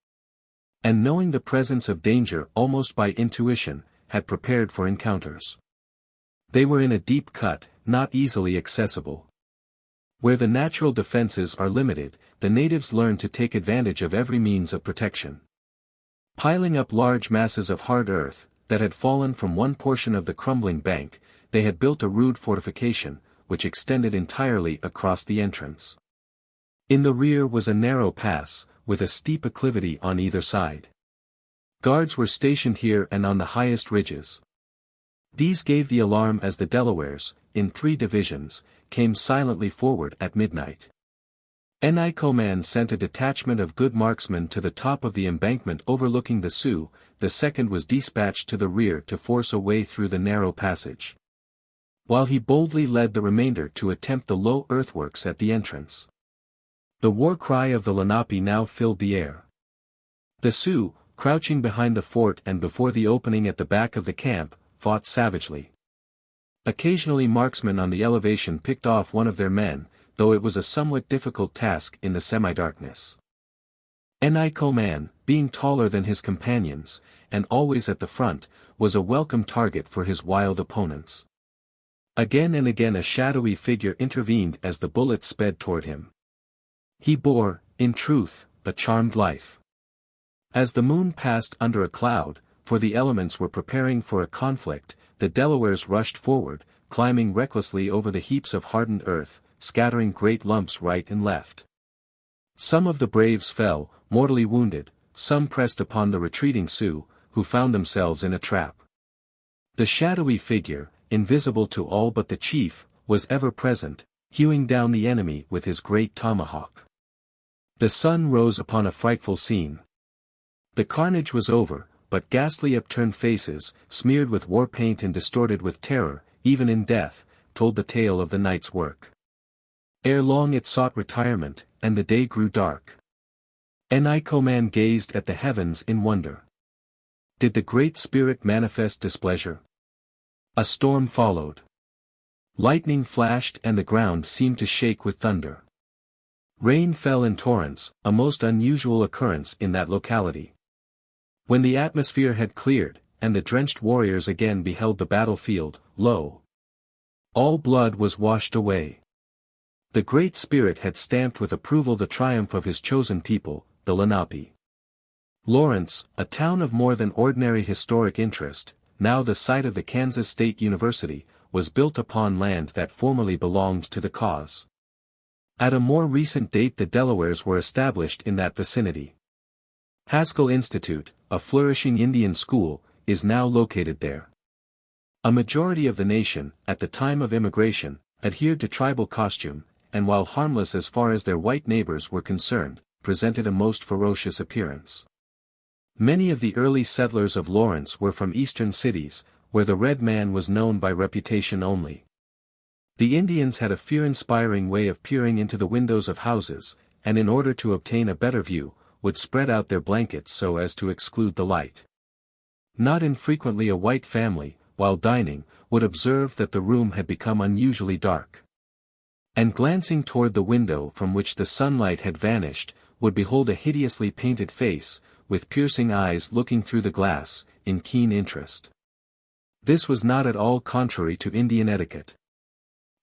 And knowing the presence of danger almost by intuition, had prepared for encounters. They were in a deep cut, not easily accessible. Where the natural defenses are limited, the natives learn to take advantage of every means of protection. Piling up large masses of hard earth, that had fallen from one portion of the crumbling bank, they had built a rude fortification, which extended entirely across the entrance. In the rear was a narrow pass, with a steep acclivity on either side. Guards were stationed here and on the highest ridges. These gave the alarm as the Delawares, in 3 divisions, came silently forward at midnight. Ni-ko-man sent a detachment of good marksmen to the top of the embankment overlooking the Sioux, the second was dispatched to the rear to force a way through the narrow passage. While he boldly led the remainder to attempt the low earthworks at the entrance. The war cry of the Lenape now filled the air. The Sioux, crouching behind the fort and before the opening at the back of the camp, fought savagely. Occasionally marksmen on the elevation picked off one of their men, though it was a somewhat difficult task in the semi-darkness. Ni-ko-man, being taller than his companions, and always at the front, was a welcome target for his wild opponents. Again and again a shadowy figure intervened as the bullets sped toward him. He bore, in truth, a charmed life. As the moon passed under a cloud, for the elements were preparing for a conflict, the Delawares rushed forward, climbing recklessly over the heaps of hardened earth, scattering great lumps right and left. Some of the braves fell, mortally wounded, some pressed upon the retreating Sioux, who found themselves in a trap. The shadowy figure, invisible to all but the chief, was ever present, hewing down the enemy with his great tomahawk. The sun rose upon a frightful scene. The carnage was over, but ghastly upturned faces, smeared with war paint and distorted with terror, even in death, told the tale of the night's work. Ere long it sought retirement, and the day grew dark. Ni-ko-man gazed at the heavens in wonder. Did the Great Spirit manifest displeasure? A storm followed. Lightning flashed and the ground seemed to shake with thunder. Rain fell in torrents, a most unusual occurrence in that locality. When the atmosphere had cleared, and the drenched warriors again beheld the battlefield, lo! All blood was washed away. The Great Spirit had stamped with approval the triumph of his chosen people, the Lenape. Lawrence, a town of more than ordinary historic interest, now the site of the Kansas State University, was built upon land that formerly belonged to the Kaws. At a more recent date the Delawares were established in that vicinity. Haskell Institute, a flourishing Indian school, is now located there. A majority of the nation, at the time of immigration, adhered to tribal costume, and while harmless as far as their white neighbors were concerned, presented a most ferocious appearance. Many of the early settlers of Lawrence were from eastern cities, where the red man was known by reputation only. The Indians had a fear-inspiring way of peering into the windows of houses, and in order to obtain a better view, would spread out their blankets so as to exclude the light. Not infrequently a white family, while dining, would observe that the room had become unusually dark. And glancing toward the window from which the sunlight had vanished, would behold a hideously painted face, with piercing eyes looking through the glass, in keen interest. This was not at all contrary to Indian etiquette.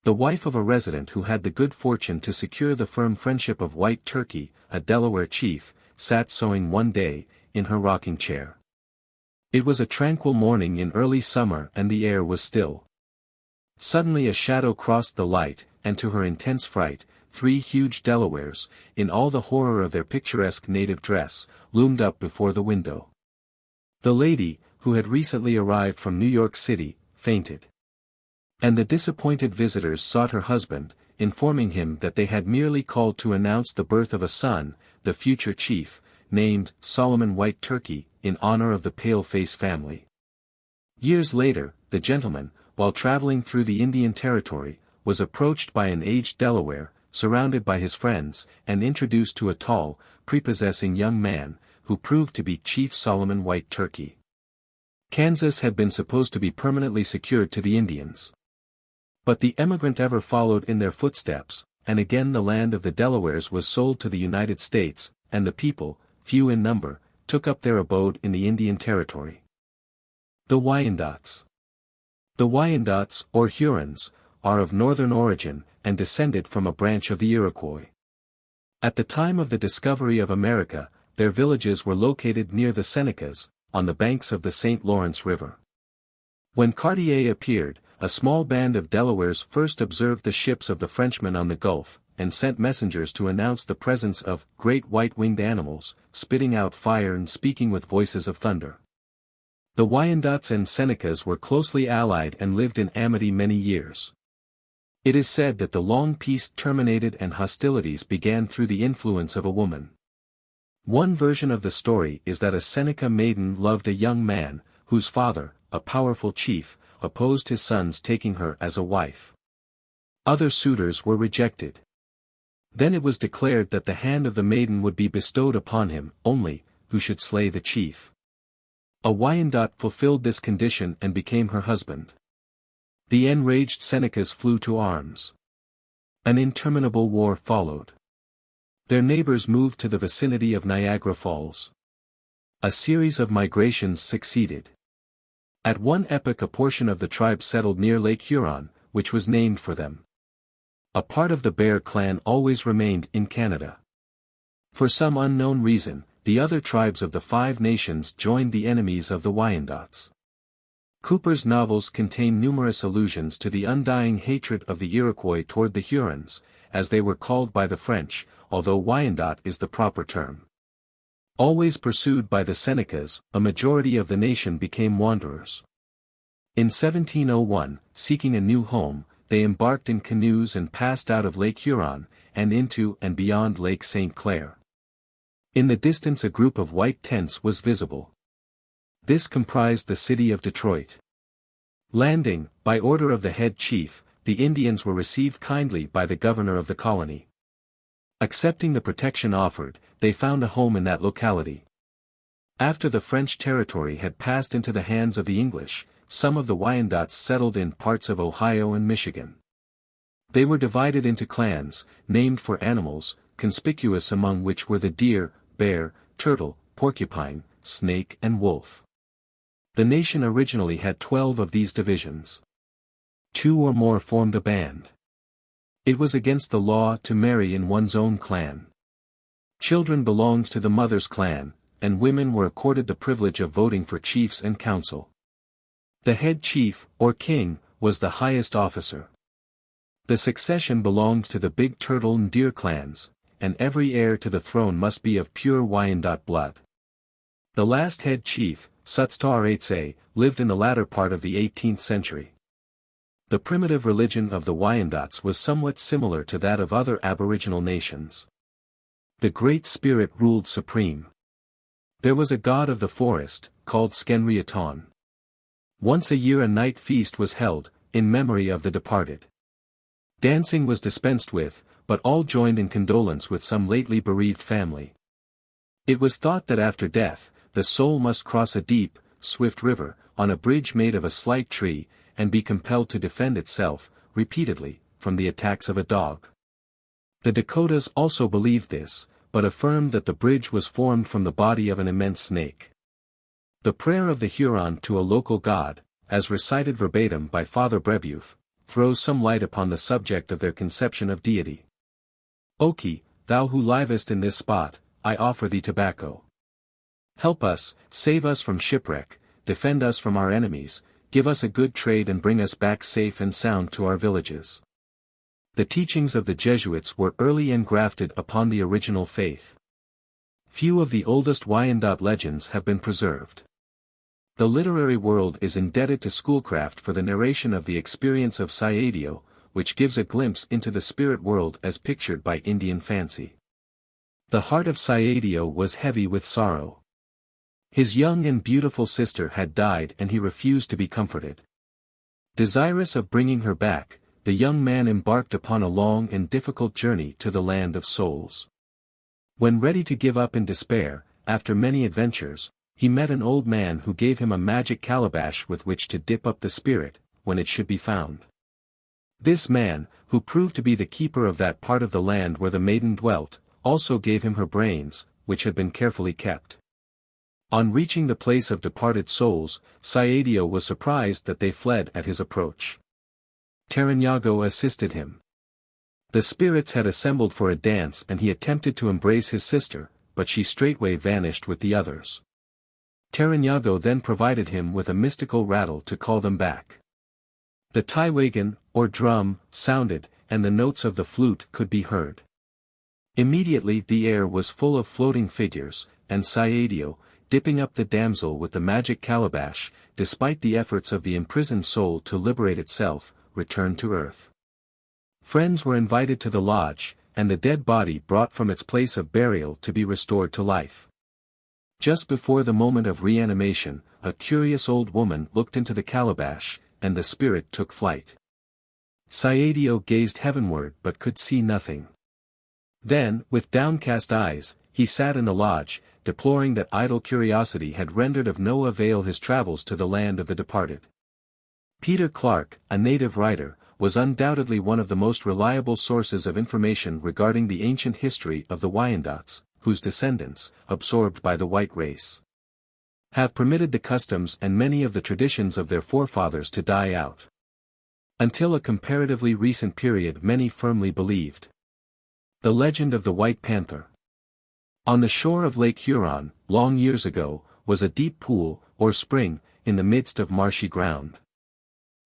The wife of a resident who had the good fortune to secure the firm friendship of White Turkey, a Delaware chief, sat sewing one day, in her rocking chair. It was a tranquil morning in early summer and the air was still. Suddenly a shadow crossed the light, and to her intense fright, 3 huge Delawares, in all the horror of their picturesque native dress, loomed up before the window. The lady, who had recently arrived from New York City, fainted. And the disappointed visitors sought her husband, informing him that they had merely called to announce the birth of a son, the future chief, named Solomon White Turkey, in honor of the Paleface family. Years later, the gentleman, while traveling through the Indian Territory, was approached by an aged Delaware, surrounded by his friends, and introduced to a tall, prepossessing young man, who proved to be Chief Solomon White Turkey. Kansas had been supposed to be permanently secured to the Indians. But the emigrant ever followed in their footsteps, and again the land of the Delawares was sold to the United States, and the people, few in number, took up their abode in the Indian Territory. The Wyandots. The Wyandots, or Hurons, are of northern origin, and descended from a branch of the Iroquois. At the time of the discovery of America, their villages were located near the Senecas, on the banks of the St. Lawrence River. When Cartier appeared, a small band of Delawares first observed the ships of the Frenchmen on the Gulf, and sent messengers to announce the presence of great white-winged animals, spitting out fire and speaking with voices of thunder. The Wyandots and Senecas were closely allied and lived in amity many years. It is said that the long peace terminated and hostilities began through the influence of a woman. One version of the story is that a Seneca maiden loved a young man, whose father, a powerful chief, opposed his sons taking her as a wife. Other suitors were rejected. Then it was declared that the hand of the maiden would be bestowed upon him, only, who should slay the chief. A Wyandot fulfilled this condition and became her husband. The enraged Senecas flew to arms. An interminable war followed. Their neighbors moved to the vicinity of Niagara Falls. A series of migrations succeeded. At one epoch a portion of the tribe settled near Lake Huron, which was named for them. A part of the Bear clan always remained in Canada. For some unknown reason, the other tribes of the 5 nations joined the enemies of the Wyandots. Cooper's novels contain numerous allusions to the undying hatred of the Iroquois toward the Hurons, as they were called by the French, although Wyandot is the proper term. Always pursued by the Senecas, a majority of the nation became wanderers. In 1701, seeking a new home, they embarked in canoes and passed out of Lake Huron, and into and beyond Lake St. Clair. In the distance a group of white tents was visible. This comprised the city of Detroit. Landing, by order of the head chief, the Indians were received kindly by the governor of the colony. Accepting the protection offered, they found a home in that locality. After the French territory had passed into the hands of the English, some of the Wyandots settled in parts of Ohio and Michigan. They were divided into clans, named for animals, conspicuous among which were the deer, bear, turtle, porcupine, snake and wolf. The nation originally had 12 of these divisions. 2 or more formed a band. It was against the law to marry in one's own clan. Children belonged to the mother's clan, and women were accorded the privilege of voting for chiefs and council. The head chief, or king, was the highest officer. The succession belonged to the Big Turtle and Deer clans, and every heir to the throne must be of pure Wyandot blood. The last head chief, Sutstar lived in the latter part of the 18th century. The primitive religion of the Wyandots was somewhat similar to that of other aboriginal nations. The Great Spirit ruled supreme. There was a god of the forest, called Skenriaton. Once a year a night feast was held, in memory of the departed. Dancing was dispensed with, but all joined in condolence with some lately bereaved family. It was thought that after death, the soul must cross a deep, swift river, on a bridge made of a slight tree, and be compelled to defend itself, repeatedly, from the attacks of a dog. The Dakotas also believed this, but affirmed that the bridge was formed from the body of an immense snake. The prayer of the Huron to a local god, as recited verbatim by Father Brebeuf, throws some light upon the subject of their conception of deity. Oki, thou who livest in this spot, I offer thee tobacco. Help us, save us from shipwreck, defend us from our enemies, give us a good trade and bring us back safe and sound to our villages. The teachings of the Jesuits were early engrafted upon the original faith. Few of the oldest Wyandot legends have been preserved. The literary world is indebted to Schoolcraft for the narration of the experience of Sayadio, which gives a glimpse into the spirit world as pictured by Indian fancy. The heart of Sayadio was heavy with sorrow. His young and beautiful sister had died and he refused to be comforted. Desirous of bringing her back, the young man embarked upon a long and difficult journey to the land of souls. When ready to give up in despair, after many adventures, he met an old man who gave him a magic calabash with which to dip up the spirit, when it should be found. This man, who proved to be the keeper of that part of the land where the maiden dwelt, also gave him her brains, which had been carefully kept. On reaching the place of departed souls, Sayadio was surprised that they fled at his approach. Taranyago assisted him. The spirits had assembled for a dance and he attempted to embrace his sister, but she straightway vanished with the others. Taranyago then provided him with a mystical rattle to call them back. The taiwagan, or drum, sounded, and the notes of the flute could be heard. Immediately the air was full of floating figures, and Sayadio, dipping up the damsel with the magic calabash, despite the efforts of the imprisoned soul to liberate itself, returned to earth. Friends were invited to the lodge, and the dead body brought from its place of burial to be restored to life. Just before the moment of reanimation, a curious old woman looked into the calabash, and the spirit took flight. Sayadio gazed heavenward but could see nothing. Then, with downcast eyes, he sat in the lodge, deploring that idle curiosity had rendered of no avail his travels to the land of the departed. Peter Clark, a native writer, was undoubtedly one of the most reliable sources of information regarding the ancient history of the Wyandots, whose descendants, absorbed by the white race, have permitted the customs and many of the traditions of their forefathers to die out. Until a comparatively recent period many firmly believed. The legend of the White Panther. On the shore of Lake Huron, long years ago, was a deep pool, or spring, in the midst of marshy ground.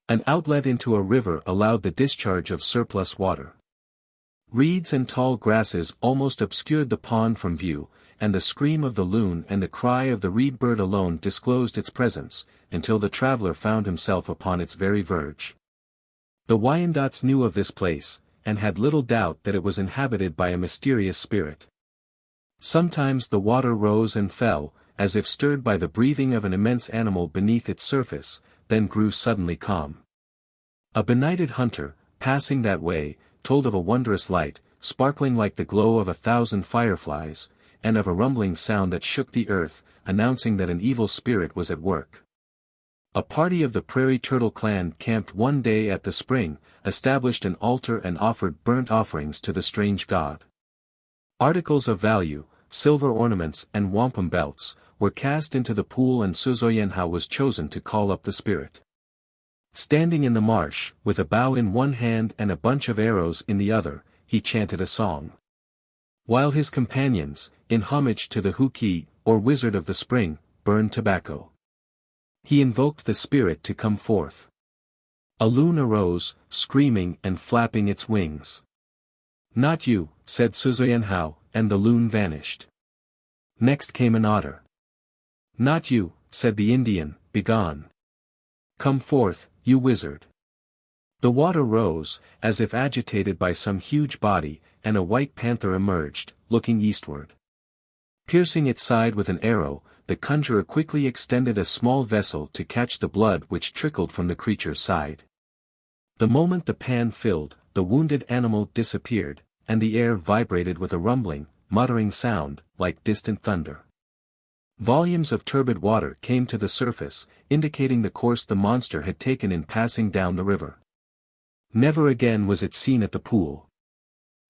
An outlet into a river allowed the discharge of surplus water. Reeds and tall grasses almost obscured the pond from view, and the scream of the loon and the cry of the reed bird alone disclosed its presence, until the traveler found himself upon its very verge. The Wyandots knew of this place, and had little doubt that it was inhabited by a mysterious spirit. Sometimes the water rose and fell, as if stirred by the breathing of an immense animal beneath its surface, then grew suddenly calm. A benighted hunter, passing that way, told of a wondrous light, sparkling like the glow of 1,000 fireflies, and of a rumbling sound that shook the earth, announcing that an evil spirit was at work. A party of the Prairie Turtle clan camped one day at the spring, established an altar and offered burnt offerings to the strange god. Articles of value, silver ornaments and wampum belts, were cast into the pool and Suzoyenha was chosen to call up the spirit. Standing in the marsh, with a bow in one hand and a bunch of arrows in the other, he chanted a song. While his companions, in homage to the Huki, or wizard of the spring, burned tobacco. He invoked the spirit to come forth. A loon arose, screaming and flapping its wings. "Not you," said Suzoyenha, and the loon vanished. Next came an otter. "Not you," said the Indian, "begone. Come forth, you wizard." The water rose, as if agitated by some huge body, and a white panther emerged, looking eastward. Piercing its side with an arrow, the conjurer quickly extended a small vessel to catch the blood which trickled from the creature's side. The moment the pan filled, the wounded animal disappeared, and the air vibrated with a rumbling, muttering sound, like distant thunder. Volumes of turbid water came to the surface, indicating the course the monster had taken in passing down the river. Never again was it seen at the pool.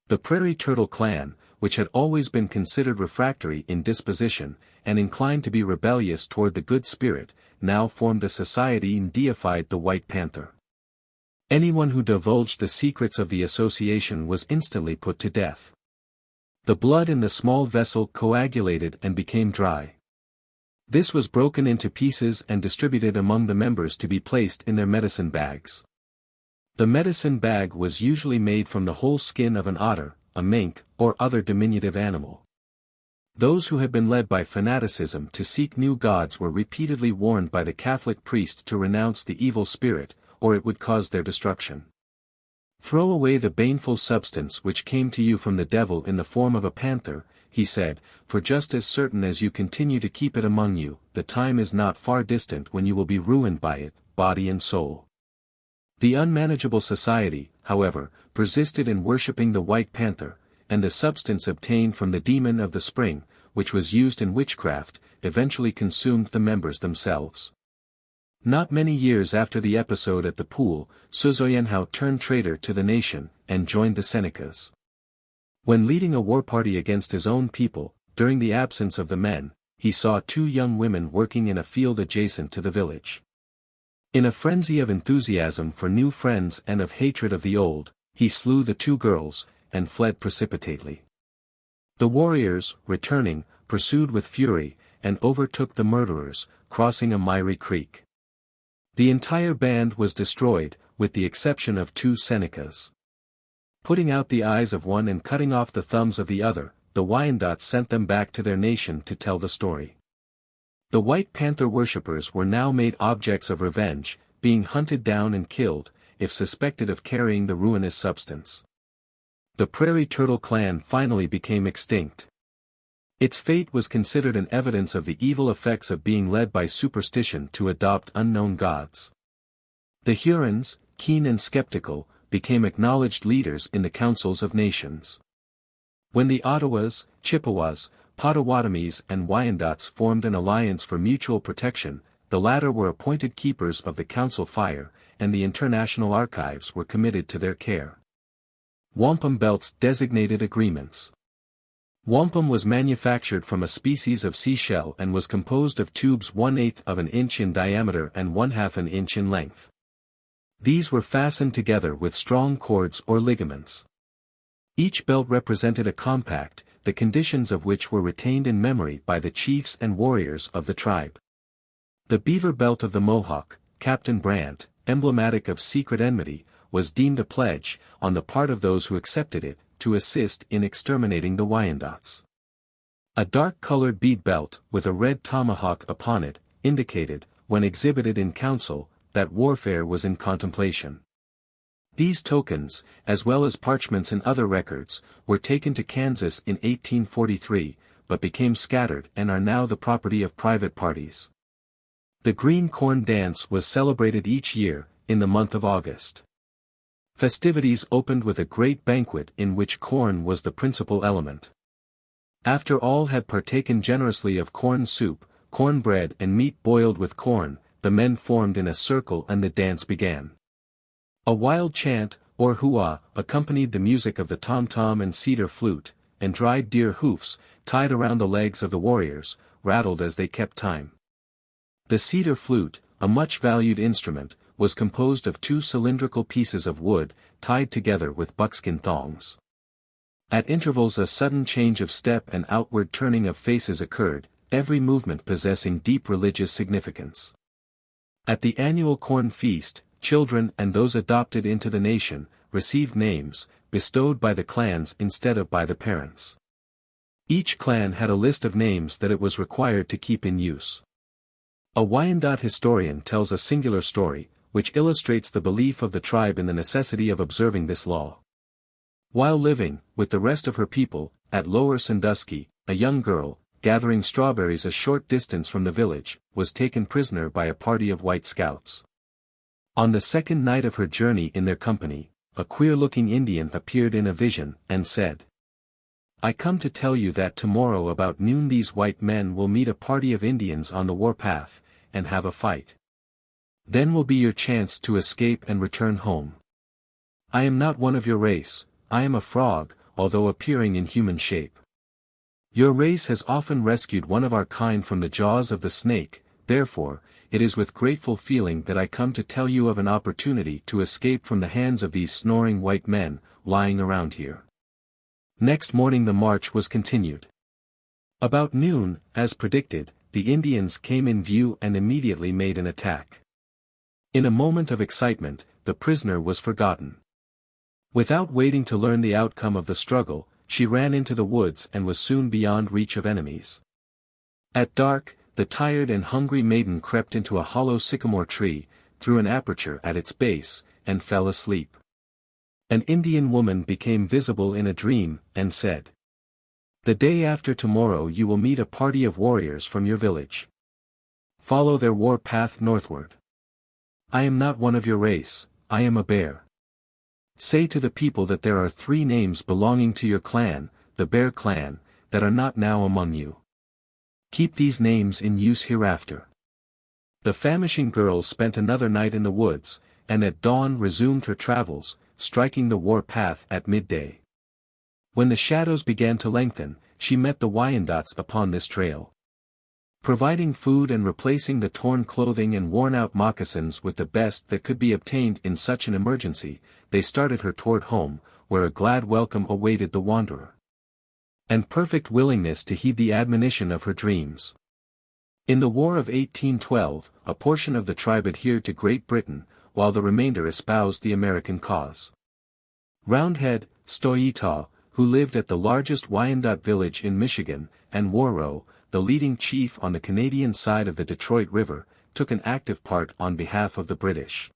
The Prairie Turtle clan, which had always been considered refractory in disposition, and inclined to be rebellious toward the good spirit, now formed a society and deified the White Panther. Anyone who divulged the secrets of the association was instantly put to death. The blood in the small vessel coagulated and became dry. This was broken into pieces and distributed among the members to be placed in their medicine bags. The medicine bag was usually made from the whole skin of an otter, a mink, or other diminutive animal. Those who had been led by fanaticism to seek new gods were repeatedly warned by the Catholic priest to renounce the evil spirit, or it would cause their destruction. "Throw away the baneful substance which came to you from the devil in the form of a panther," he said, "for just as certain as you continue to keep it among you, the time is not far distant when you will be ruined by it, body and soul." The unmanageable society, however, persisted in worshipping the white panther, and the substance obtained from the demon of the spring, which was used in witchcraft, eventually consumed the members themselves. Not many years after the episode at the pool, Suzoyenhao turned traitor to the nation, and joined the Senecas. When leading a war party against his own people, during the absence of the men, he saw two young women working in a field adjacent to the village. In a frenzy of enthusiasm for new friends and of hatred of the old, he slew the two girls, and fled precipitately. The warriors, returning, pursued with fury, and overtook the murderers, crossing a miry creek. The entire band was destroyed, with the exception of two Senecas. Putting out the eyes of one and cutting off the thumbs of the other, the Wyandots sent them back to their nation to tell the story. The White Panther worshippers were now made objects of revenge, being hunted down and killed, if suspected of carrying the ruinous substance. The Prairie Turtle clan finally became extinct. Its fate was considered an evidence of the evil effects of being led by superstition to adopt unknown gods. The Hurons, keen and skeptical, became acknowledged leaders in the councils of nations. When the Ottawas, Chippewas, Pottawatomies and Wyandots formed an alliance for mutual protection, the latter were appointed keepers of the council fire, and the international archives were committed to their care. Wampum belts designated agreements. Wampum was manufactured from a species of seashell and was composed of tubes 1/8 of an inch in diameter and 1/2 an inch in length. These were fastened together with strong cords or ligaments. Each belt represented a compact, the conditions of which were retained in memory by the chiefs and warriors of the tribe. The beaver belt of the Mohawk, Captain Brant, emblematic of secret enmity, was deemed a pledge, on the part of those who accepted it, to assist in exterminating the Wyandots. A dark-colored bead belt, with a red tomahawk upon it, indicated, when exhibited in council, that warfare was in contemplation. These tokens, as well as parchments and other records, were taken to Kansas in 1843, but became scattered and are now the property of private parties. The Green Corn Dance was celebrated each year, in the month of August. Festivities opened with a great banquet in which corn was the principal element. After all had partaken generously of corn soup, corn bread and meat boiled with corn, the men formed in a circle and the dance began. A wild chant, or hua, accompanied the music of the tom-tom and cedar flute, and dried deer hoofs, tied around the legs of the warriors, rattled as they kept time. The cedar flute, a much valued instrument, was composed of two cylindrical pieces of wood, tied together with buckskin thongs. At intervals a sudden change of step and outward turning of faces occurred, every movement possessing deep religious significance. At the annual corn feast, children and those adopted into the nation, received names, bestowed by the clans instead of by the parents. Each clan had a list of names that it was required to keep in use. A Wyandot historian tells a singular story, which illustrates the belief of the tribe in the necessity of observing this law. While living, with the rest of her people, at Lower Sandusky, a young girl, gathering strawberries a short distance from the village, was taken prisoner by a party of white scouts. On the second night of her journey in their company, a queer-looking Indian appeared in a vision, and said, "I come to tell you that tomorrow about noon these white men will meet a party of Indians on the warpath, and have a fight. Then will be your chance to escape and return home. I am not one of your race, I am a frog, although appearing in human shape. Your race has often rescued one of our kind from the jaws of the snake, therefore, it is with grateful feeling that I come to tell you of an opportunity to escape from the hands of these snoring white men, lying around here." Next morning the march was continued. About noon, as predicted, the Indians came in view and immediately made an attack. In a moment of excitement, the prisoner was forgotten. Without waiting to learn the outcome of the struggle, she ran into the woods and was soon beyond reach of enemies. At dark, the tired and hungry maiden crept into a hollow sycamore tree, through an aperture at its base, and fell asleep. An Indian woman became visible in a dream, and said, "The day after tomorrow you will meet a party of warriors from your village. Follow their war path northward. I am not one of your race, I am a bear. Say to the people that there are 3 names belonging to your clan, the Bear Clan, that are not now among you. Keep these names in use hereafter." The famishing girl spent another night in the woods, and at dawn resumed her travels, striking the war path at midday. When the shadows began to lengthen, she met the Wyandots upon this trail. Providing food and replacing the torn clothing and worn-out moccasins with the best that could be obtained in such an emergency, they started her toward home, where a glad welcome awaited the wanderer. And perfect willingness to heed the admonition of her dreams. In the War of 1812, a portion of the tribe adhered to Great Britain, while the remainder espoused the American cause. Roundhead, Stoyitaw, who lived at the largest Wyandot village in Michigan, and Warrow, the leading chief on the Canadian side of the Detroit River, took an active part on behalf of the British.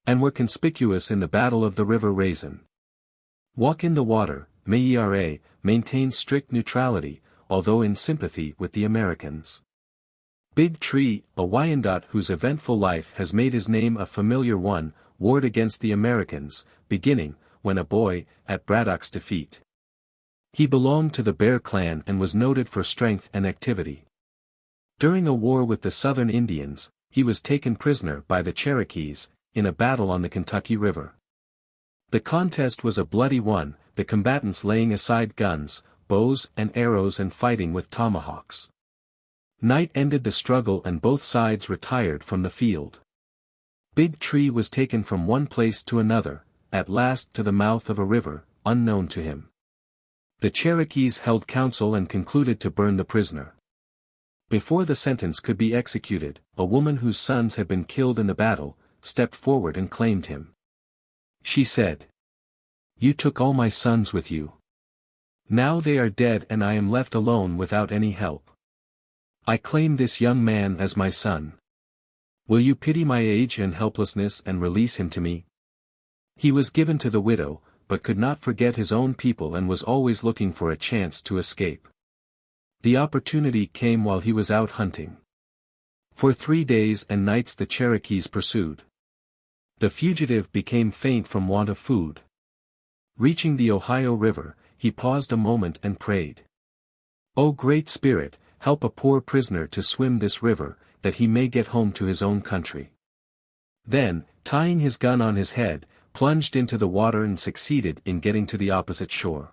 And were conspicuous in the Battle of the River Raisin. Walk in the Water, Mayera, maintained strict neutrality, although in sympathy with the Americans. Big Tree, a Wyandot whose eventful life has made his name a familiar one, warred against the Americans, beginning, when a boy, at Braddock's defeat. He belonged to the Bear Clan and was noted for strength and activity. During a war with the Southern Indians, he was taken prisoner by the Cherokees, in a battle on the Kentucky River. The contest was a bloody one, the combatants laying aside guns, bows and arrows and fighting with tomahawks. Night ended the struggle and both sides retired from the field. Big Tree was taken from one place to another, at last to the mouth of a river, unknown to him. The Cherokees held council and concluded to burn the prisoner. Before the sentence could be executed, a woman whose sons had been killed in the battle, stepped forward and claimed him. She said, "You took all my sons with you. Now they are dead and I am left alone without any help. I claim this young man as my son. Will you pity my age and helplessness and release him to me?" He was given to the widow, but could not forget his own people and was always looking for a chance to escape. The opportunity came while he was out hunting. For 3 days and nights the Cherokees pursued. The fugitive became faint from want of food. Reaching the Ohio River, he paused a moment and prayed. "O Great Spirit, help a poor prisoner to swim this river, that he may get home to his own country." Then, tying his gun on his head, plunged into the water and succeeded in getting to the opposite shore.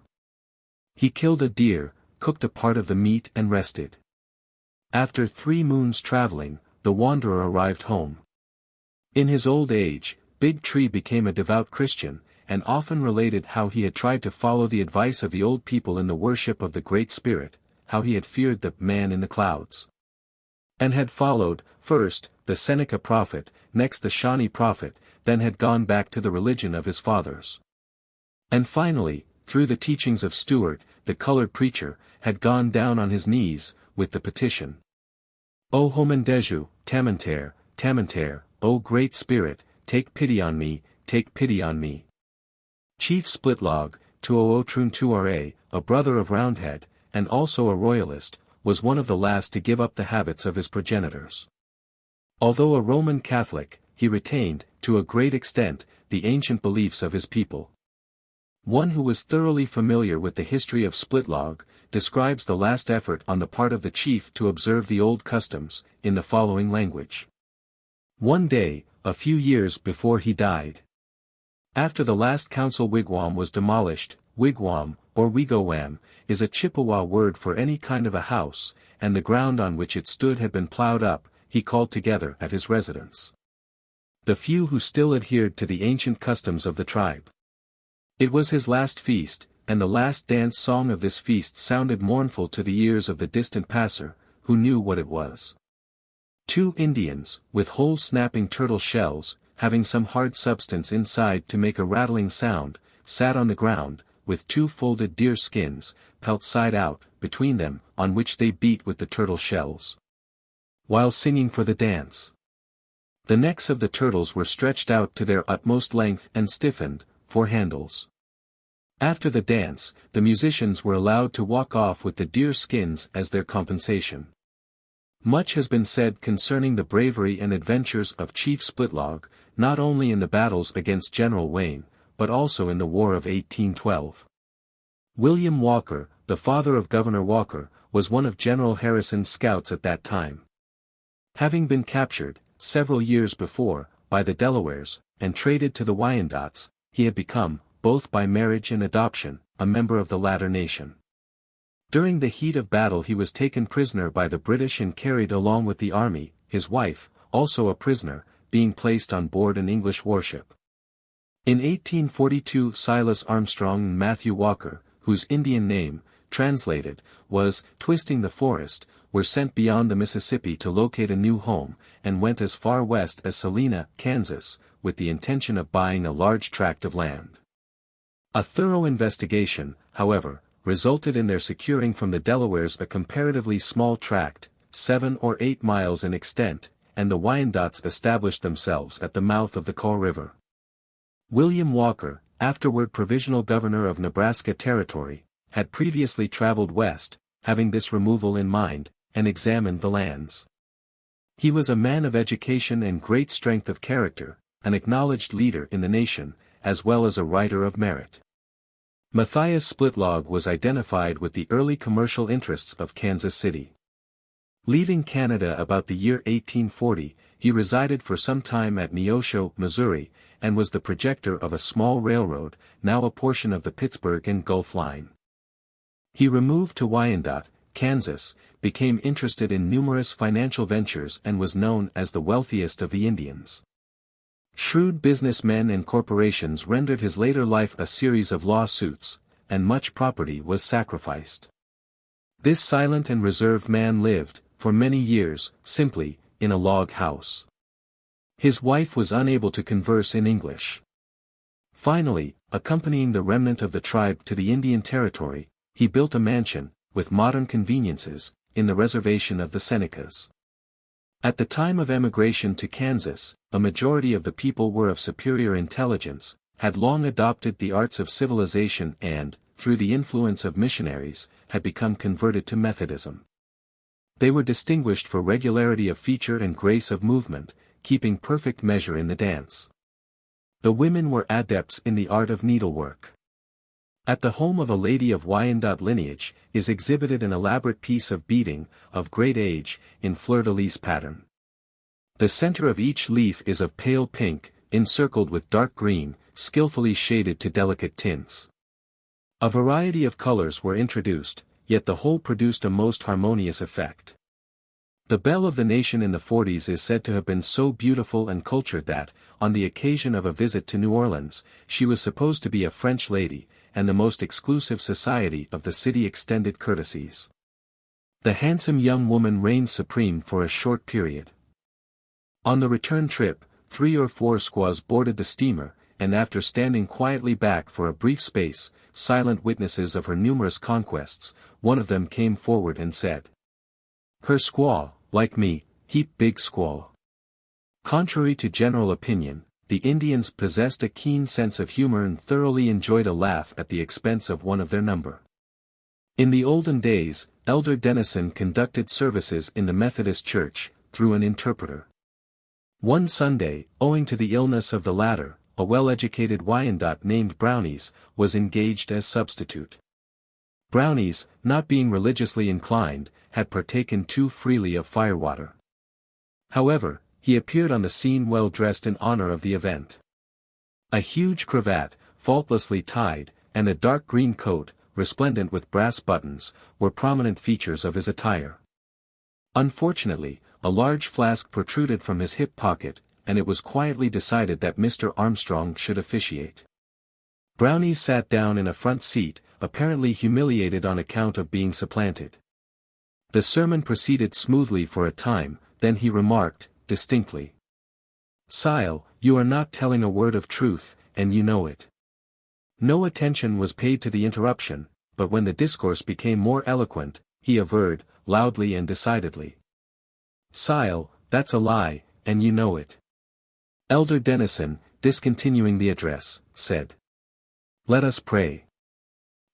He killed a deer, cooked a part of the meat and rested. After 3 moons traveling, the wanderer arrived home. In his old age, Big Tree became a devout Christian, and often related how he had tried to follow the advice of the old people in the worship of the Great Spirit, how he had feared the man in the clouds. And had followed, first, the Seneca prophet, next the Shawnee prophet, then had gone back to the religion of his fathers. And finally, through the teachings of Stewart, the colored preacher, had gone down on his knees, with the petition. O Homendeju, Tamantere, Tamantere, O Great Spirit, take pity on me, take pity on me. Chief Splitlog, Tuootruntuare, a brother of Roundhead, and also a royalist, was one of the last to give up the habits of his progenitors. Although a Roman Catholic, he retained, to a great extent, the ancient beliefs of his people. One who was thoroughly familiar with the history of Splitlog, describes the last effort on the part of the chief to observe the old customs, in the following language. One day, a few years before he died. After the last council wigwam was demolished, wigwam, or wigowam, is a Chippewa word for any kind of a house, and the ground on which it stood had been plowed up, he called together at his residence the few who still adhered to the ancient customs of the tribe. It was his last feast, and the last dance song of this feast sounded mournful to the ears of the distant passer, who knew what it was. Two Indians, with whole snapping turtle shells, having some hard substance inside to make a rattling sound, sat on the ground, with two folded deer skins, pelt side out, between them, on which they beat with the turtle shells, while singing for the dance. The necks of the turtles were stretched out to their utmost length and stiffened, for handles. After the dance, the musicians were allowed to walk off with the deer skins as their compensation. Much has been said concerning the bravery and adventures of Chief Splitlog, not only in the battles against General Wayne, but also in the War of 1812. William Walker, the father of Governor Walker, was one of General Harrison's scouts at that time. Having been captured, several years before, by the Delawares, and traded to the Wyandots, he had become, both by marriage and adoption, a member of the latter nation. During the heat of battle he was taken prisoner by the British and carried along with the army, his wife, also a prisoner, being placed on board an English warship. In 1842 Silas Armstrong and Matthew Walker, whose Indian name, translated, was Twisting the Forest, were sent beyond the Mississippi to locate a new home, and went as far west as Salina, Kansas, with the intention of buying a large tract of land. A thorough investigation, however, resulted in their securing from the Delawares a comparatively small tract, 7 or 8 miles in extent, and the Wyandots established themselves at the mouth of the Kaw River. William Walker, afterward provisional governor of Nebraska Territory, had previously traveled west, having this removal in mind, and examined the lands. He was a man of education and great strength of character, an acknowledged leader in the nation, as well as a writer of merit. Matthias Splitlog was identified with the early commercial interests of Kansas City. Leaving Canada about the year 1840, he resided for some time at Neosho, Missouri, and was the projector of a small railroad, now a portion of the Pittsburgh and Gulf Line. He removed to Wyandotte, Kansas, became interested in numerous financial ventures and was known as the wealthiest of the Indians. Shrewd businessmen and corporations rendered his later life a series of lawsuits, and much property was sacrificed. This silent and reserved man lived, for many years, simply, in a log house. His wife was unable to converse in English. Finally, accompanying the remnant of the tribe to the Indian Territory, he built a mansion, with modern conveniences, in the reservation of the Senecas. At the time of emigration to Kansas, a majority of the people were of superior intelligence, had long adopted the arts of civilization and, through the influence of missionaries, had become converted to Methodism. They were distinguished for regularity of feature and grace of movement, keeping perfect measure in the dance. The women were adepts in the art of needlework. At the home of a lady of Wyandotte lineage, is exhibited an elaborate piece of beading, of great age, in fleur-de-lis pattern. The center of each leaf is of pale pink, encircled with dark green, skillfully shaded to delicate tints. A variety of colors were introduced, yet the whole produced a most harmonious effect. The belle of the nation in the 40s is said to have been so beautiful and cultured that, on the occasion of a visit to New Orleans, she was supposed to be a French lady, and the most exclusive society of the city extended courtesies. The handsome young woman reigned supreme for a short period. On the return trip, 3 or 4 squaws boarded the steamer, and after standing quietly back for a brief space, silent witnesses of her numerous conquests, one of them came forward and said, "Her squaw, like me, heap big squaw." Contrary to general opinion, the Indians possessed a keen sense of humor and thoroughly enjoyed a laugh at the expense of one of their number. In the olden days, Elder Dennison conducted services in the Methodist Church, through an interpreter. One Sunday, owing to the illness of the latter, a well-educated Wyandotte named Brownies, was engaged as substitute. Brownies, not being religiously inclined, had partaken too freely of firewater. However, he appeared on the scene well dressed in honor of the event. A huge cravat, faultlessly tied, and a dark green coat, resplendent with brass buttons, were prominent features of his attire. Unfortunately, a large flask protruded from his hip pocket, and it was quietly decided that Mr. Armstrong should officiate. Brownies sat down in a front seat, apparently humiliated on account of being supplanted. The sermon proceeded smoothly for a time, then he remarked, distinctly. "Sile, you are not telling a word of truth, and you know it." No attention was paid to the interruption, but when the discourse became more eloquent, he averred, loudly and decidedly. "Sile, that's a lie, and you know it." Elder Dennison, discontinuing the address, said, "Let us pray."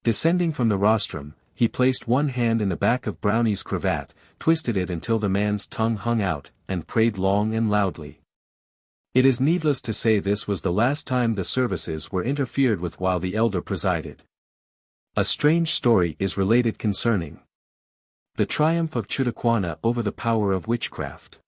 Descending from the rostrum, he placed one hand in the back of Brownie's cravat, twisted it until the man's tongue hung out, and prayed long and loudly. It is needless to say this was the last time the services were interfered with while the elder presided. A strange story is related concerning the triumph of Chautauqua over the power of witchcraft.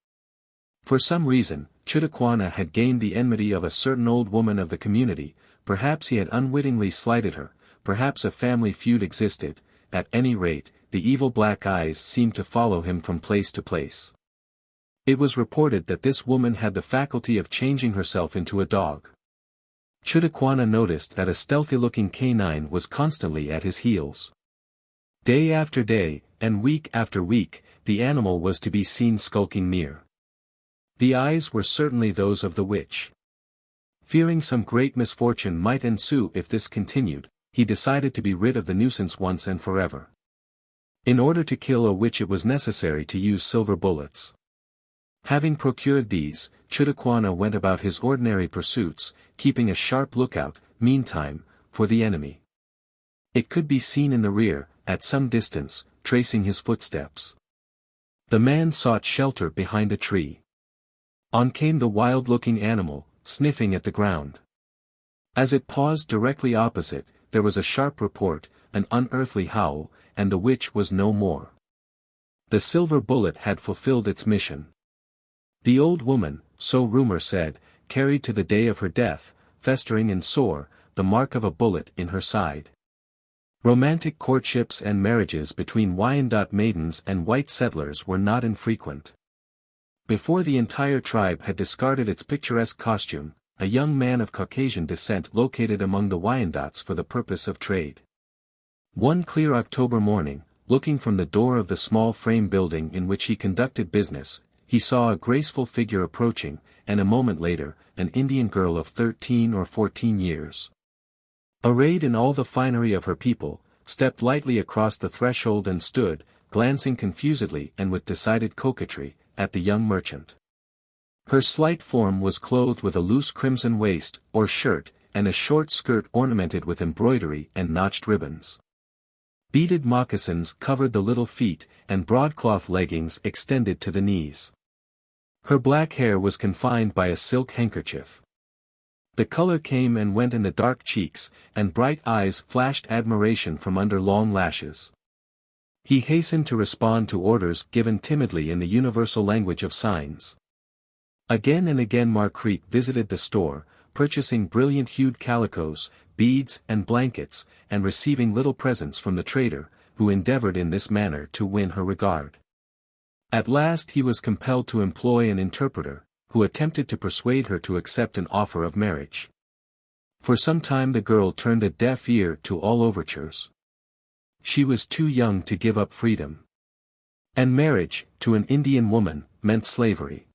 For some reason, Chautauqua had gained the enmity of a certain old woman of the community. Perhaps he had unwittingly slighted her, perhaps a family feud existed. At any rate, the evil black eyes seemed to follow him from place to place. It was reported that this woman had the faculty of changing herself into a dog. Chautauqua noticed that a stealthy-looking canine was constantly at his heels. Day after day, and week after week, the animal was to be seen skulking near. The eyes were certainly those of the witch. Fearing some great misfortune might ensue if this continued, he decided to be rid of the nuisance once and forever. In order to kill a witch it was necessary to use silver bullets. Having procured these, Chautauqua went about his ordinary pursuits, keeping a sharp lookout, meantime, for the enemy. It could be seen in the rear, at some distance, tracing his footsteps. The man sought shelter behind a tree. On came the wild-looking animal, sniffing at the ground. As it paused directly opposite, there was a sharp report, an unearthly howl, and the witch was no more. The silver bullet had fulfilled its mission. The old woman, so rumor said, carried to the day of her death, festering and sore, the mark of a bullet in her side. Romantic courtships and marriages between Wyandot maidens and white settlers were not infrequent. Before the entire tribe had discarded its picturesque costume, a young man of Caucasian descent located among the Wyandots for the purpose of trade. One clear October morning, looking from the door of the small frame building in which he conducted business, he saw a graceful figure approaching, and a moment later, an Indian girl of 13 or 14 years. Arrayed in all the finery of her people, stepped lightly across the threshold and stood, glancing confusedly and with decided coquetry, at the young merchant. Her slight form was clothed with a loose crimson waist, or shirt, and a short skirt ornamented with embroidery and notched ribbons. Beaded moccasins covered the little feet, and broadcloth leggings extended to the knees. Her black hair was confined by a silk handkerchief. The color came and went in the dark cheeks, and bright eyes flashed admiration from under long lashes. He hastened to respond to orders given timidly in the universal language of signs. Again and again Marguerite visited the store, purchasing brilliant-hued calicoes, beads and blankets, and receiving little presents from the trader, who endeavored in this manner to win her regard. At last he was compelled to employ an interpreter, who attempted to persuade her to accept an offer of marriage. For some time the girl turned a deaf ear to all overtures. She was too young to give up freedom. And marriage, to an Indian woman, meant slavery.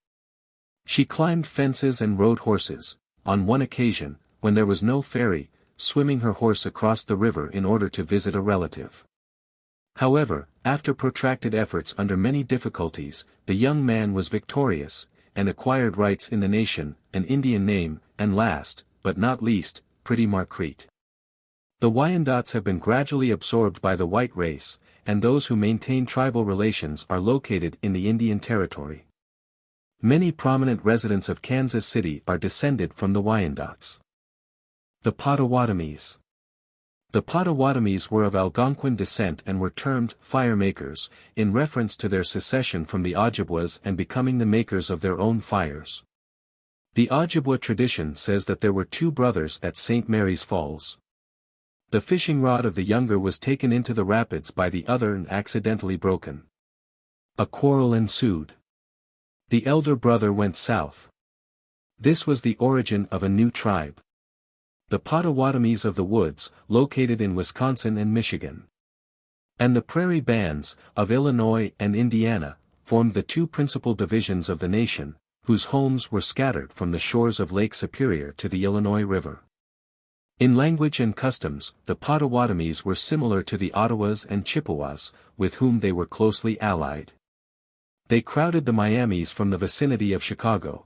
She climbed fences and rode horses, on one occasion, when there was no ferry, swimming her horse across the river in order to visit a relative. However, after protracted efforts under many difficulties, the young man was victorious, and acquired rights in the nation, an Indian name, and last, but not least, pretty Marguerite. The Wyandots have been gradually absorbed by the white race, and those who maintain tribal relations are located in the Indian Territory. Many prominent residents of Kansas City are descended from the Wyandots. The Pottawatomies. The Pottawatomies were of Algonquin descent and were termed fire-makers, in reference to their secession from the Ojibwas and becoming the makers of their own fires. The Ojibwa tradition says that there were two brothers at St. Mary's Falls. The fishing rod of the younger was taken into the rapids by the other and accidentally broken. A quarrel ensued. The elder brother went south. This was the origin of a new tribe. The Pottawatomies of the Woods, located in Wisconsin and Michigan. And the prairie bands, of Illinois and Indiana, formed the two principal divisions of the nation, whose homes were scattered from the shores of Lake Superior to the Illinois River. In language and customs, the Pottawatomies were similar to the Ottawas and Chippewas, with whom they were closely allied. They crowded the Miamis from the vicinity of Chicago.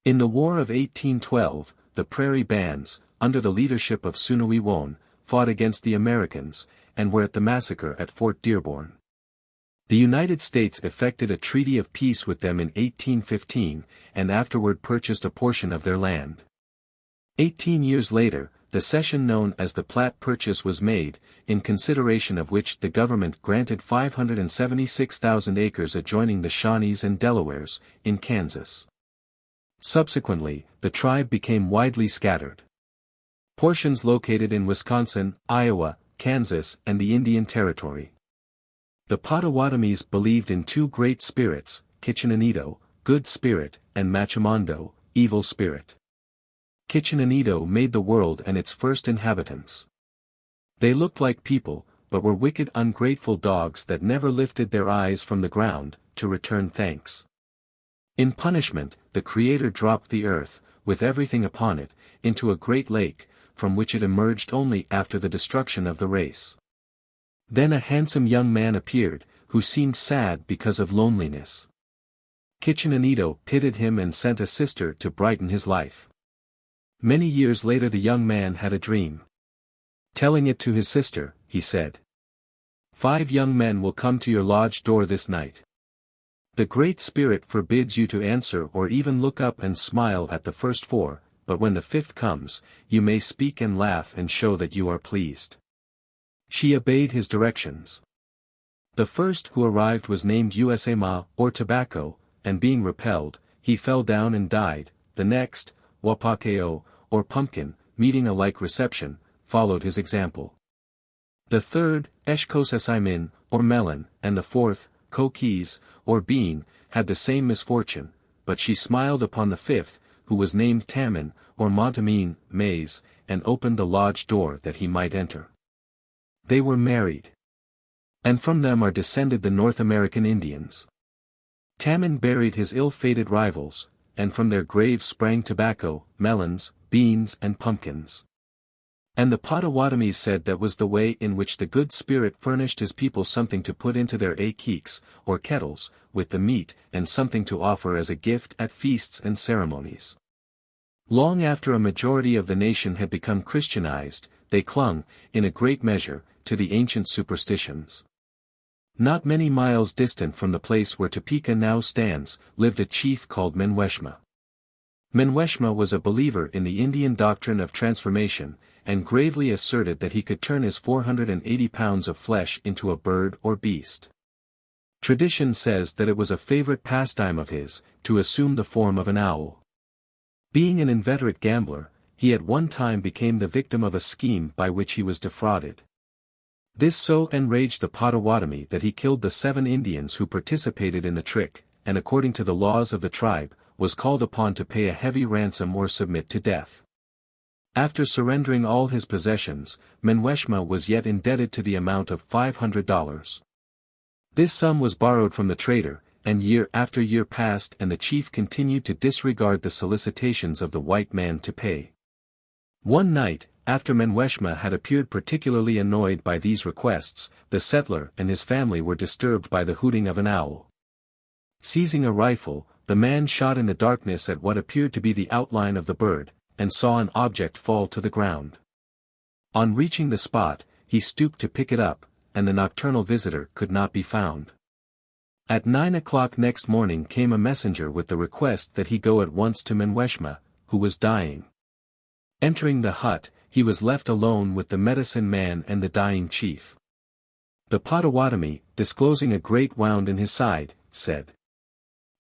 In the War of 1812, the prairie bands, under the leadership of Sunawewon, fought against the Americans, and were at the massacre at Fort Dearborn. The United States effected a treaty of peace with them in 1815, and afterward purchased a portion of their land. 18 years later, the cession known as the Platte Purchase was made, in consideration of which the government granted 576,000 acres adjoining the Shawnees and Delawares, in Kansas. Subsequently, the tribe became widely scattered. Portions located in Wisconsin, Iowa, Kansas, and the Indian Territory. The Pottawatomies believed in two great spirits, Kitchenanito, good spirit, and Machamondo, evil spirit. Kitchenanito made the world and its first inhabitants. They looked like people, but were wicked ungrateful dogs that never lifted their eyes from the ground, to return thanks. In punishment, the Creator dropped the earth, with everything upon it, into a great lake, from which it emerged only after the destruction of the race. Then a handsome young man appeared, who seemed sad because of loneliness. Kitchenanito pitied him and sent a sister to brighten his life. Many years later the young man had a dream. Telling it to his sister, he said, "5 young men will come to your lodge door this night. The Great Spirit forbids you to answer or even look up and smile at the first 4, but when the 5th comes, you may speak and laugh and show that you are pleased." She obeyed his directions. The first who arrived was named Usama, or tobacco, and being repelled, he fell down and died. The next, Wapakeo, or pumpkin, meeting a like reception, followed his example. The third, Eshkosesimin, or melon, and the fourth, Kokis, or bean, had the same misfortune, but she smiled upon the 5th, who was named Tamin, or Montamin, maize, and opened the lodge door that he might enter. They were married. And from them are descended the North American Indians. Tamin buried his ill-fated rivals, and from their graves sprang tobacco, melons, beans and pumpkins. And the Pottawatomies said that was the way in which the good spirit furnished his people something to put into their akeeks, or kettles, with the meat, and something to offer as a gift at feasts and ceremonies. Long after a majority of the nation had become Christianized, they clung, in a great measure, to the ancient superstitions. Not many miles distant from the place where Topeka now stands, lived a chief called Menweshma. Menweshma was a believer in the Indian doctrine of transformation, and gravely asserted that he could turn his 480 pounds of flesh into a bird or beast. Tradition says that it was a favorite pastime of his, to assume the form of an owl. Being an inveterate gambler, he at one time became the victim of a scheme by which he was defrauded. This so enraged the Pottawatomi that he killed the 7 Indians who participated in the trick, and according to the laws of the tribe, was called upon to pay a heavy ransom or submit to death. After surrendering all his possessions, Menweshma was yet indebted to the amount of $500. This sum was borrowed from the trader, and year after year passed and the chief continued to disregard the solicitations of the white man to pay. One night, after Menweshma had appeared particularly annoyed by these requests, the settler and his family were disturbed by the hooting of an owl. Seizing a rifle, the man shot in the darkness at what appeared to be the outline of the bird, and saw an object fall to the ground. On reaching the spot, he stooped to pick it up, and the nocturnal visitor could not be found. At 9 o'clock next morning came a messenger with the request that he go at once to Menweshma, who was dying. Entering the hut, he was left alone with the medicine man and the dying chief. The Pottawatomi, disclosing a great wound in his side, said,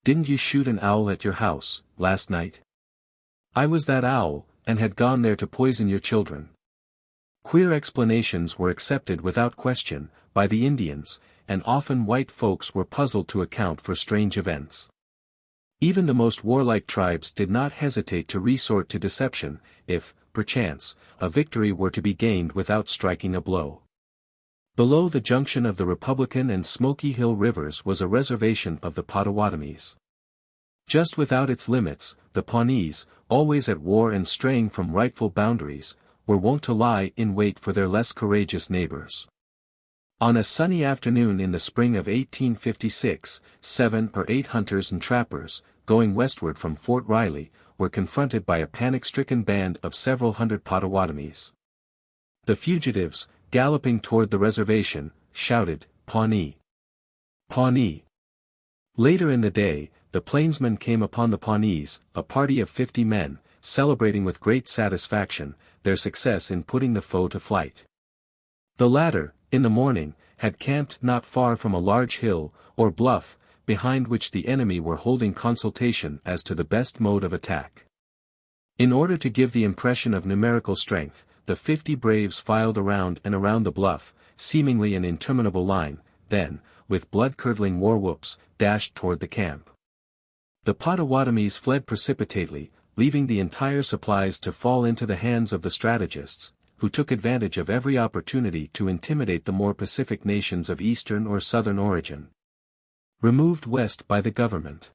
"Didn't you shoot an owl at your house, last night?" "I was that owl, and had gone there to poison your children." Queer explanations were accepted without question, by the Indians, and often white folks were puzzled to account for strange events. Even the most warlike tribes did not hesitate to resort to deception, if, perchance, a victory were to be gained without striking a blow. Below the junction of the Republican and Smoky Hill rivers was a reservation of the Pottawatomies. Just without its limits, the Pawnees, always at war and straying from rightful boundaries, were wont to lie in wait for their less courageous neighbors. On a sunny afternoon in the spring of 1856, 7 or 8 hunters and trappers, going westward from Fort Riley, were confronted by a panic-stricken band of several hundred Pottawatomies. The fugitives, galloping toward the reservation, shouted, "Pawnee! Pawnee!" Later in the day, the plainsmen came upon the Pawnees, a party of 50 men, celebrating with great satisfaction their success in putting the foe to flight. The latter, in the morning, had camped not far from a large hill, or bluff, behind which the enemy were holding consultation as to the best mode of attack. In order to give the impression of numerical strength, the 50 braves filed around and around the bluff, seemingly an interminable line, then, with blood-curdling war-whoops, dashed toward the camp. The Pottawatomies fled precipitately, leaving the entire supplies to fall into the hands of the strategists, who took advantage of every opportunity to intimidate the more pacific nations of eastern or southern origin. Removed west by the government.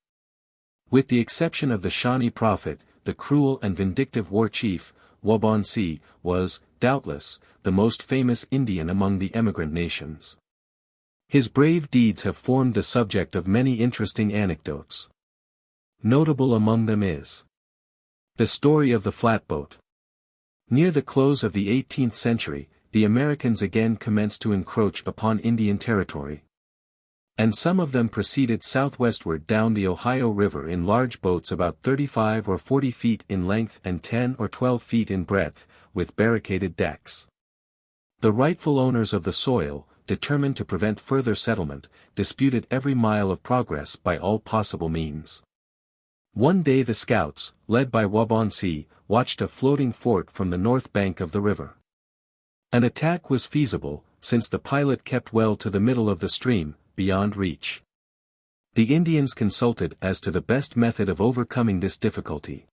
With the exception of the Shawnee prophet, the cruel and vindictive war chief, Wabaunsee, was, doubtless, the most famous Indian among the emigrant nations. His brave deeds have formed the subject of many interesting anecdotes. Notable among them is the story of the flatboat. Near the close of the 18th century, the Americans again commenced to encroach upon Indian territory. And some of them proceeded southwestward down the Ohio River in large boats about 35 or 40 feet in length and 10 or 12 feet in breadth, with barricaded decks. The rightful owners of the soil, determined to prevent further settlement, disputed every mile of progress by all possible means. One day the scouts, led by Wabaunsee, watched a floating fort from the north bank of the river. An attack was feasible, since the pilot kept well to the middle of the stream, beyond reach. The Indians consulted as to the best method of overcoming this difficulty.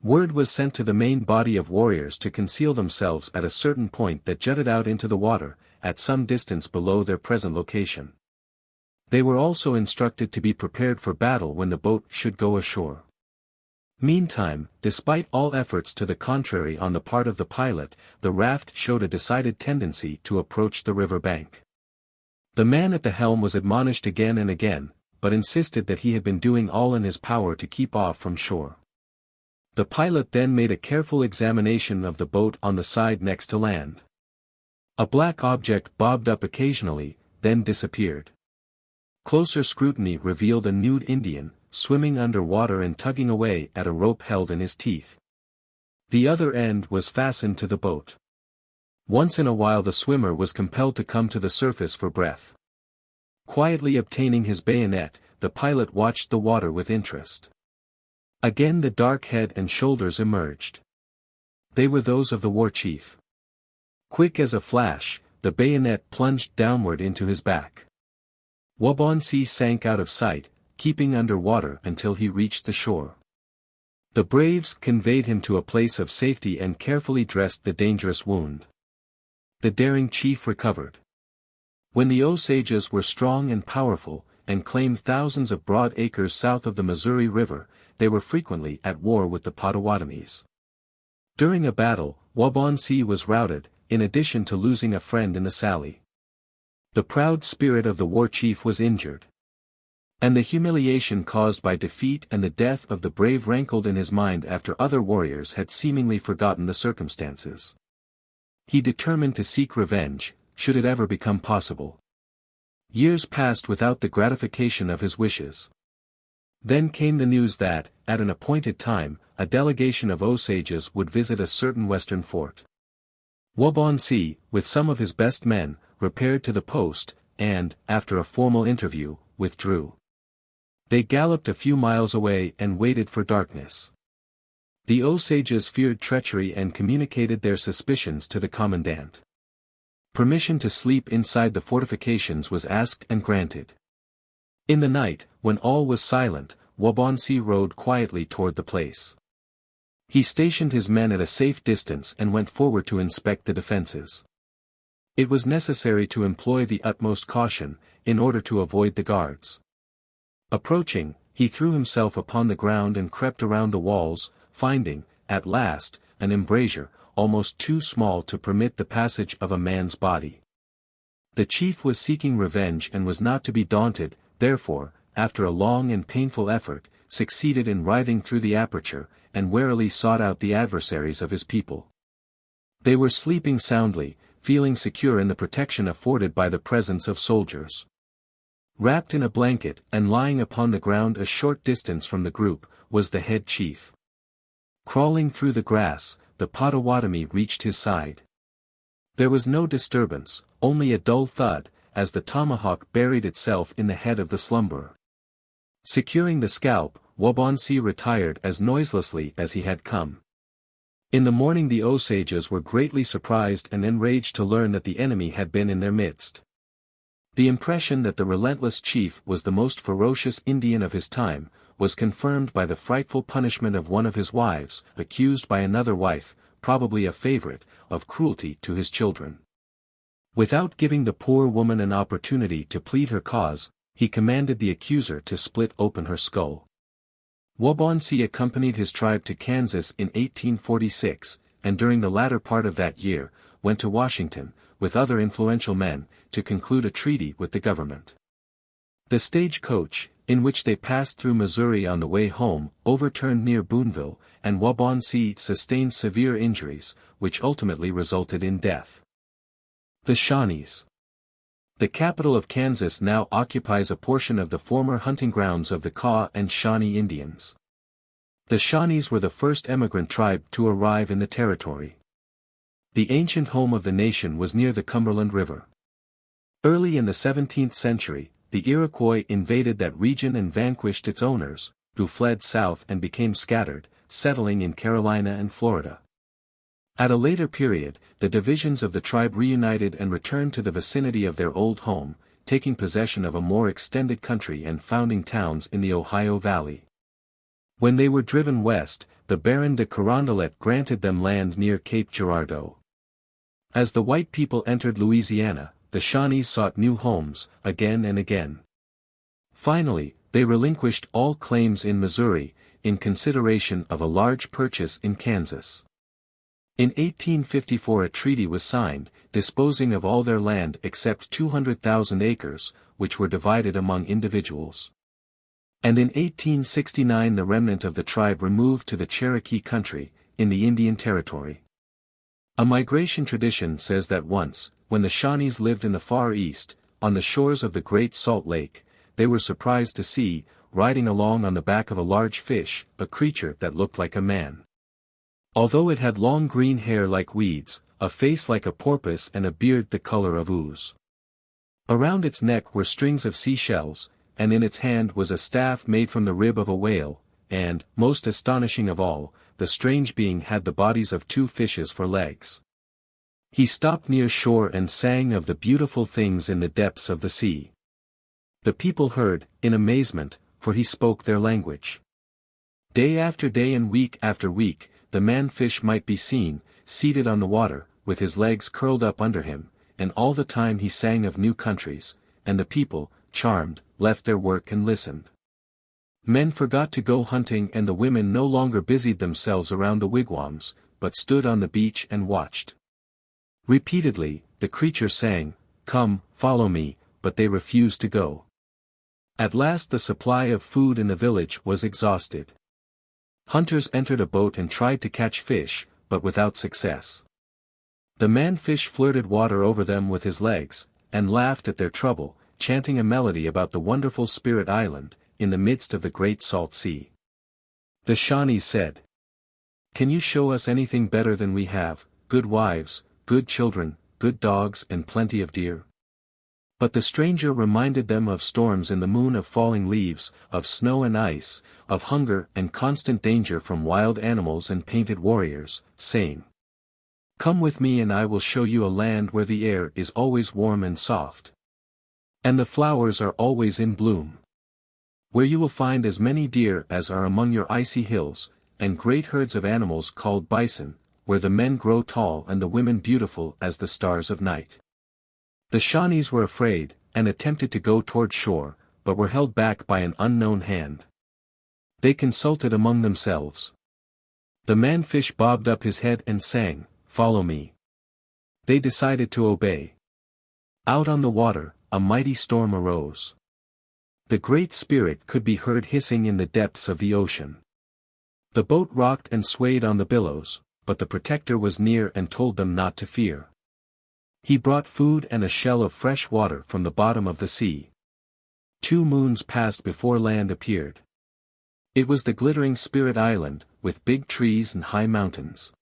Word was sent to the main body of warriors to conceal themselves at a certain point that jutted out into the water, at some distance below their present location. They were also instructed to be prepared for battle when the boat should go ashore. Meantime, despite all efforts to the contrary on the part of the pilot, the raft showed a decided tendency to approach the river bank. The man at the helm was admonished again and again, but insisted that he had been doing all in his power to keep off from shore. The pilot then made a careful examination of the boat on the side next to land. A black object bobbed up occasionally, then disappeared. Closer scrutiny revealed a nude Indian, swimming under water and tugging away at a rope held in his teeth. The other end was fastened to the boat. Once in a while the swimmer was compelled to come to the surface for breath. Quietly obtaining his bayonet, the pilot watched the water with interest. Again the dark head and shoulders emerged. They were those of the war chief. Quick as a flash, the bayonet plunged downward into his back. Wabaunsee sank out of sight, keeping under water until he reached the shore. The braves conveyed him to a place of safety and carefully dressed the dangerous wound. The daring chief recovered. When the Osages were strong and powerful, and claimed thousands of broad acres south of the Missouri River, they were frequently at war with the Pottawatomies. During a battle, Wabaunsee was routed, in addition to losing a friend in the sally. The proud spirit of the war chief was injured. And the humiliation caused by defeat and the death of the brave rankled in his mind after other warriors had seemingly forgotten the circumstances. He determined to seek revenge, should it ever become possible. Years passed without the gratification of his wishes. Then came the news that, at an appointed time, a delegation of Osages would visit a certain western fort. Wabaunsee, with some of his best men, repaired to the post, and, after a formal interview, withdrew. They galloped a few miles away and waited for darkness. The Osages feared treachery and communicated their suspicions to the commandant. Permission to sleep inside the fortifications was asked and granted. In the night, when all was silent, Wabaunsee rode quietly toward the place. He stationed his men at a safe distance and went forward to inspect the defenses. It was necessary to employ the utmost caution, in order to avoid the guards. Approaching, he threw himself upon the ground and crept around the walls, finding, at last, an embrasure, almost too small to permit the passage of a man's body. The chief was seeking revenge and was not to be daunted, therefore, after a long and painful effort, succeeded in writhing through the aperture, and warily sought out the adversaries of his people. They were sleeping soundly, feeling secure in the protection afforded by the presence of soldiers. Wrapped in a blanket, and lying upon the ground a short distance from the group, was the head chief. Crawling through the grass, the Pottawatomi reached his side. There was no disturbance, only a dull thud, as the tomahawk buried itself in the head of the slumberer. Securing the scalp, Wabaunsee retired as noiselessly as he had come. In the morning the Osages were greatly surprised and enraged to learn that the enemy had been in their midst. The impression that the relentless chief was the most ferocious Indian of his time, was confirmed by the frightful punishment of one of his wives, accused by another wife, probably a favorite, of cruelty to his children. Without giving the poor woman an opportunity to plead her cause, he commanded the accuser to split open her skull. Wabaunsee accompanied his tribe to Kansas in 1846, and during the latter part of that year, went to Washington, with other influential men, to conclude a treaty with the government. The stagecoach, in which they passed through Missouri on the way home, overturned near Boonville, and Wabaunsee sustained severe injuries, which ultimately resulted in death. The Shawnees. The capital of Kansas now occupies a portion of the former hunting grounds of the Kaw and Shawnee Indians. The Shawnees were the first emigrant tribe to arrive in the territory. The ancient home of the nation was near the Cumberland River. Early in the 17th century, the Iroquois invaded that region and vanquished its owners, who fled south and became scattered, settling in Carolina and Florida. At a later period, the divisions of the tribe reunited and returned to the vicinity of their old home, taking possession of a more extended country and founding towns in the Ohio Valley. When they were driven west, the Baron de Carondelet granted them land near Cape Girardeau. As the white people entered Louisiana, the Shawnees sought new homes, again and again. Finally, they relinquished all claims in Missouri, in consideration of a large purchase in Kansas. In 1854 a treaty was signed, disposing of all their land except 200,000 acres, which were divided among individuals. And in 1869 the remnant of the tribe removed to the Cherokee country, in the Indian Territory. A migration tradition says that once, when the Shawnees lived in the Far East, on the shores of the Great Salt Lake, they were surprised to see, riding along on the back of a large fish, a creature that looked like a man. Although it had long green hair like weeds, a face like a porpoise and a beard the color of ooze. Around its neck were strings of seashells, and in its hand was a staff made from the rib of a whale, and, most astonishing of all, the strange being had the bodies of 2 fishes for legs. He stopped near shore and sang of the beautiful things in the depths of the sea. The people heard, in amazement, for he spoke their language. Day after day and week after week, the man-fish might be seen, seated on the water, with his legs curled up under him, and all the time he sang of new countries, and the people, charmed, left their work and listened. Men forgot to go hunting and the women no longer busied themselves around the wigwams, but stood on the beach and watched. Repeatedly, the creature sang, "Come, follow me," but they refused to go. At last the supply of food in the village was exhausted. Hunters entered a boat and tried to catch fish, but without success. The man-fish flirted water over them with his legs, and laughed at their trouble, chanting a melody about the wonderful Spirit Island, in the midst of the Great Salt Sea. The Shawnees said, "Can you show us anything better than we have, good wives, good children, good dogs and plenty of deer?" But the stranger reminded them of storms in the moon, of falling leaves, of snow and ice, of hunger and constant danger from wild animals and painted warriors, saying, "Come with me and I will show you a land where the air is always warm and soft. And the flowers are always in bloom. Where you will find as many deer as are among your icy hills, and great herds of animals called bison, where the men grow tall and the women beautiful as the stars of night. The Shawnees were afraid, and attempted to go toward shore, but were held back by an unknown hand. They consulted among themselves. The man-fish bobbed up his head and sang, "Follow me." They decided to obey. Out on the water, a mighty storm arose. The Great Spirit could be heard hissing in the depths of the ocean. The boat rocked and swayed on the billows, but the protector was near and told them not to fear. He brought food and a shell of fresh water from the bottom of the sea. 2 moons passed before land appeared. It was the glittering Spirit Island, with big trees and high mountains.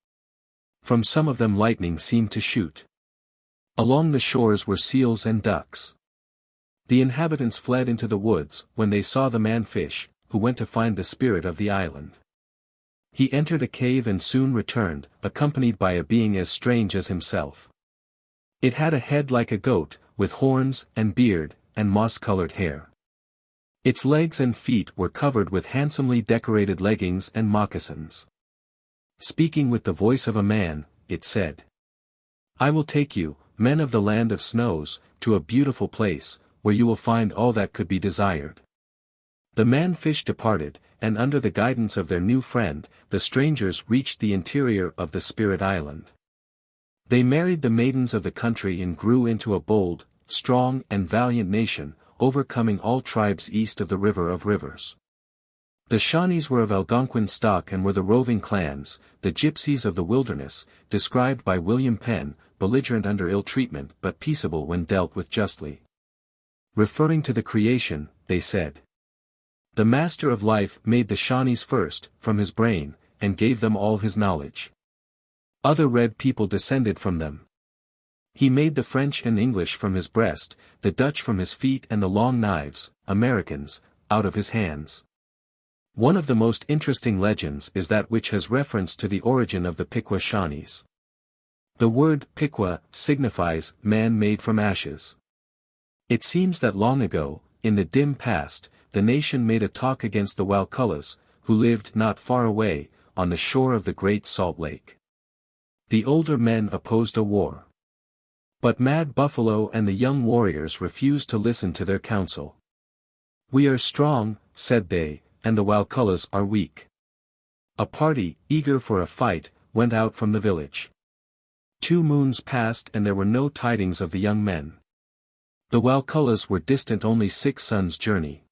From some of them lightning seemed to shoot. Along the shores were seals and ducks. The inhabitants fled into the woods when they saw the man-fish, who went to find the spirit of the island. He entered a cave and soon returned, accompanied by a being as strange as himself. It had a head like a goat, with horns and beard, and moss-colored hair. Its legs and feet were covered with handsomely decorated leggings and moccasins. Speaking with the voice of a man, it said, "I will take you, men of the land of snows, to a beautiful place, where you will find all that could be desired." The man-fish departed, and under the guidance of their new friend, the strangers reached the interior of the Spirit Island. They married the maidens of the country and grew into a bold, strong and valiant nation, overcoming all tribes east of the River of Rivers. The Shawnees were of Algonquin stock and were the roving clans, the gypsies of the wilderness, described by William Penn, belligerent under ill treatment but peaceable when dealt with justly. Referring to the creation, they said, "The Master of Life made the Shawnees first, from his brain, and gave them all his knowledge. Other red people descended from them. He made the French and English from his breast, the Dutch from his feet and the long knives, Americans, out of his hands." One of the most interesting legends is that which has reference to the origin of the Piqua Shawnees. The word Piqua signifies man made from ashes. It seems that long ago, in the dim past, the nation made a talk against the Walcullas, who lived not far away, on the shore of the Great Salt Lake. The older men opposed a war. But Mad Buffalo and the young warriors refused to listen to their counsel. "We are strong," said they, "and the Walcullas are weak." A party, eager for a fight, went out from the village. 2 moons passed and there were no tidings of the young men. The Walcullas were distant only 6 suns' journey.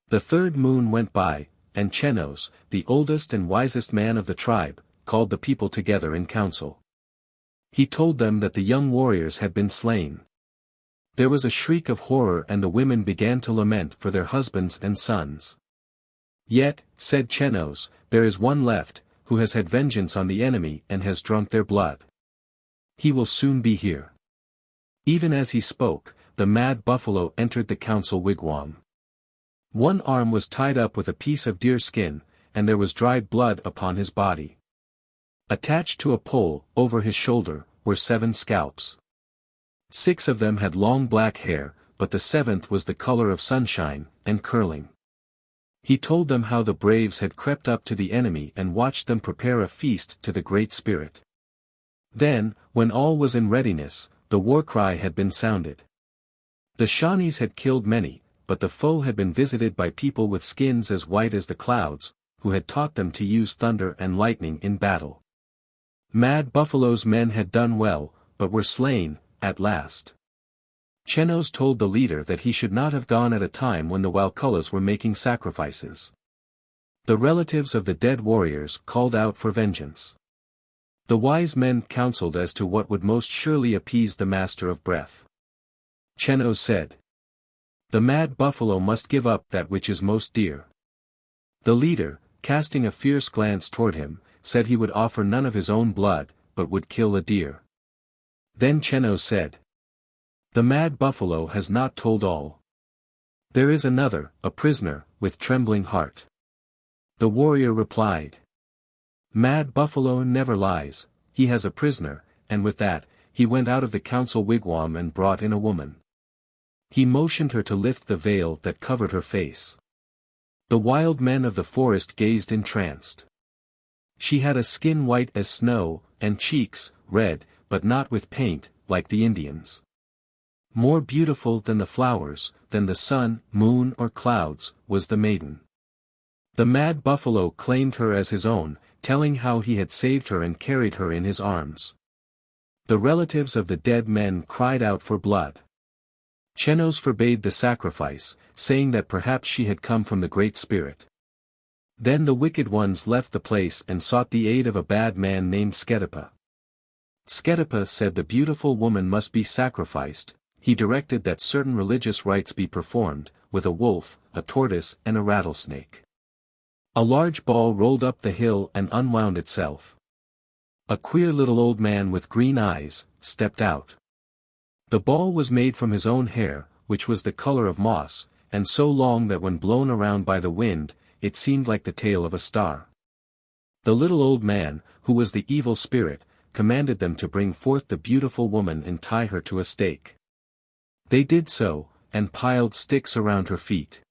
The 3rd moon went by, and Chenos, the oldest and wisest man of the tribe, called the people together in council. He told them that the young warriors had been slain. There was a shriek of horror and the women began to lament for their husbands and sons. "Yet," said Chenos, "there is one left, who has had vengeance on the enemy and has drunk their blood. He will soon be here." Even as he spoke, the Mad Buffalo entered the council wigwam. One arm was tied up with a piece of deer skin, and there was dried blood upon his body. Attached to a pole, over his shoulder, were 7 scalps. 6 of them had long black hair, but the 7th was the color of sunshine, and curling. He told them how the braves had crept up to the enemy and watched them prepare a feast to the Great Spirit. Then, when all was in readiness, the war cry had been sounded. The Shawnees had killed many, but the foe had been visited by people with skins as white as the clouds, who had taught them to use thunder and lightning in battle. Mad Buffalo's men had done well, but were slain, at last. Chenos told the leader that he should not have gone at a time when the Walcullas were making sacrifices. The relatives of the dead warriors called out for vengeance. The wise men counseled as to what would most surely appease the Master of Breath. Chenos said, "The Mad Buffalo must give up that which is most dear." The leader, casting a fierce glance toward him, said he would offer none of his own blood, but would kill a deer. Then Chenos said, "The Mad Buffalo has not told all. There is another, a prisoner, with trembling heart." The warrior replied, "Mad Buffalo never lies, he has a prisoner," and with that, he went out of the council wigwam and brought in a woman. He motioned her to lift the veil that covered her face. The wild men of the forest gazed entranced. She had a skin white as snow, and cheeks, red, but not with paint, like the Indians. More beautiful than the flowers, than the sun, moon or clouds, was the maiden. The mad buffalo claimed her as his own, telling how he had saved her and carried her in his arms. The relatives of the dead men cried out for blood. Chenos forbade the sacrifice, saying that perhaps she had come from the Great Spirit. Then the wicked ones left the place and sought the aid of a bad man named Sketepa. Sketepa said the beautiful woman must be sacrificed. He directed that certain religious rites be performed, with a wolf, a tortoise and a rattlesnake. A large ball rolled up the hill and unwound itself. A queer little old man with green eyes stepped out. The ball was made from his own hair, which was the color of moss, and so long that when blown around by the wind, it seemed like the tail of a star. The little old man, who was the evil spirit, commanded them to bring forth the beautiful woman and tie her to a stake. They did so, and piled sticks around her feet.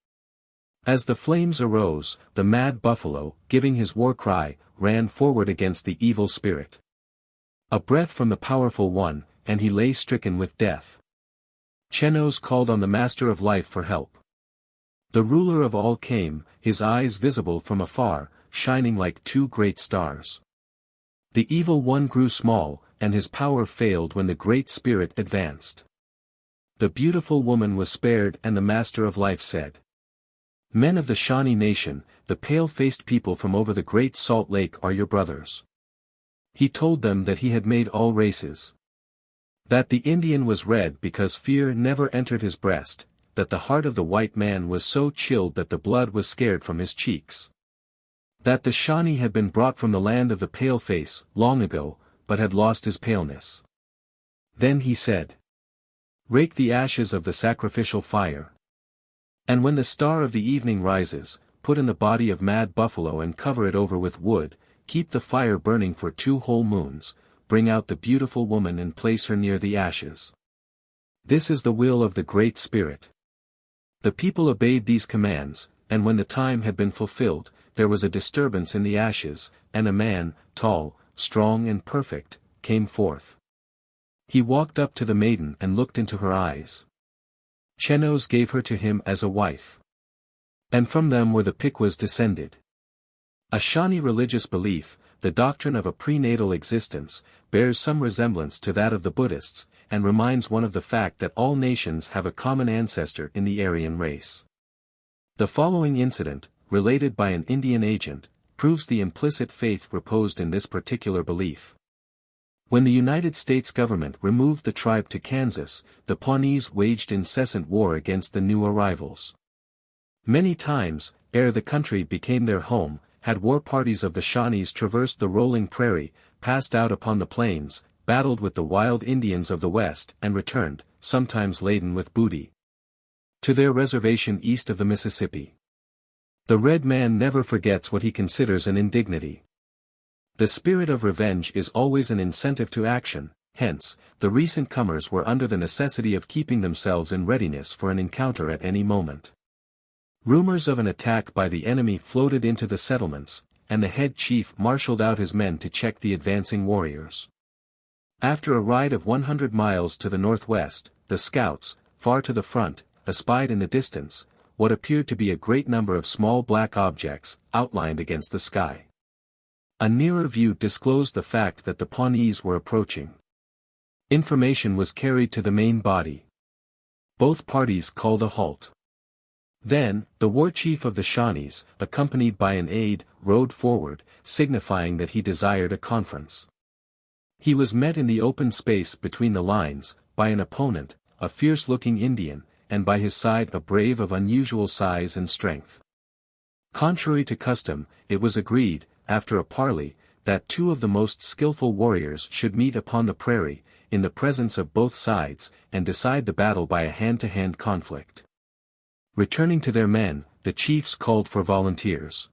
As the flames arose, the mad buffalo, giving his war cry, ran forward against the evil spirit. A breath from the powerful one, and he lay stricken with death. Chenos called on the Master of Life for help. The ruler of all came, his eyes visible from afar, shining like two great stars. The evil one grew small, and his power failed when the Great Spirit advanced. The beautiful woman was spared and the Master of Life said, "Men of the Shawnee nation, the pale-faced people from over the Great Salt Lake are your brothers." He told them that he had made all races. That the Indian was red because fear never entered his breast, that the heart of the white man was so chilled that the blood was scared from his cheeks. That the Shawnee had been brought from the land of the pale-face, long ago, but had lost his paleness. Then he said, "Rake the ashes of the sacrificial fire. And when the star of the evening rises, put in the body of mad buffalo and cover it over with wood, keep the fire burning for 2 whole moons, bring out the beautiful woman and place her near the ashes. This is the will of the Great Spirit." The people obeyed these commands, and when the time had been fulfilled, there was a disturbance in the ashes, and a man, tall, strong and perfect, came forth. He walked up to the maiden and looked into her eyes. Chenos gave her to him as a wife. And from them were the Pickwas descended. A Shawnee religious belief, the doctrine of a prenatal existence, bears some resemblance to that of the Buddhists, and reminds one of the fact that all nations have a common ancestor in the Aryan race. The following incident, related by an Indian agent, proves the implicit faith reposed in this particular belief. When the United States government removed the tribe to Kansas, the Pawnees waged incessant war against the new arrivals. Many times, ere the country became their home, had war parties of the Shawnees traversed the rolling prairie, passed out upon the plains, battled with the wild Indians of the West and returned, sometimes laden with booty, to their reservation east of the Mississippi. The red man never forgets what he considers an indignity. The spirit of revenge is always an incentive to action, hence, the recent comers were under the necessity of keeping themselves in readiness for an encounter at any moment. Rumors of an attack by the enemy floated into the settlements, and the head chief marshaled out his men to check the advancing warriors. After a ride of 100 miles to the northwest, the scouts, far to the front, espied in the distance what appeared to be a great number of small black objects, outlined against the sky. A nearer view disclosed the fact that the Pawnees were approaching. Information was carried to the main body. Both parties called a halt. Then, the war chief of the Shawnees, accompanied by an aide, rode forward, signifying that he desired a conference. He was met in the open space between the lines, by an opponent, a fierce-looking Indian, and by his side a brave of unusual size and strength. Contrary to custom, it was agreed, after a parley, that 2 of the most skillful warriors should meet upon the prairie, in the presence of both sides, and decide the battle by a hand-to-hand conflict. Returning to their men, the chiefs called for volunteers.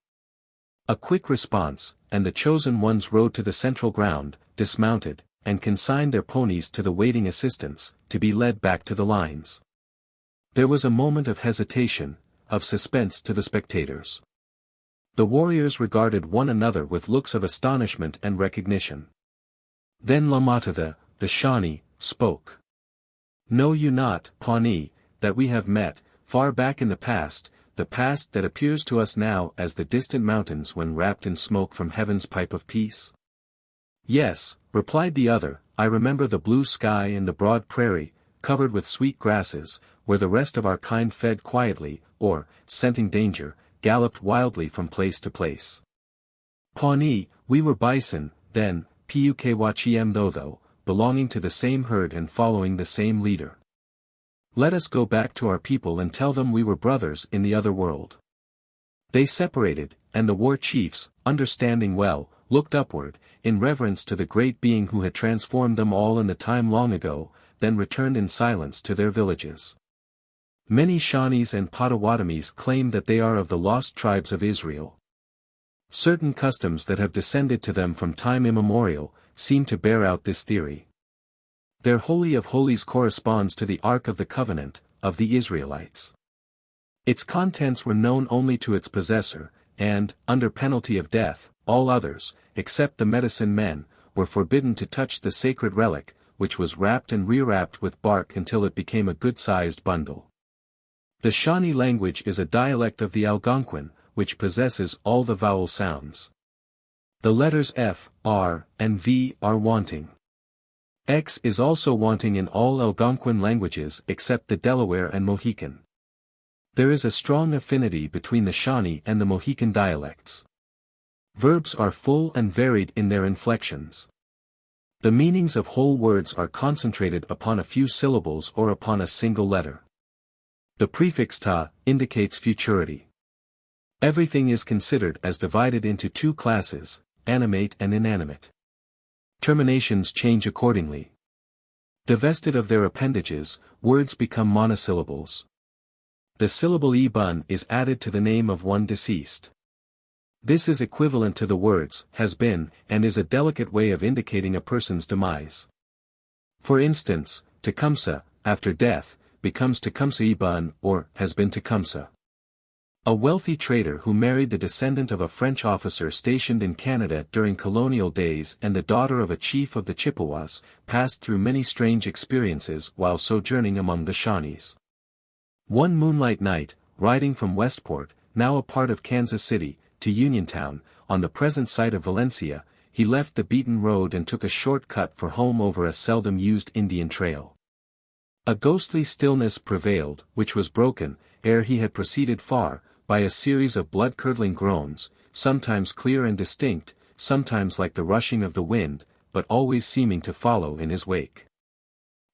A quick response, and the chosen ones rode to the central ground, dismounted, and consigned their ponies to the waiting assistants, to be led back to the lines. There was a moment of hesitation, of suspense to the spectators. The warriors regarded one another with looks of astonishment and recognition. Then Lamatha, the Shawnee, spoke. Know you not, Pawnee, that we have met, far back in the past that appears to us now as the distant mountains when wrapped in smoke from heaven's pipe of peace? Yes, replied the other, I remember the blue sky and the broad prairie, covered with sweet grasses, where the rest of our kind fed quietly, or, scenting danger, galloped wildly from place to place. Pawnee, we were bison, then, Pukwachiem though, belonging to the same herd and following the same leader. Let us go back to our people and tell them we were brothers in the other world. They separated, and the war chiefs, understanding well, looked upward, in reverence to the great being who had transformed them all in the time long ago, then returned in silence to their villages. Many Shawnees and Pottawatomies claim that they are of the lost tribes of Israel. Certain customs that have descended to them from time immemorial, seem to bear out this theory. Their Holy of Holies corresponds to the Ark of the Covenant, of the Israelites. Its contents were known only to its possessor, and, under penalty of death, all others, except the medicine men, were forbidden to touch the sacred relic, which was wrapped and rewrapped with bark until it became a good-sized bundle. The Shawnee language is a dialect of the Algonquin, which possesses all the vowel sounds. The letters F, R, and V are wanting. X is also wanting in all Algonquin languages except the Delaware and Mohican. There is a strong affinity between the Shawnee and the Mohican dialects. Verbs are full and varied in their inflections. The meanings of whole words are concentrated upon a few syllables or upon a single letter. The prefix ta indicates futurity. Everything is considered as divided into two classes, animate and inanimate. Terminations change accordingly. Divested of their appendages, words become monosyllables. The syllable e-bun is added to the name of one deceased. This is equivalent to the words, has been, and is a delicate way of indicating a person's demise. For instance, Tecumseh, after death, becomes Tecumseh e-bun or has been Tecumseh. A wealthy trader who married the descendant of a French officer stationed in Canada during colonial days and the daughter of a chief of the Chippewas, passed through many strange experiences while sojourning among the Shawnees. One moonlight night, riding from Westport, now a part of Kansas City, to Uniontown, on the present site of Valencia, he left the beaten road and took a short cut for home over a seldom used Indian trail. A ghostly stillness prevailed, which was broken, ere he had proceeded far, by a series of blood-curdling groans, sometimes clear and distinct, sometimes like the rushing of the wind, but always seeming to follow in his wake.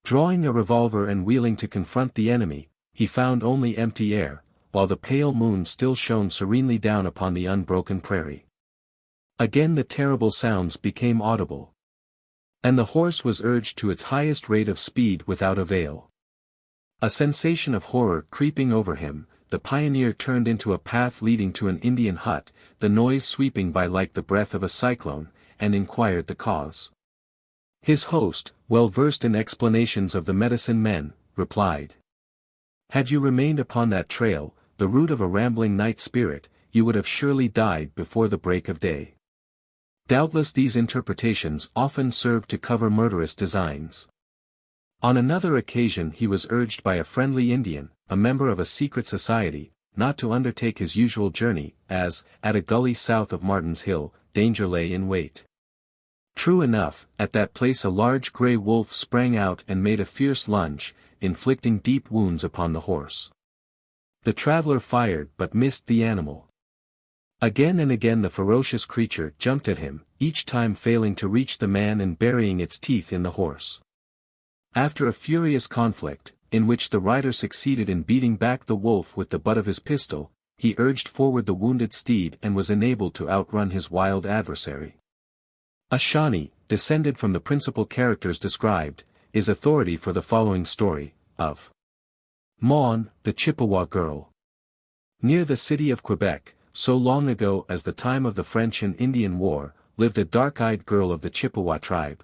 Drawing a revolver and wheeling to confront the enemy, he found only empty air, while the pale moon still shone serenely down upon the unbroken prairie. Again the terrible sounds became audible. And the horse was urged to its highest rate of speed without avail. A sensation of horror creeping over him, the pioneer turned into a path leading to an Indian hut, the noise sweeping by like the breath of a cyclone, and inquired the cause. His host, well versed in explanations of the medicine men, replied. Had you remained upon that trail, the route of a rambling night spirit, you would have surely died before the break of day. Doubtless these interpretations often served to cover murderous designs. On another occasion he was urged by a friendly Indian, a member of a secret society, not to undertake his usual journey, as, at a gully south of Martin's Hill, danger lay in wait. True enough, at that place a large grey wolf sprang out and made a fierce lunge, inflicting deep wounds upon the horse. The traveler fired but missed the animal. Again and again the ferocious creature jumped at him, each time failing to reach the man and burying its teeth in the horse. After a furious conflict, in which the rider succeeded in beating back the wolf with the butt of his pistol, he urged forward the wounded steed and was enabled to outrun his wild adversary. A Shawnee, descended from the principal characters described, is authority for the following story, of Maughan, the Chippewa girl. Near the city of Quebec, so long ago as the time of the French and Indian War, lived a dark-eyed girl of the Chippewa tribe,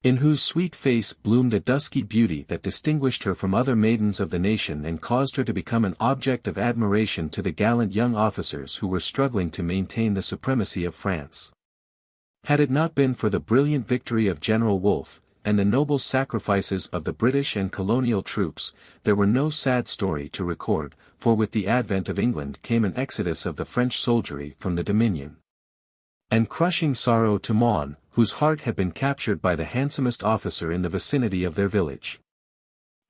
in whose sweet face bloomed a dusky beauty that distinguished her from other maidens of the nation and caused her to become an object of admiration to the gallant young officers who were struggling to maintain the supremacy of France. Had it not been for the brilliant victory of General Wolfe, and the noble sacrifices of the British and colonial troops, there were no sad story to record, for with the advent of England came an exodus of the French soldiery from the Dominion. And crushing sorrow to Mon, whose heart had been captured by the handsomest officer in the vicinity of their village.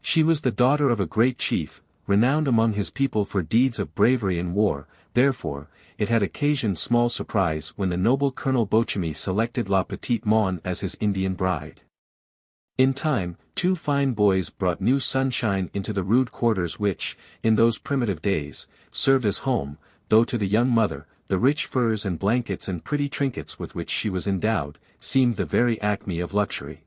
She was the daughter of a great chief, renowned among his people for deeds of bravery in war, therefore, it had occasioned small surprise when the noble Colonel Beauchemy selected La Petite Mon as his Indian bride. In time, two fine boys brought new sunshine into the rude quarters which, in those primitive days, served as home, though to the young mother, the rich furs and blankets and pretty trinkets with which she was endowed, seemed the very acme of luxury.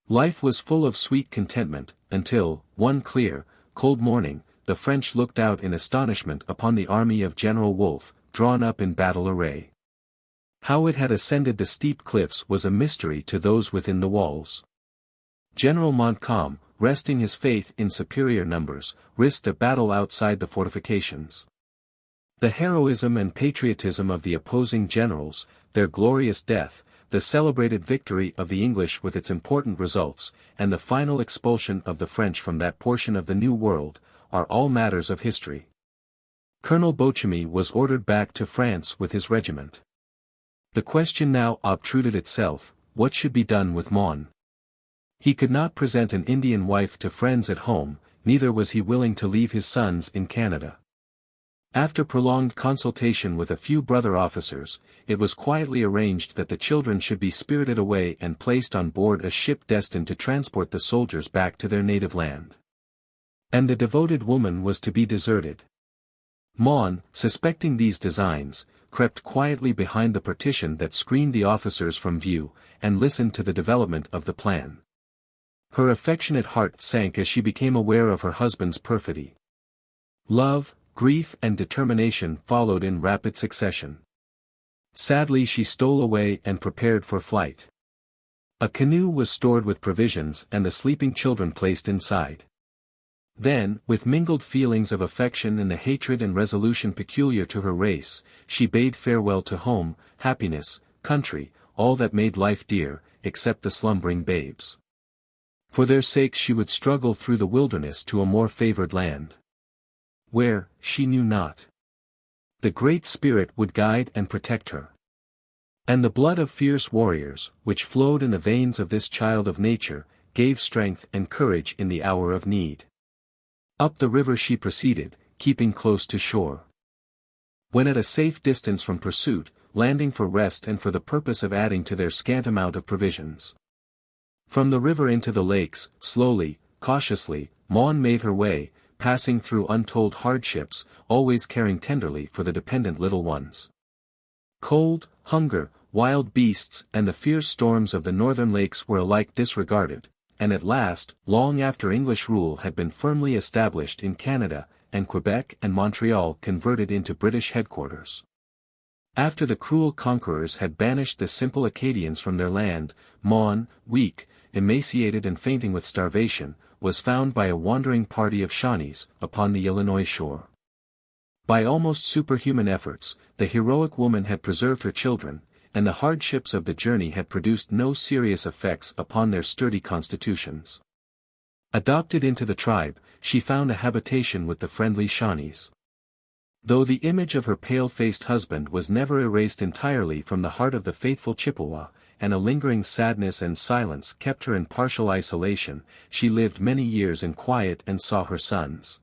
Life was full of sweet contentment, until, one clear, cold morning, the French looked out in astonishment upon the army of General Wolfe, drawn up in battle array. How it had ascended the steep cliffs was a mystery to those within the walls. General Montcalm, resting his faith in superior numbers, risked a battle outside the fortifications. The heroism and patriotism of the opposing generals, their glorious death, the celebrated victory of the English with its important results, and the final expulsion of the French from that portion of the New World, are all matters of history. Colonel Beauchemy was ordered back to France with his regiment. The question now obtruded itself, what should be done with Mon? He could not present an Indian wife to friends at home, neither was he willing to leave his sons in Canada. After prolonged consultation with a few brother officers, it was quietly arranged that the children should be spirited away and placed on board a ship destined to transport the soldiers back to their native land. And the devoted woman was to be deserted. Mon, suspecting these designs, crept quietly behind the partition that screened the officers from view, and listened to the development of the plan. Her affectionate heart sank as she became aware of her husband's perfidy. Love, grief and determination followed in rapid succession. Sadly she stole away and prepared for flight. A canoe was stored with provisions and the sleeping children placed inside. Then, with mingled feelings of affection and the hatred and resolution peculiar to her race, she bade farewell to home, happiness, country, all that made life dear, except the slumbering babes. For their sakes she would struggle through the wilderness to a more favored land. Where, she knew not. The Great Spirit would guide and protect her. And the blood of fierce warriors, which flowed in the veins of this child of nature, gave strength and courage in the hour of need. Up the river she proceeded, keeping close to shore. When at a safe distance from pursuit, landing for rest and for the purpose of adding to their scant amount of provisions. From the river into the lakes, slowly, cautiously, Mon made her way, passing through untold hardships, always caring tenderly for the dependent little ones. Cold, hunger, wild beasts and the fierce storms of the northern lakes were alike disregarded, and at last, long after English rule had been firmly established in Canada, and Quebec and Montreal converted into British headquarters. After the cruel conquerors had banished the simple Acadians from their land, Mon, weak, emaciated and fainting with starvation, was found by a wandering party of Shawnees, upon the Illinois shore. By almost superhuman efforts, the heroic woman had preserved her children, and the hardships of the journey had produced no serious effects upon their sturdy constitutions. Adopted into the tribe, she found a habitation with the friendly Shawnees. Though the image of her pale-faced husband was never erased entirely from the heart of the faithful Chippewa, and a lingering sadness and silence kept her in partial isolation, she lived many years in quiet and saw her sons.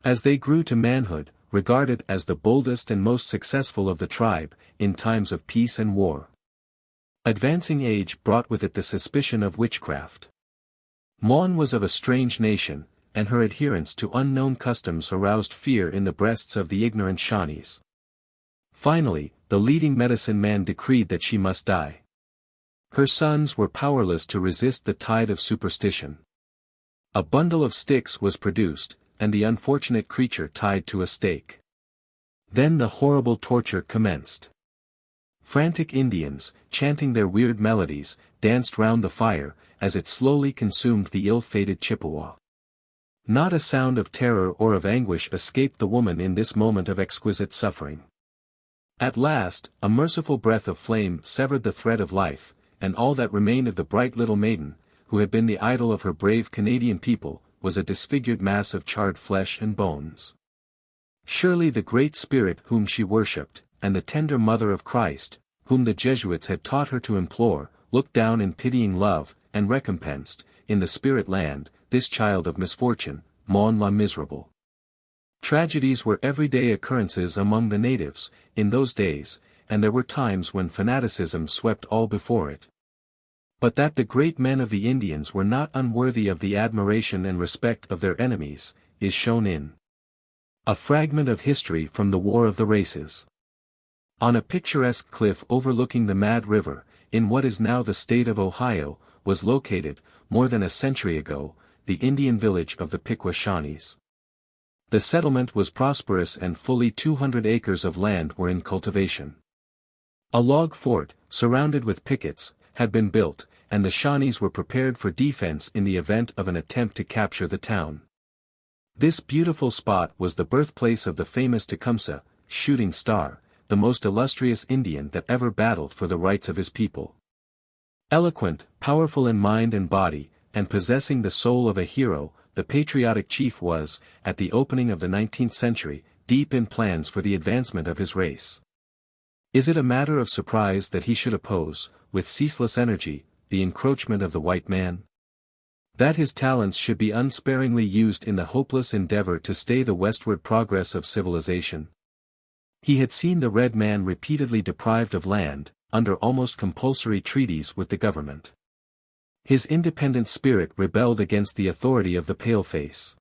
As they grew to manhood, regarded as the boldest and most successful of the tribe, in times of peace and war. Advancing age brought with it the suspicion of witchcraft. Mon was of a strange nation, and her adherence to unknown customs aroused fear in the breasts of the ignorant Shawnees. Finally, the leading medicine man decreed that she must die. Her sons were powerless to resist the tide of superstition. A bundle of sticks was produced, and the unfortunate creature tied to a stake. Then the horrible torture commenced. Frantic Indians, chanting their weird melodies, danced round the fire, as it slowly consumed the ill-fated Chippewa. Not a sound of terror or of anguish escaped the woman in this moment of exquisite suffering. At last, a merciful breath of flame severed the thread of life, and all that remained of the bright little maiden, who had been the idol of her brave Canadian people, was a disfigured mass of charred flesh and bones. Surely the Great Spirit whom she worshipped, and the tender Mother of Christ, whom the Jesuits had taught her to implore, looked down in pitying love, and recompensed, in the spirit land, this child of misfortune, Mon la miserable. Tragedies were everyday occurrences among the natives, in those days, and there were times when fanaticism swept all before it. But that the great men of the Indians were not unworthy of the admiration and respect of their enemies, is shown in a fragment of history from the War of the Races. On a picturesque cliff overlooking the Mad River, in what is now the state of Ohio, was located, more than a century ago, the Indian village of the Piqua Shawnees. The settlement was prosperous and fully 200 acres of land were in cultivation. A log fort, surrounded with pickets, had been built, and the Shawnees were prepared for defense in the event of an attempt to capture the town. This beautiful spot was the birthplace of the famous Tecumseh, Shooting Star, the most illustrious Indian that ever battled for the rights of his people. Eloquent, powerful in mind and body, and possessing the soul of a hero, the patriotic chief was, at the opening of the 19th century, deep in plans for the advancement of his race. Is it a matter of surprise that he should oppose, with ceaseless energy, the encroachment of the white man? That his talents should be unsparingly used in the hopeless endeavor to stay the westward progress of civilization? He had seen the red man repeatedly deprived of land, under almost compulsory treaties with the government. His independent spirit rebelled against the authority of the paleface.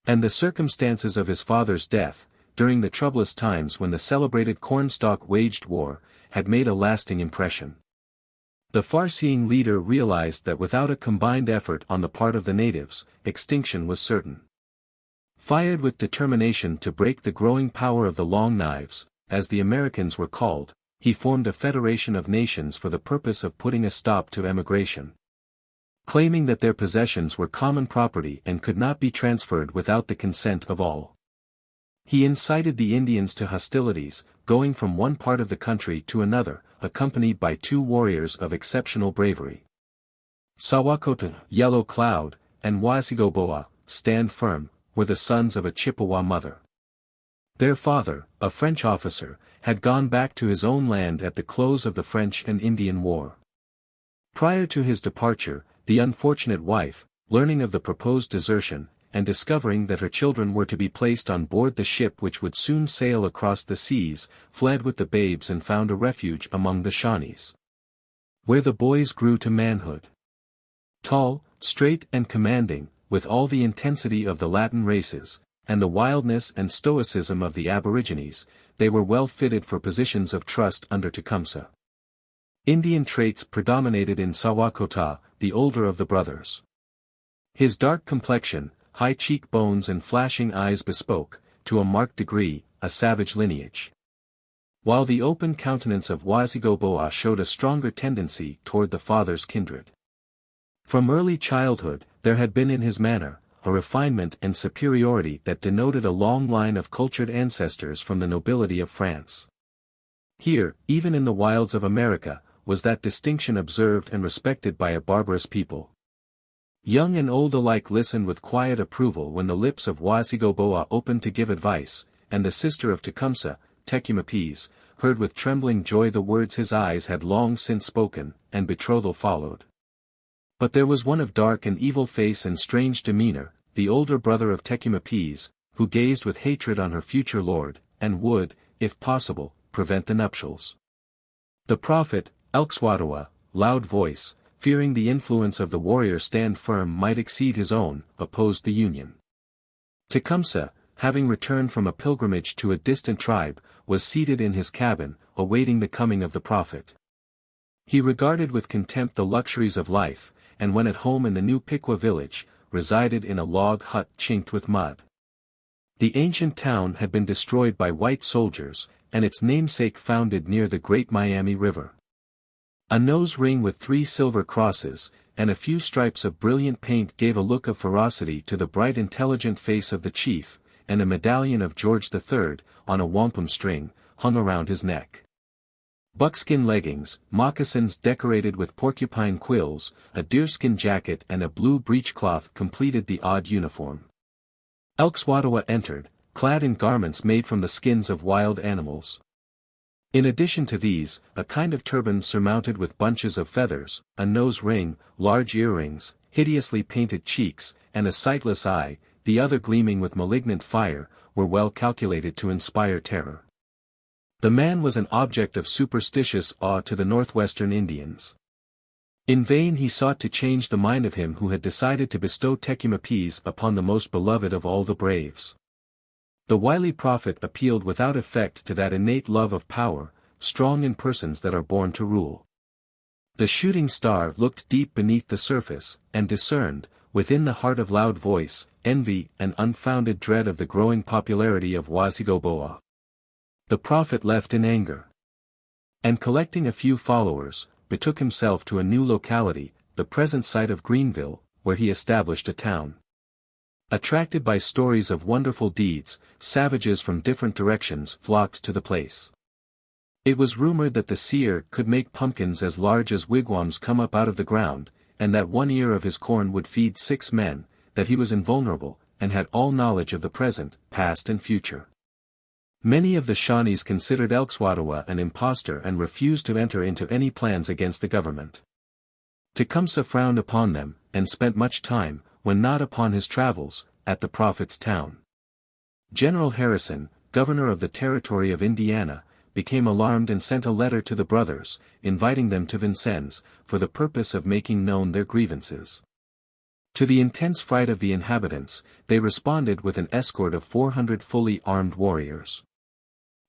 And the circumstances of his father's death, during the troublous times when the celebrated Cornstalk waged war, had made a lasting impression. The far-seeing leader realized that without a combined effort on the part of the natives, extinction was certain. Fired with determination to break the growing power of the Long Knives, as the Americans were called, he formed a federation of nations for the purpose of putting a stop to emigration. Claiming that their possessions were common property and could not be transferred without the consent of all. He incited the Indians to hostilities, going from one part of the country to another, accompanied by 2 warriors of exceptional bravery. Sawakota, Yellow Cloud, and Wasigoboa, Stand Firm, were the sons of a Chippewa mother. Their father, a French officer, had gone back to his own land at the close of the French and Indian War. Prior to his departure, the unfortunate wife, learning of the proposed desertion, and discovering that her children were to be placed on board the ship which would soon sail across the seas, fled with the babes and found a refuge among the Shawnees. Where the boys grew to manhood. Tall, straight and commanding, with all the intensity of the Latin races, and the wildness and stoicism of the Aborigines, they were well fitted for positions of trust under Tecumseh. Indian traits predominated in Sawakota, the older of the brothers. His dark complexion, high cheekbones and flashing eyes bespoke, to a marked degree, a savage lineage. While the open countenance of Wasigoboa showed a stronger tendency toward the father's kindred. From early childhood, there had been in his manner, a refinement and superiority that denoted a long line of cultured ancestors from the nobility of France. Here, even in the wilds of America, was that distinction observed and respected by a barbarous people. Young and old alike listened with quiet approval when the lips of Wasigoboa opened to give advice, and the sister of Tecumseh, Tecumapes, heard with trembling joy the words his eyes had long since spoken, and betrothal followed. But there was one of dark and evil face and strange demeanor, the older brother of Tecumapes, who gazed with hatred on her future lord, and would, if possible, prevent the nuptials. The prophet, Elkswatowa, Loud Voice, fearing the influence of the warrior Stand Firm might exceed his own, opposed the union. Tecumseh, having returned from a pilgrimage to a distant tribe, was seated in his cabin, awaiting the coming of the prophet. He regarded with contempt the luxuries of life, and when at home in the new Piqua village, resided in a log hut chinked with mud. The ancient town had been destroyed by white soldiers, and its namesake founded near the great Miami River. A nose ring with 3 silver crosses, and a few stripes of brilliant paint gave a look of ferocity to the bright intelligent face of the chief, and a medallion of George III, on a wampum string, hung around his neck. Buckskin leggings, moccasins decorated with porcupine quills, a deerskin jacket and a blue breechcloth completed the odd uniform. Elkswadawa entered, clad in garments made from the skins of wild animals. In addition to these, a kind of turban surmounted with bunches of feathers, a nose ring, large earrings, hideously painted cheeks, and a sightless eye, the other gleaming with malignant fire, were well calculated to inspire terror. The man was an object of superstitious awe to the northwestern Indians. In vain he sought to change the mind of him who had decided to bestow Tecumapes upon the most beloved of all the braves. The wily prophet appealed without effect to that innate love of power, strong in persons that are born to rule. The shooting star looked deep beneath the surface, and discerned, within the heart of loud voice, envy and unfounded dread of the growing popularity of Wasigoboa. The prophet left in anger, and collecting a few followers, betook himself to a new locality, the present site of Greenville, where he established a town. Attracted by stories of wonderful deeds, savages from different directions flocked to the place. It was rumored that the seer could make pumpkins as large as wigwams come up out of the ground, and that 1 ear of his corn would feed 6 men, that he was invulnerable, and had all knowledge of the present, past and future. Many of the Shawnees considered Elkswadawa an impostor and refused to enter into any plans against the government. Tecumseh frowned upon them, and spent much time, when not upon his travels, at the prophet's town. General Harrison, governor of the territory of Indiana, became alarmed and sent a letter to the brothers, inviting them to Vincennes, for the purpose of making known their grievances. To the intense fright of the inhabitants, they responded with an escort of 400 fully armed warriors.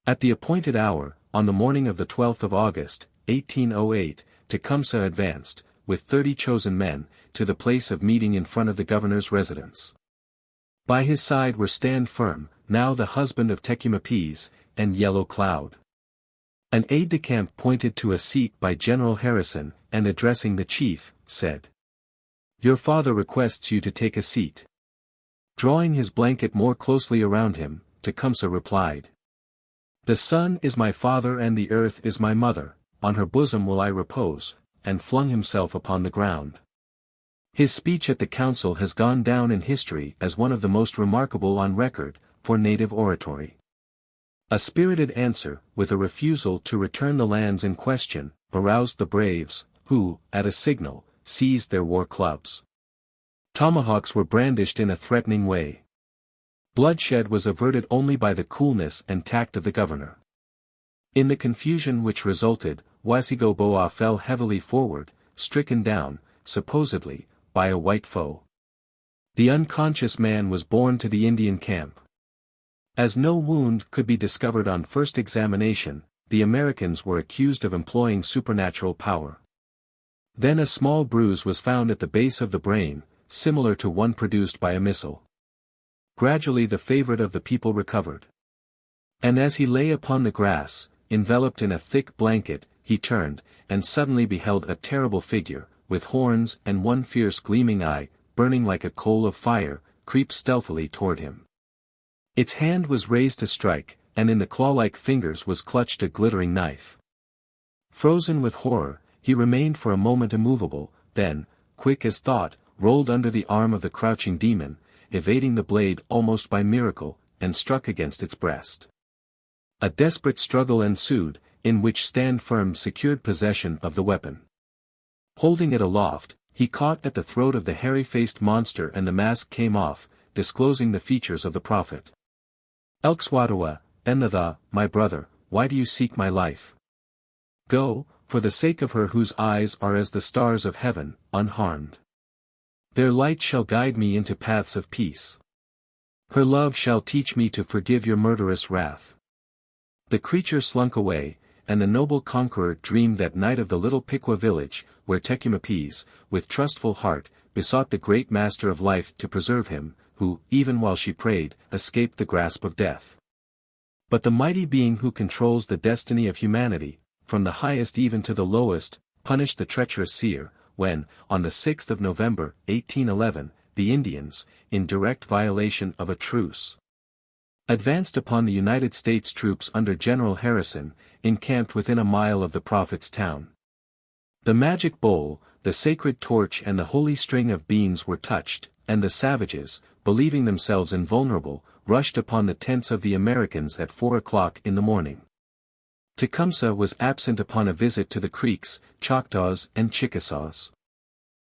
At the appointed hour, on the morning of the 12th of August, 1808, Tecumseh advanced, with 30 chosen men, to the place of meeting in front of the governor's residence. By his side were Stand Firm, now the husband of Tecumapes, and Yellow Cloud. An aide-de-camp pointed to a seat by General Harrison, and addressing the chief, said, "Your father requests you to take a seat." Drawing his blanket more closely around him, Tecumseh replied, "The sun is my father and the earth is my mother, on her bosom will I repose," and flung himself upon the ground. His speech at the council has gone down in history as one of the most remarkable on record, for native oratory. A spirited answer, with a refusal to return the lands in question, aroused the braves, who, at a signal, seized their war clubs. Tomahawks were brandished in a threatening way. Bloodshed was averted only by the coolness and tact of the governor. In the confusion which resulted, Wasigoboa fell heavily forward, stricken down, supposedly, by a white foe. The unconscious man was borne to the Indian camp. As no wound could be discovered on first examination, the Americans were accused of employing supernatural power. Then a small bruise was found at the base of the brain, similar to one produced by a missile. Gradually the favorite of the people recovered. And as he lay upon the grass, enveloped in a thick blanket, he turned, and suddenly beheld a terrible figure, with horns and one fierce gleaming eye, burning like a coal of fire, creep stealthily toward him. Its hand was raised to strike, and in the claw-like fingers was clutched a glittering knife. Frozen with horror, he remained for a moment immovable, then, quick as thought, rolled under the arm of the crouching demon, evading the blade almost by miracle, and struck against its breast. A desperate struggle ensued, in which Stand Firm secured possession of the weapon. Holding it aloft, he caught at the throat of the hairy-faced monster and the mask came off, disclosing the features of the prophet. "Elkswadawa, Enatha, my brother, why do you seek my life? Go, for the sake of her whose eyes are as the stars of heaven, unharmed. Their light shall guide me into paths of peace. Her love shall teach me to forgive your murderous wrath." The creature slunk away, and the noble conqueror dreamed that night of the little Piqua village, where Tecumapes, with trustful heart, besought the great master of life to preserve him, who, even while she prayed, escaped the grasp of death. But the mighty being who controls the destiny of humanity, from the highest even to the lowest, punished the treacherous seer, when, on the 6th of November, 1811, the Indians, in direct violation of a truce, advanced upon the United States troops under General Harrison, encamped within a mile of the prophet's town. The magic bowl, the sacred torch and the holy string of beans were touched, and the savages, believing themselves invulnerable, rushed upon the tents of the Americans at 4 o'clock in the morning. Tecumseh was absent upon a visit to the Creeks, Choctaws and Chickasaws.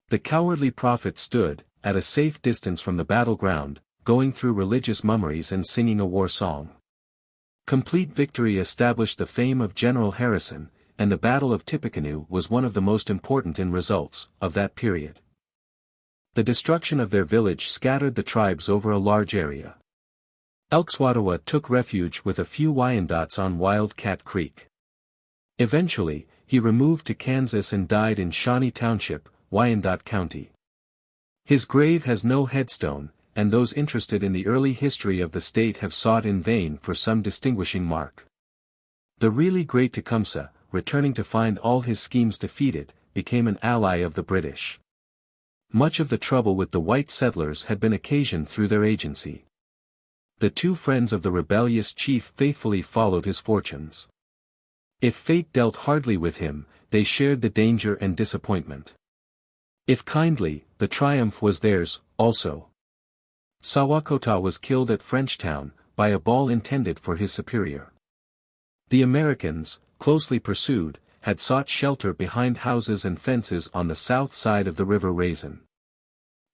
The cowardly prophet stood, at a safe distance from the battleground, going through religious mummeries and singing a war song. Complete victory established the fame of General Harrison, and the Battle of Tippecanoe was one of the most important in results of that period. The destruction of their village scattered the tribes over a large area. Elkswadawa took refuge with a few Wyandots on Wildcat Creek. Eventually, he removed to Kansas and died in Shawnee Township, Wyandotte County. His grave has no headstone, and those interested in the early history of the state have sought in vain for some distinguishing mark. The really great Tecumseh, returning to find all his schemes defeated, became an ally of the British. Much of the trouble with the white settlers had been occasioned through their agency. The two friends of the rebellious chief faithfully followed his fortunes. If fate dealt hardly with him, they shared the danger and disappointment. If kindly, the triumph was theirs, also. Sawakota was killed at Frenchtown, by a ball intended for his superior. The Americans, closely pursued, had sought shelter behind houses and fences on the south side of the River Raisin.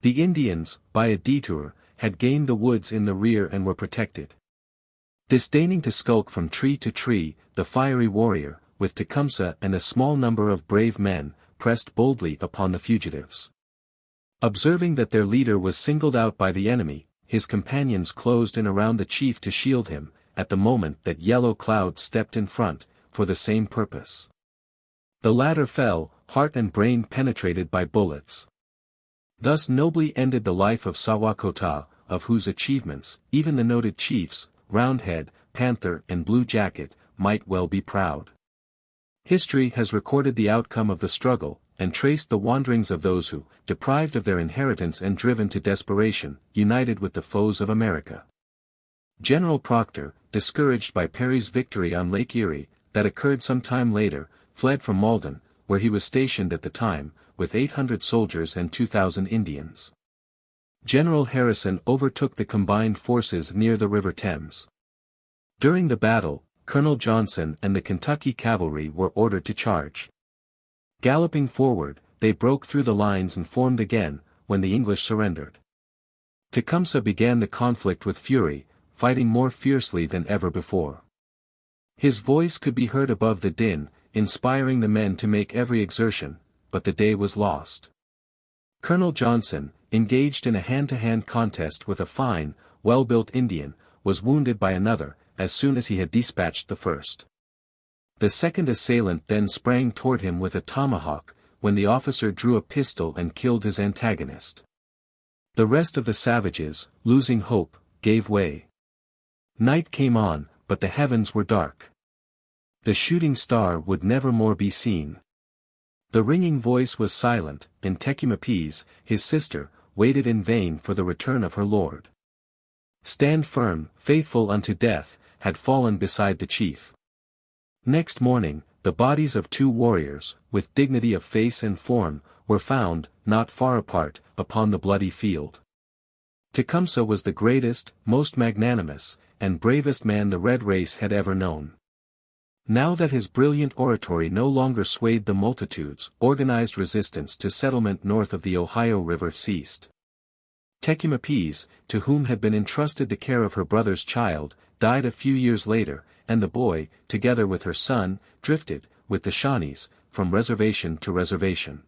The Indians, by a detour, had gained the woods in the rear and were protected. Disdaining to skulk from tree to tree, the fiery warrior, with Tecumseh and a small number of brave men, pressed boldly upon the fugitives. Observing that their leader was singled out by the enemy, his companions closed in around the chief to shield him, at the moment that Yellow Cloud stepped in front, for the same purpose. The latter fell, heart and brain penetrated by bullets. Thus nobly ended the life of Sawakota, of whose achievements, even the noted chiefs, Roundhead, Panther and Blue Jacket, might well be proud. History has recorded the outcome of the struggle, and traced the wanderings of those who, deprived of their inheritance and driven to desperation, united with the foes of America. General Proctor, discouraged by Perry's victory on Lake Erie, that occurred some time later, fled from Malden, where he was stationed at the time, with 800 soldiers and 2,000 Indians. General Harrison overtook the combined forces near the River Thames. During the battle, Colonel Johnson and the Kentucky cavalry were ordered to charge. Galloping forward, they broke through the lines and formed again, when the English surrendered. Tecumseh began the conflict with fury, fighting more fiercely than ever before. His voice could be heard above the din, inspiring the men to make every exertion, but the day was lost. Colonel Johnson, engaged in a hand-to-hand contest with a fine, well-built Indian, was wounded by another, as soon as he had dispatched the first. The second assailant then sprang toward him with a tomahawk, when the officer drew a pistol and killed his antagonist. The rest of the savages, losing hope, gave way. Night came on, but the heavens were dark. The shooting star would never more be seen. The ringing voice was silent, and Tecumseh, his sister, waited in vain for the return of her lord. Stand firm, faithful unto death, had fallen beside the chief. Next morning, the bodies of two warriors, with dignity of face and form, were found, not far apart, upon the bloody field. Tecumseh was the greatest, most magnanimous, and bravest man the red race had ever known. Now that his brilliant oratory no longer swayed the multitudes, organized resistance to settlement north of the Ohio River ceased. Tecumseh, to whom had been entrusted the care of her brother's child, died a few years later, and the boy, together with her son, drifted, with the Shawnees, from reservation to reservation.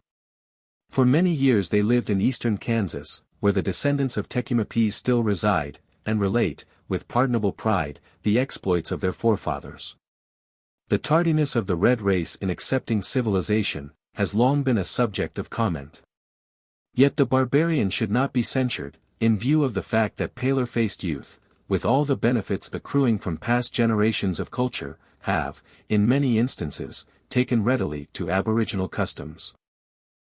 For many years they lived in eastern Kansas, where the descendants of Tecumseh still reside, and relate, with pardonable pride, the exploits of their forefathers. The tardiness of the red race in accepting civilization, has long been a subject of comment. Yet the barbarian should not be censured, in view of the fact that paler-faced youth, with all the benefits accruing from past generations of culture, have, in many instances, taken readily to aboriginal customs.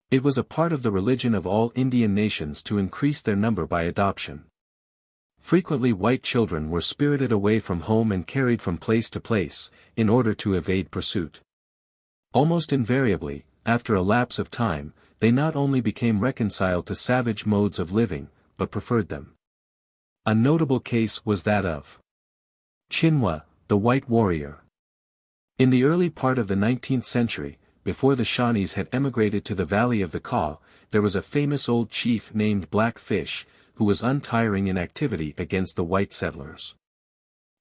It was a part of the religion of all Indian nations to increase their number by adoption. Frequently white children were spirited away from home and carried from place to place, in order to evade pursuit. Almost invariably, after a lapse of time, they not only became reconciled to savage modes of living, but preferred them. A notable case was that of Chinua, the white warrior. In the early part of the 19th century, before the Shawnees had emigrated to the valley of the Kaw, there was a famous old chief named Blackfish, who was untiring in activity against the white settlers.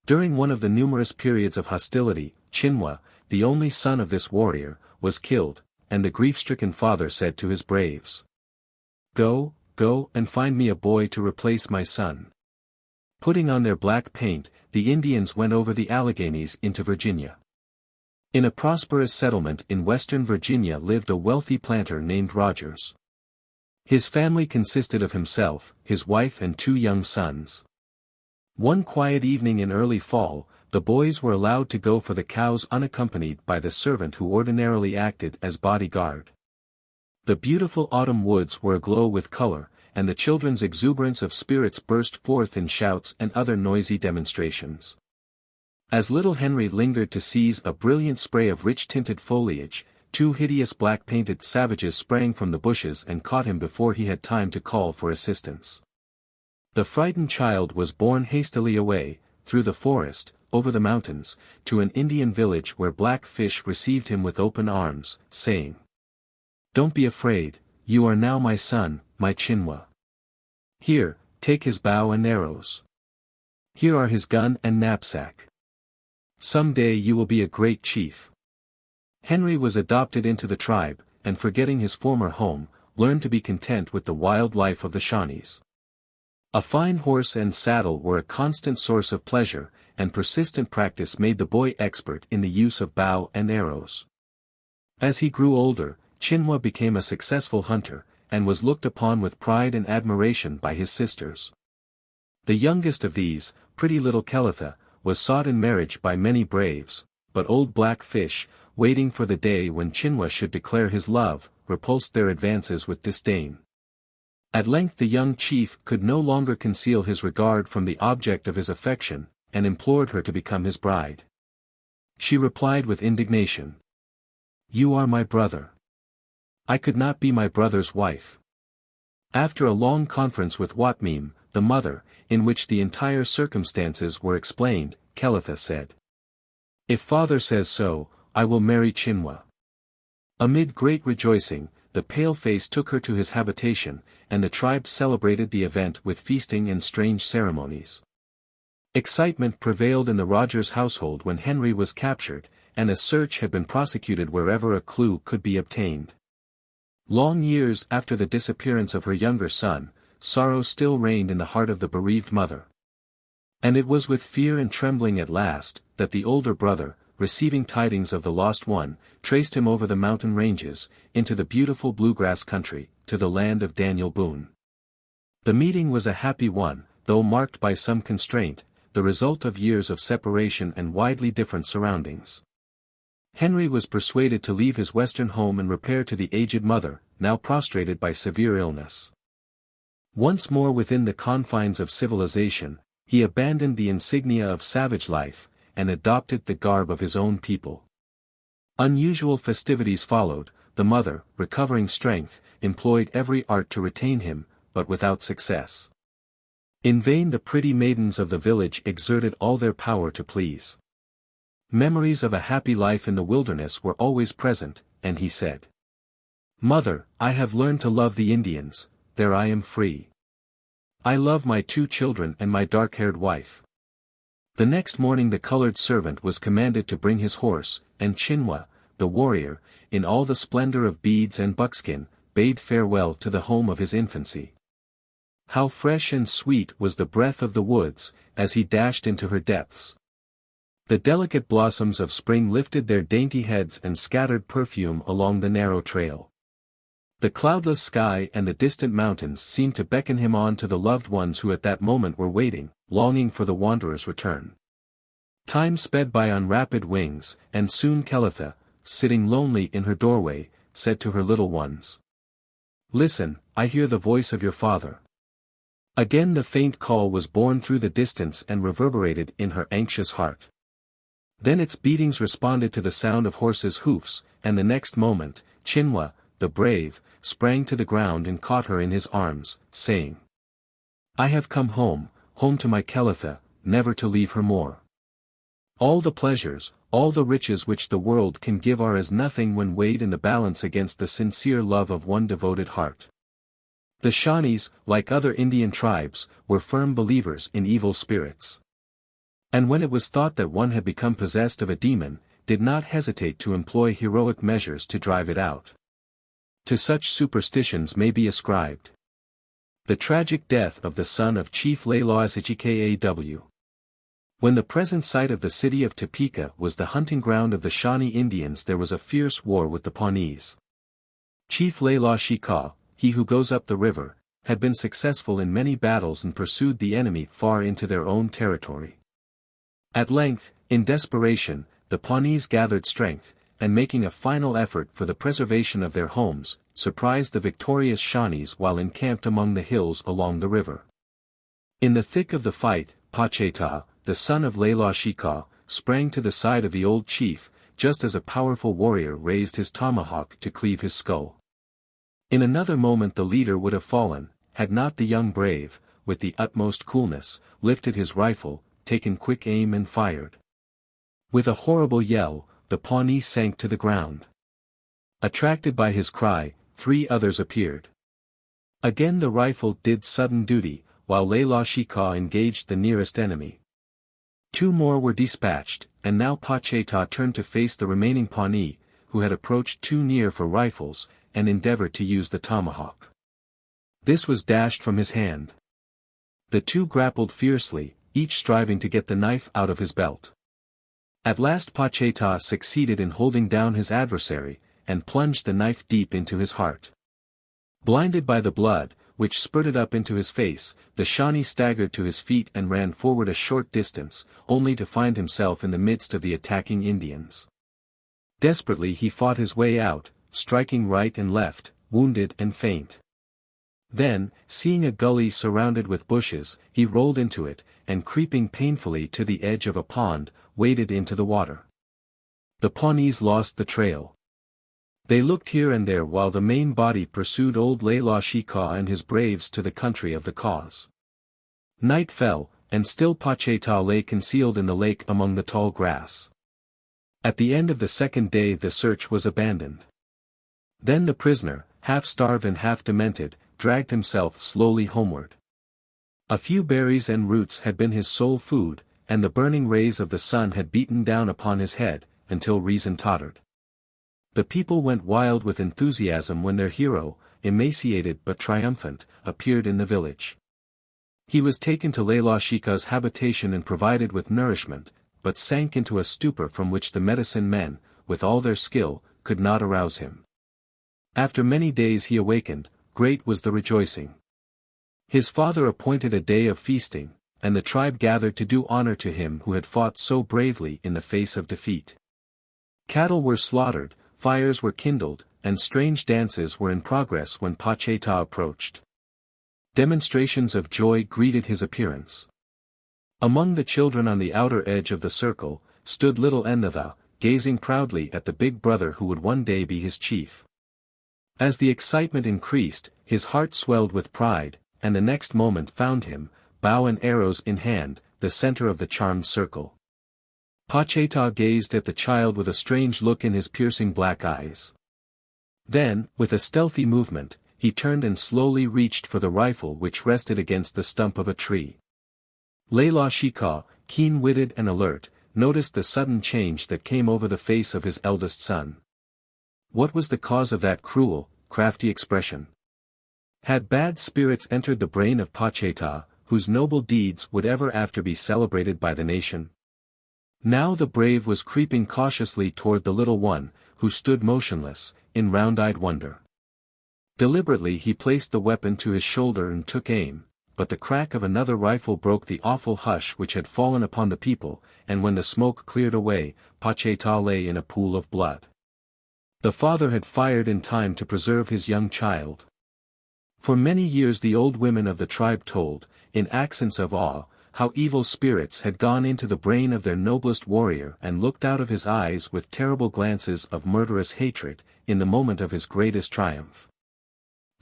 During one of the numerous periods of hostility, Chinua, the only son of this warrior, was killed, and the grief-stricken father said to his braves, "Go, go and find me a boy to replace my son." Putting on their black paint, the Indians went over the Alleghenies into Virginia. In a prosperous settlement in western Virginia lived a wealthy planter named Rogers. His family consisted of himself, his wife and 2 young sons. One quiet evening in early fall, the boys were allowed to go for the cows unaccompanied by the servant who ordinarily acted as bodyguard. The beautiful autumn woods were aglow with color, and the children's exuberance of spirits burst forth in shouts and other noisy demonstrations. As little Henry lingered to seize a brilliant spray of rich-tinted foliage, 2 hideous black-painted savages sprang from the bushes and caught him before he had time to call for assistance. The frightened child was borne hastily away, through the forest, over the mountains, to an Indian village where Blackfish received him with open arms, saying, "Don't be afraid, you are now my son, my Chinua. Here, take his bow and arrows. Here are his gun and knapsack. Some day you will be a great chief." Henry was adopted into the tribe, and forgetting his former home, learned to be content with the wild life of the Shawnees. A fine horse and saddle were a constant source of pleasure, and persistent practice made the boy expert in the use of bow and arrows. As he grew older, Chinua became a successful hunter, and was looked upon with pride and admiration by his sisters. The youngest of these, pretty little Kelitha, was sought in marriage by many braves, but old Blackfish, waiting for the day when Chinua should declare his love, repulsed their advances with disdain. At length the young chief could no longer conceal his regard from the object of his affection, and implored her to become his bride. She replied with indignation, "You are my brother. I could not be my brother's wife." After a long conference with Watmeme, the mother, in which the entire circumstances were explained, Kelitha said, "If father says so, I will marry Chinua." Amid great rejoicing, the paleface took her to his habitation, and the tribe celebrated the event with feasting and strange ceremonies. Excitement prevailed in the Rogers household when Henry was captured, and a search had been prosecuted wherever a clue could be obtained. Long years after the disappearance of her younger son, sorrow still reigned in the heart of the bereaved mother. And it was with fear and trembling at last, that the older brother, receiving tidings of the lost one, traced him over the mountain ranges, into the beautiful bluegrass country, to the land of Daniel Boone. The meeting was a happy one, though marked by some constraint, the result of years of separation and widely different surroundings. Henry was persuaded to leave his western home and repair to the aged mother, now prostrated by severe illness. Once more within the confines of civilization, he abandoned the insignia of savage life, and adopted the garb of his own people. Unusual festivities followed. The mother, recovering strength, employed every art to retain him, but without success. In vain the pretty maidens of the village exerted all their power to please. Memories of a happy life in the wilderness were always present, and he said, "Mother, I have learned to love the Indians, there I am free. I love my 2 children and my dark-haired wife." The next morning the colored servant was commanded to bring his horse, and Chinua, the warrior, in all the splendor of beads and buckskin, bade farewell to the home of his infancy. How fresh and sweet was the breath of the woods, as he dashed into her depths. The delicate blossoms of spring lifted their dainty heads and scattered perfume along the narrow trail. The cloudless sky and the distant mountains seemed to beckon him on to the loved ones who at that moment were waiting, longing for the wanderer's return. Time sped by on rapid wings, and soon Kelitha, sitting lonely in her doorway, said to her little ones, "Listen, I hear the voice of your father." Again the faint call was borne through the distance and reverberated in her anxious heart. Then its beatings responded to the sound of horses' hoofs, and the next moment, Chinua, the brave, sprang to the ground and caught her in his arms, saying, "I have come home, home to my Kelitha, never to leave her more. All the pleasures, all the riches which the world can give are as nothing when weighed in the balance against the sincere love of one devoted heart." The Shawnees, like other Indian tribes, were firm believers in evil spirits. And when it was thought that one had become possessed of a demon, did not hesitate to employ heroic measures to drive it out. To such superstitions may be ascribed the tragic death of the son of Chief Allouez Kaw. When the present site of the city of Topeka was the hunting ground of the Shawnee Indians, there was a fierce war with the Pawnees. Chief Allouez Kaw, he who goes up the river, had been successful in many battles and pursued the enemy far into their own territory. At length, in desperation, the Pawnees gathered strength, and making a final effort for the preservation of their homes, surprised the victorious Shawnees while encamped among the hills along the river. In the thick of the fight, Pacheta, the son of Allouez Kaw, sprang to the side of the old chief, just as a powerful warrior raised his tomahawk to cleave his skull. In another moment the leader would have fallen, had not the young brave, with the utmost coolness, lifted his rifle, taken quick aim and fired. With a horrible yell, the Pawnee sank to the ground. Attracted by his cry, 3 others appeared. Again the rifle did sudden duty, while Allouez Kaw engaged the nearest enemy. 2 more were dispatched, and now Pacheta turned to face the remaining Pawnee, who had approached too near for rifles, and endeavored to use the tomahawk. This was dashed from his hand. The 2 grappled fiercely, each striving to get the knife out of his belt. At last Pacheta succeeded in holding down his adversary, and plunged the knife deep into his heart. Blinded by the blood, which spurted up into his face, the Shawnee staggered to his feet and ran forward a short distance, only to find himself in the midst of the attacking Indians. Desperately he fought his way out, striking right and left, wounded and faint. Then, seeing a gully surrounded with bushes, he rolled into it, and creeping painfully to the edge of a pond, waded into the water. The Pawnees lost the trail. They looked here and there while the main body pursued old Allouez Kaw and his braves to the country of the Kaws. Night fell, and still Pacheta lay concealed in the lake among the tall grass. At the end of the 2nd day the search was abandoned. Then the prisoner, half starved and half demented, dragged himself slowly homeward. A few berries and roots had been his sole food, and the burning rays of the sun had beaten down upon his head, until reason tottered. The people went wild with enthusiasm when their hero, emaciated but triumphant, appeared in the village. He was taken to Allouez Kaw's habitation and provided with nourishment, but sank into a stupor from which the medicine men, with all their skill, could not arouse him. After many days he awakened, great was the rejoicing. His father appointed a day of feasting, and the tribe gathered to do honor to him who had fought so bravely in the face of defeat. Cattle were slaughtered, fires were kindled, and strange dances were in progress when Pacheta approached. Demonstrations of joy greeted his appearance. Among the children on the outer edge of the circle, stood little Enatha, gazing proudly at the big brother who would one day be his chief. As the excitement increased, his heart swelled with pride, and the next moment found him, bow and arrows in hand, the center of the charmed circle. Pacheta gazed at the child with a strange look in his piercing black eyes. Then, with a stealthy movement, he turned and slowly reached for the rifle which rested against the stump of a tree. Allouez Kaw, keen-witted and alert, noticed the sudden change that came over the face of his eldest son. What was the cause of that cruel, crafty expression? Had bad spirits entered the brain of Pacheta, whose noble deeds would ever after be celebrated by the nation? Now the brave was creeping cautiously toward the little one, who stood motionless, in round-eyed wonder. Deliberately he placed the weapon to his shoulder and took aim, but the crack of another rifle broke the awful hush which had fallen upon the people, and when the smoke cleared away, Pacheta lay in a pool of blood. The father had fired in time to preserve his young child. For many years the old women of the tribe told, in accents of awe, how evil spirits had gone into the brain of their noblest warrior and looked out of his eyes with terrible glances of murderous hatred, in the moment of his greatest triumph.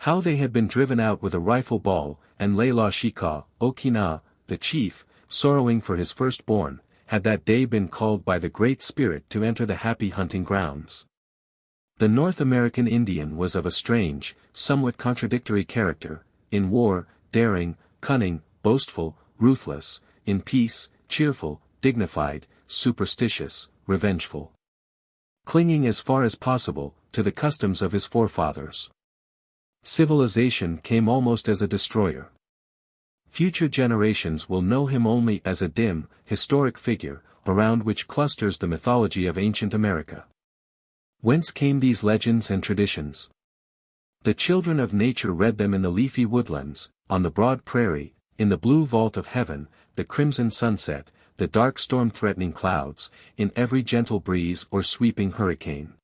How they had been driven out with a rifle ball, and Lela Shika, Okina, the chief, sorrowing for his firstborn, had that day been called by the Great Spirit to enter the happy hunting grounds. The North American Indian was of a strange, somewhat contradictory character, in war, daring, cunning, boastful, ruthless, in peace, cheerful, dignified, superstitious, revengeful. Clinging as far as possible, to the customs of his forefathers. Civilization came almost as a destroyer. Future generations will know him only as a dim, historic figure, around which clusters the mythology of ancient America. Whence came these legends and traditions? The children of nature read them in the leafy woodlands, on the broad prairie, in the blue vault of heaven, the crimson sunset, the dark storm-threatening clouds, in every gentle breeze or sweeping hurricane.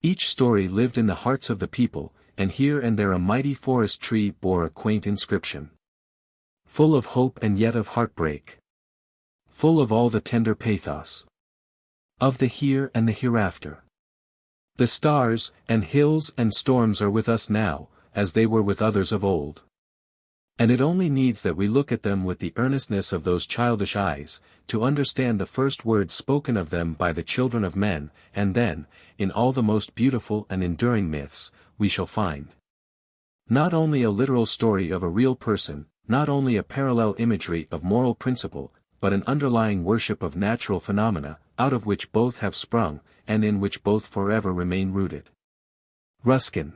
Each story lived in the hearts of the people, and here and there a mighty forest tree bore a quaint inscription. Full of hope and yet of heartbreak. Full of all the tender pathos of the here and the hereafter. The stars, and hills and storms are with us now, as they were with others of old. And it only needs that we look at them with the earnestness of those childish eyes, to understand the first words spoken of them by the children of men, and then, in all the most beautiful and enduring myths, we shall find not only a literal story of a real person, not only a parallel imagery of moral principle, but an underlying worship of natural phenomena, out of which both have sprung, and in which both forever remain rooted. Ruskin.